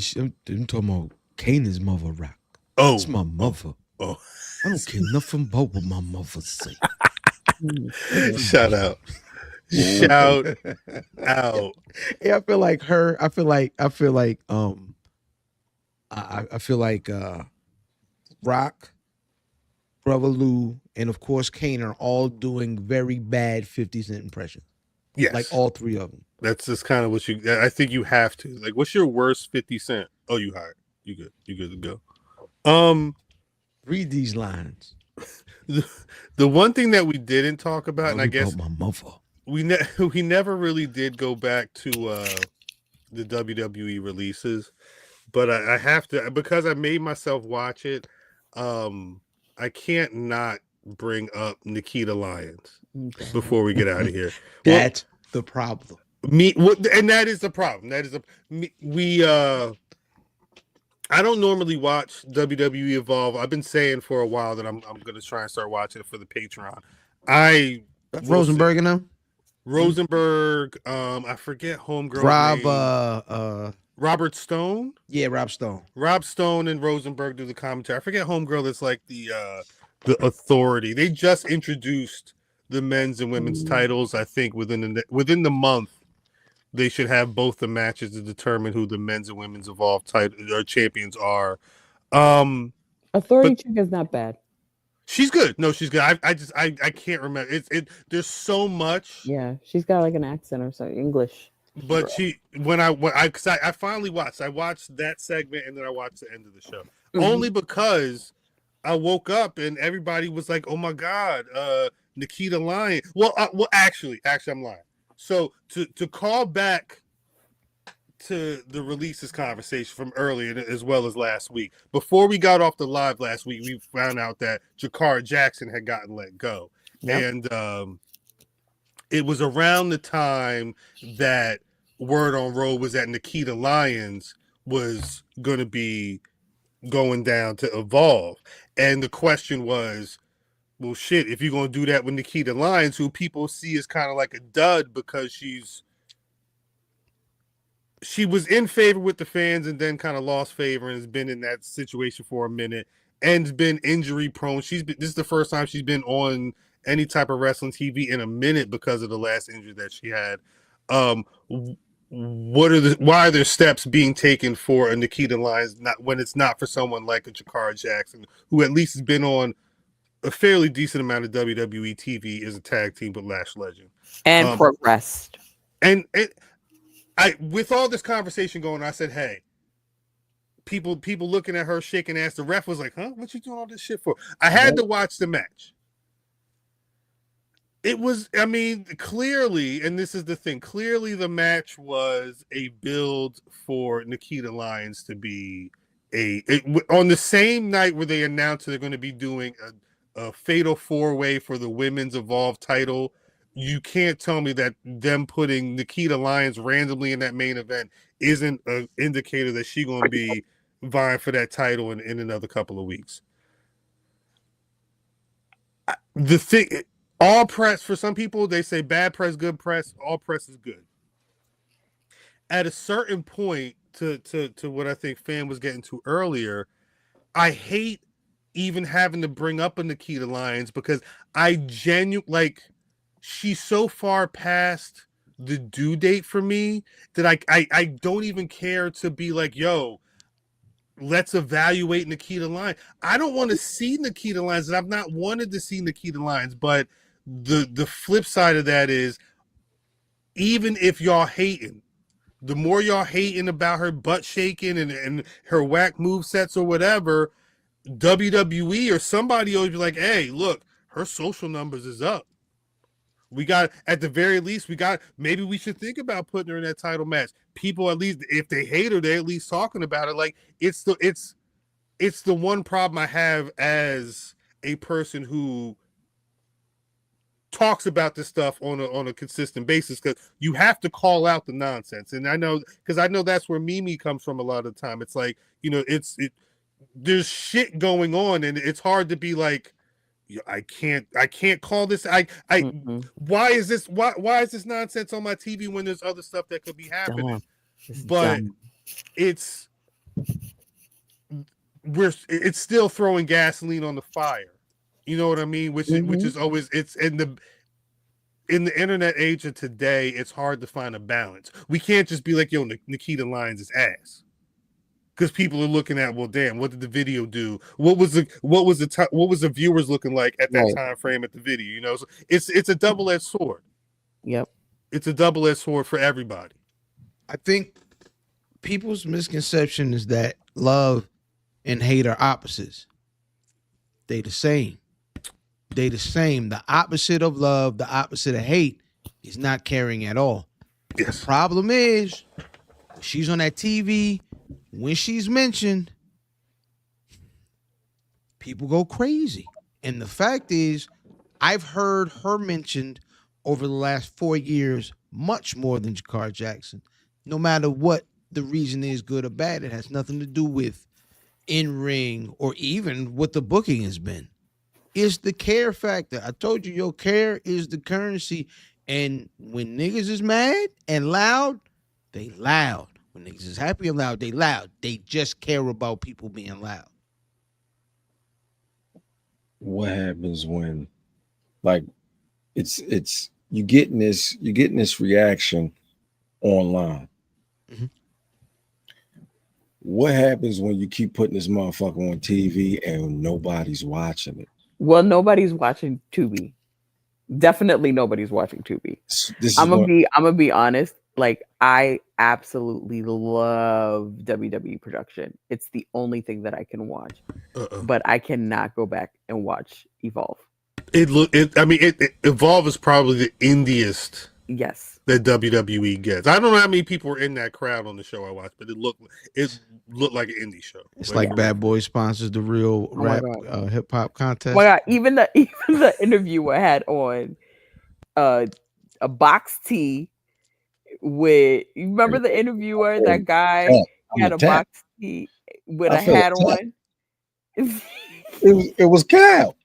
talking about Kanan's mother, Rock. Oh. It's my mother. Oh. I don't care nothing about what my mother say. Shout out. Shout out. Yeah, I feel like Rock, Brother Lou, and of course Kane are all doing very bad 50 Cent impressions. Yes. Like all 3 of them. That's just kind of what I think you have to. Like, what's your worst 50 Cent? Oh, you hired. You good. You good to go. Read these lines. The one thing that we didn't talk about, and I guess my mother. We never really did go back to the WWE releases, but I have to, because I made myself watch it. I can't not bring up Nikita Lyons before we get out of here. That's the problem. And that is the problem. That is I don't normally watch WWE Evolve. I've been saying for a while that I'm going to try and start watching it for the Patreon. Rosenberg and them. Rosenberg, I forget homegirl name. Robert Stone. Yeah, Rob Stone. Rob Stone and Rosenberg do the commentary. I forget homegirl that's like the authority. They just introduced the men's and women's titles. I think within the month they should have both the matches to determine who the men's and women's Evolve title or champions are. Authority chick is not bad. She's good. No, she's good. I can't remember. There's so much. Yeah, she's got like an accent or something, English. But I finally watched. I watched that segment and then I watched the end of the show. Only because I woke up and everybody was like, "Oh my God, Nikita Lyons." Well, actually, I'm lying. So to call back to the releases conversation from earlier as well as last week, before we got off the live last week, we found out that Jakar Jackson had gotten let go. Yep. And it was around the time that word on road was that Nikita Lyons was going to be going down to Evolve. And the question was, well, shit, if you're going to do that with Nikita Lyons, who people see as kind of like a dud because she was in favor with the fans and then kind of lost favor and has been in that situation for a minute and has been injury prone. This is the first time she's been on any type of wrestling TV in a minute because of the last injury that she had. Why are there steps being taken for a Nikita Lyons when it's not for someone like a Jakar Jackson, who at least has been on a fairly decent amount of WWE TV as a tag team with Lash Legend and progressed. And with all this conversation going, I said, hey, people looking at her shaking ass. The ref was like, huh? What you doing all this shit for? I had to watch the match. It was, I mean, clearly, and this is the thing, clearly the match was a build for Nikita Lyons to be on the same night where they announced they're going to be doing a fatal 4-way for the women's Evolve title. You can't tell me that them putting Nikita Lyons randomly in that main event isn't an indicator that she's going to be vying for that title in another couple of weeks. The thing, all press, for some people, they say bad press, good press. All press is good. At a certain point, to what I think Fan was getting to earlier, I hate even having to bring up a Nikita Lyons because she's so far past the due date for me that I don't even care to be like, yo, let's evaluate Nikita Lyons. I don't want to see Nikita Lyons, and I've not wanted to see Nikita Lyons, but the flip side of that is, even if y'all hating, the more y'all hating about her butt shaking and her whack move sets or whatever, WWE or somebody always be like, hey, look, her social numbers is up. We got, at the very least, maybe we should think about putting her in that title match. People, at least, if they hate her, they're at least talking about it. Like, it's the one problem I have as a person who talks about this stuff on a consistent basis, because you have to call out the nonsense. And I know that's where Mimi comes from a lot of the time. It's like, there's shit going on, and it's hard to be like, I can't call this. Why is this nonsense on my TV when there's other stuff that could be happening? But it's still throwing gasoline on the fire. You know what I mean? Which is always, it's in the internet age of today, it's hard to find a balance. We can't just be like, yo, Nikita Lyons is ass. Because people are looking at, well, damn, what did the video do? What was the viewers looking like at that time frame at the video? So it's a double-edged sword. Yep. It's a double-edged sword for everybody. I think people's misconception is that love and hate are opposites. They the same. The opposite of love, the opposite of hate is not caring at all. Yes. The problem is, she's on that TV, when she's mentioned, people go crazy. And the fact is, I've heard her mentioned over the last 4 years much more than Jakar Jackson. No matter what the reason is, good or bad, it has nothing to do with in-ring or even what the booking has been. It's the care factor. I told you, your care is the currency. And when niggas is mad and loud, they loud. When niggas is happy and loud, they loud. They just care about people being loud. What happens when, like, it's you getting this reaction online? Mm-hmm. What happens when you keep putting this motherfucker on TV and nobody's watching it? Well, nobody's watching Tubi. Definitely nobody's watching Tubi. I'm gonna be honest. Like, I absolutely love WWE production. It's the only thing that I can watch. But I cannot go back and watch Evolve. Evolve is probably the indiest. Yes. That WWE gets. I don't know how many people were in that crowd on the show I watched, but it looked like an indie show. It's like Bad Boy sponsors the real rap hip hop contest. Oh my God, even the interviewer had on a box tee with, you remember the interviewer, that guy had a box tee with a hat on. It was Cal.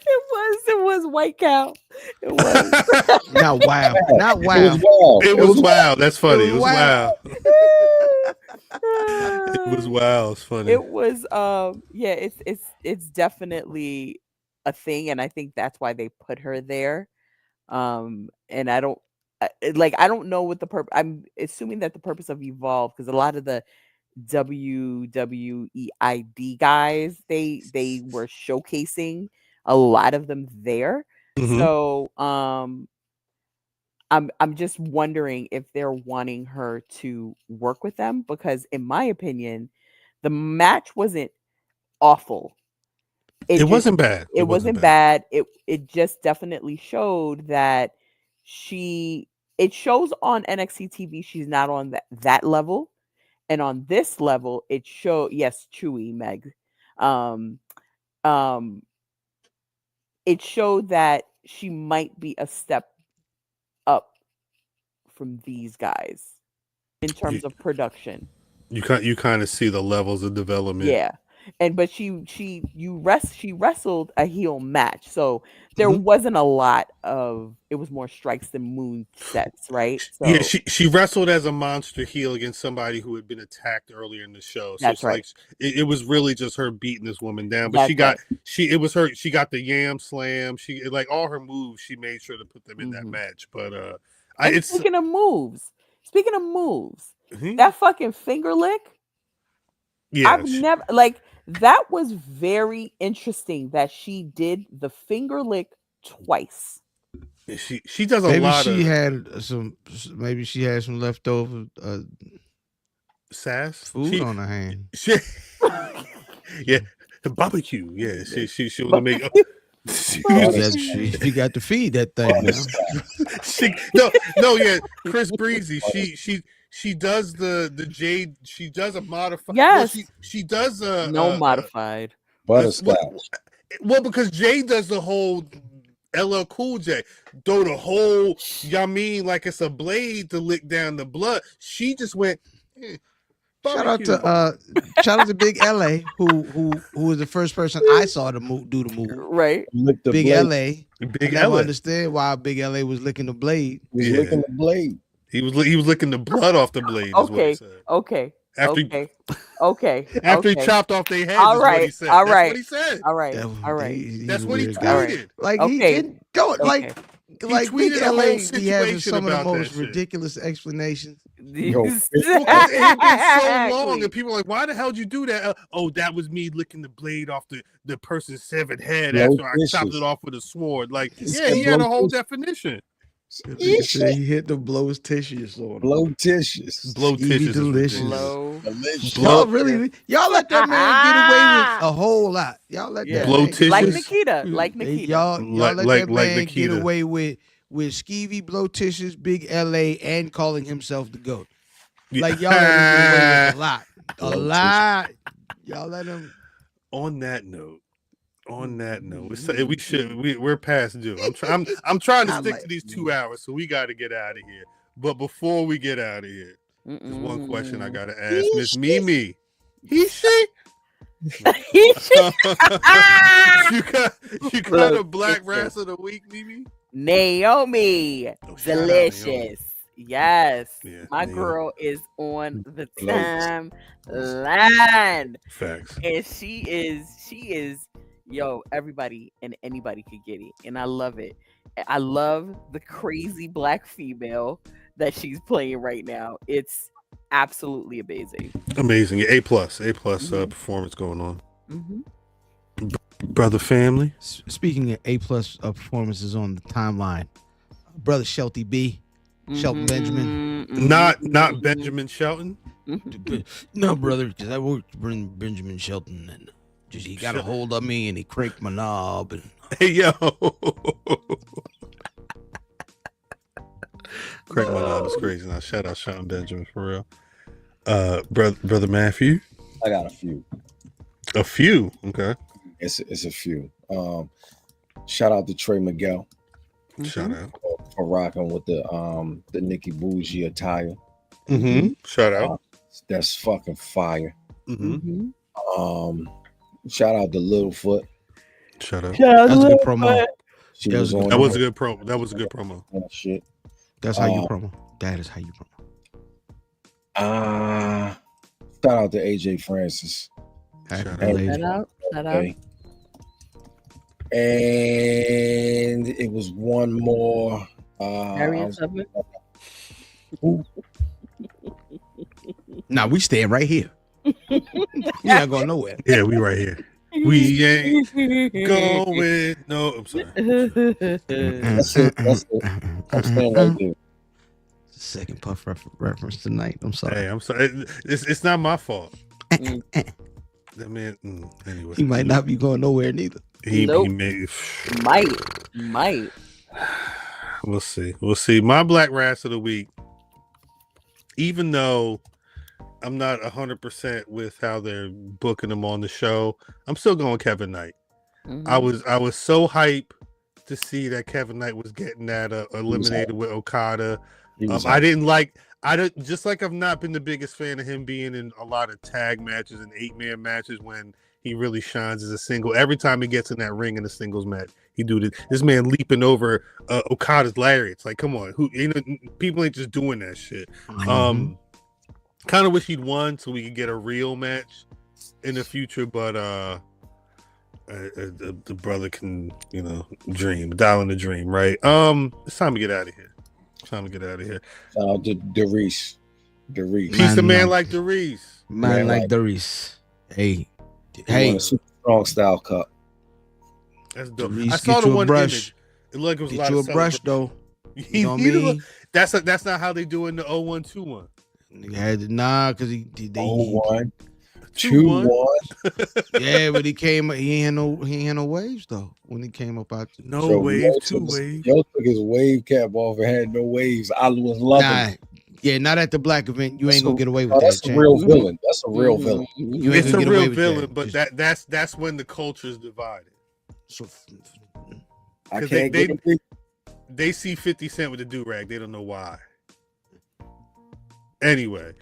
It was White Cow. It was not wow. It was wow. That's funny. It was wow. It was wow. It's funny. It was it's definitely a thing, and I think that's why they put her there. And I don't know what the purpose. I'm assuming that the purpose of Evolve, because a lot of the WWEID guys, they were showcasing a lot of them there. Mm-hmm. So I'm just wondering if they're wanting her to work with them, because in my opinion, the match wasn't awful. It wasn't bad. It wasn't bad. It just definitely showed that it shows on NXT TV she's not on that level. And on this level, it yes, Chewy Meg. It showed that she might be a step up from these guys in terms of production. You kind of see the levels of development. Yeah. But she wrestled a heel match, so there wasn't a lot of. It was more strikes than moon sets, right? So, yeah, she wrestled as a monster heel against somebody who had been attacked earlier in the show. So that's right. Like it was really just her beating this woman down. But That's she got she got the yam slam. She like all her moves. She made sure to put them in that match. But speaking of moves, that fucking finger lick. Yeah, I've never that was very interesting that she did the finger lick twice. She does a lot of. Maybe she had some leftover sass food on her hand. Yeah, the barbecue. Yeah, she want to make. She got to feed that thing now. Yeah, Chris Breezy. She does the jade. She does a modified. Yes, well, she does modified butterscotch. Well, because Jay does the whole LL Cool J, throw the whole. Like it's a blade to lick down the blood. She just went. Shout out to Big LA, who was the first person I saw to do the move. Right, Big LA. I never understand why Big LA was licking the blade. He was licking the blade. He was licking the blood off the blade. Okay. After he chopped off their heads. All right. That's what he said. All right. That's what he tweeted. Like he didn't go like Big LA be having some of the most ridiculous explanations. It's been so long, and people are like, "Why the hell did you do that?" That was me licking the blade off the person's severed head after I chopped it off with a sword. Like, he had a whole definition. He hit the blowtitious on him. Blowtitious. Delicious. Y'all let that man get away with a whole lot. Y'all let that blowtitious. Like Nikita. Y'all let that man get away with skeevy, blowtitious, Big LA, and calling himself the GOAT. Like y'all let him get away with a lot. Y'all let him. On that note, we're past due. I'm trying to stick to these 2 hours, so we got to get out of here. But before we get out of here, there's one question I got to ask Miss Mimi. You got a black wrestler of the week, Mimi? Naomi. Delicious. Naomi. Yes. Yeah, my Naomi. Girl is on the timeline. Facts. And she is, everybody and anybody could get it. And I love it. I love the crazy black female that she's playing right now. It's absolutely amazing. Amazing. A plus performance going on. Brother family. Speaking of A plus performances on the timeline, brother Shelty B, Shelton Benjamin. Not Benjamin Shelton. No, brother, because I worked with Benjamin Shelton, and just he got a hold of me and he cranked my knob. And hey yo, crack my knob is crazy. Now shout out Shelton Benjamin for real. Brother Matthew. I got a few. A few, okay. It's a few. Shout out to Trey Miguel. Shout out for rocking with the Nikki Bougie attire. Shout out. That's fucking fire. Shout out to Littlefoot. Shout out. That's a good promo. That was a good promo. That was a good promo. Shit. That's how you promo. That is how you promo. Shout out to AJ Francis. Shout out. And it was one more. Nah, we staying right here. You're not going nowhere. Yeah, we right here. We ain't going. No, I'm sorry. That's it. I'm staying right there. second Puff reference tonight. I'm sorry. Hey, I'm sorry. It's not my fault. Mm. That man. Anyway, He might not be going nowhere neither. He Nope. may. Might. We'll see. My Black Rass of the week. Even though I'm not 100% with how they're booking him on the show, I'm still going Kevin Knight. Mhm. I was so hyped to see that Kevin Knight was getting that eliminated with Okada. Just like I've not been the biggest fan of him being in a lot of tag matches and 8-man matches when he really shines as a single. Every time he gets in that ring in a singles match, he do this man leaping over Okada's lariats. Like, come on, people ain't just doing that shit. Mhm. Kind of wish he'd won so we could get a real match in the future, but the brother can, dial in the dream, right? It's time to get out of here. Shout out to Darius. Peace to man like Darius. Man like Darius. Hey. Super strong style cup. That's dope. Darius, I saw get the you a one brush. image. It looked like it was Get a lot you of a brush though. You know what I mean? That's not how they do it in the 0121. Because he 1 2-1. Yeah, but he ain't had no waves though when he came up out there. No waves, 2 waves. Yo took his wave cap off and had no waves. I was loving. Yeah, not at the black event. You ain't gonna get away with that. That's a real villain. That's a real villain. It's a real villain, but that's when the culture is divided. So I can't get it. They see 50 Cent with the do-rag. They don't know why. Anyway,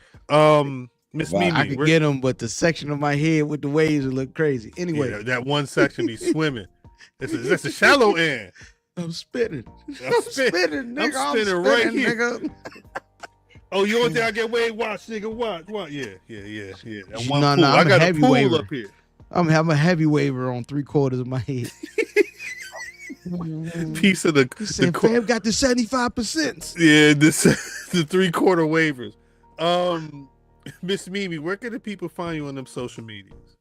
Miss Mimi, I could get him, but the section of my head with the waves would look crazy. Anyway, that one section be swimming. That's a shallow end. I'm spitting. I'm spitting, nigga. I'm spitting right here. Nigga. Oh, you don't think I get wave? Watch, nigga. Watch. Yeah. That one pool. I got a pool waiver up here. I'm having a heavy waiver on 3/4 of my head. Piece of the Fab got the 75%. Yeah, the 3/4 waivers. Miss Mimi, where can the people find you on them social medias?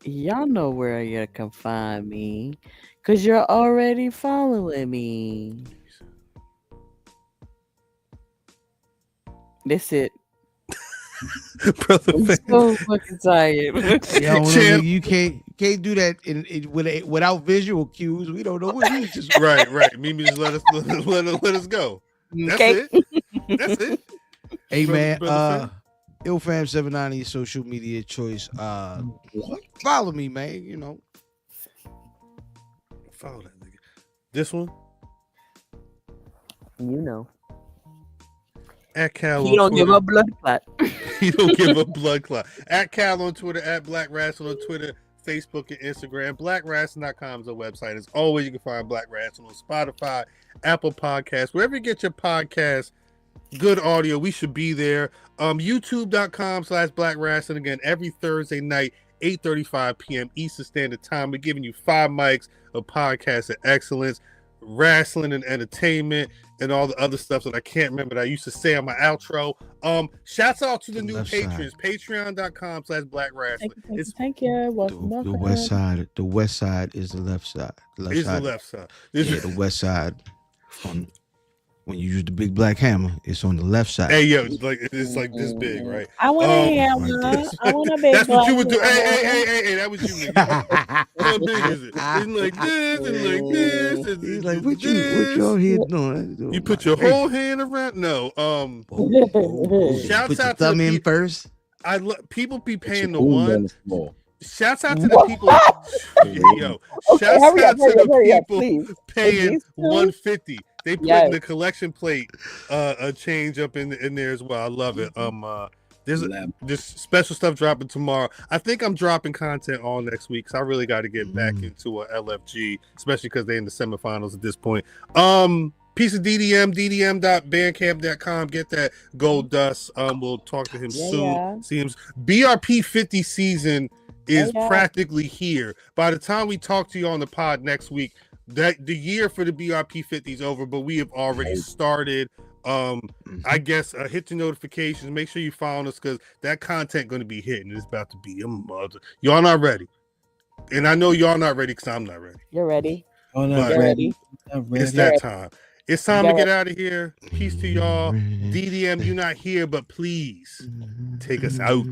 Y'all know where you can find me because you're already following me. That's it. Brother, I'm so fucking tired. You can't do that without visual cues. We don't know what you just right. Mimi, just let us go. That's it. Hey man, IlFam79 on your social media choice. Follow me, man. Follow that nigga. This one. At Cal He don't give a blood clot. He don't give a blood clot. At Cal on Twitter, at Black Rasslin on Twitter, Facebook, and Instagram. BlackRasslin.com is our website. As always, you can find Black Rasslin on Spotify, Apple Podcasts, wherever you get your podcasts. Good audio. We should be there. YouTube.com/Black Rasslin. Again, every Thursday night, 8:35 p.m. Eastern Standard Time. We're giving you 5 mics of podcasts of excellence, wrestling and entertainment, and all the other stuff that I can't remember that I used to say on my outro. Shouts out to the new patrons. Patreon.com/Black Rasslin. Thank you. Welcome. The west side. The west side is the left side. The left side. The west side. When you use the big black hammer, it's on the left side. Hey, yo, it's like this big, right? I want a hammer. I want a big. That's what you would do. Hey, that was you. How big is it? It's like this and like this. And he's like, what your head doing? You put your whole hand around? No. Shouts out to thumb the in first. People be paying the one. Shouts out to the people. Yo, shouts out to the people paying $150. They put in the collection plate a change up in there as well. I love it. There's special stuff dropping tomorrow. I think I'm dropping content all next week because I really got to get back into a LFG, especially because they're in the semifinals at this point. Piece of ddm.bandcamp.com. Get that gold dust. We'll talk to him soon. Seems BRP 50 season is practically here. By the time we talk to you on the pod next week, that the year for the BRP 50 is over, but we have already started. I guess hit the notifications. Make sure you follow us because that content going to be hitting. It's about to be a mother. Y'all not ready, and I know y'all not ready because I'm not ready. You're ready. You're ready. It's that time. It's time to get out of here. Peace to y'all. DDM, you're not here, but please take us out.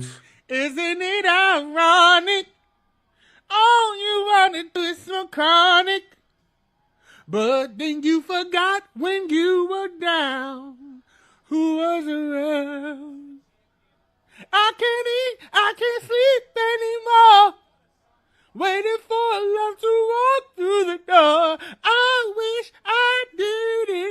Isn't it ironic? All you wanted to do is some chronic. But then you forgot when you were down who was around. I can't eat, I can't sleep anymore. Waiting for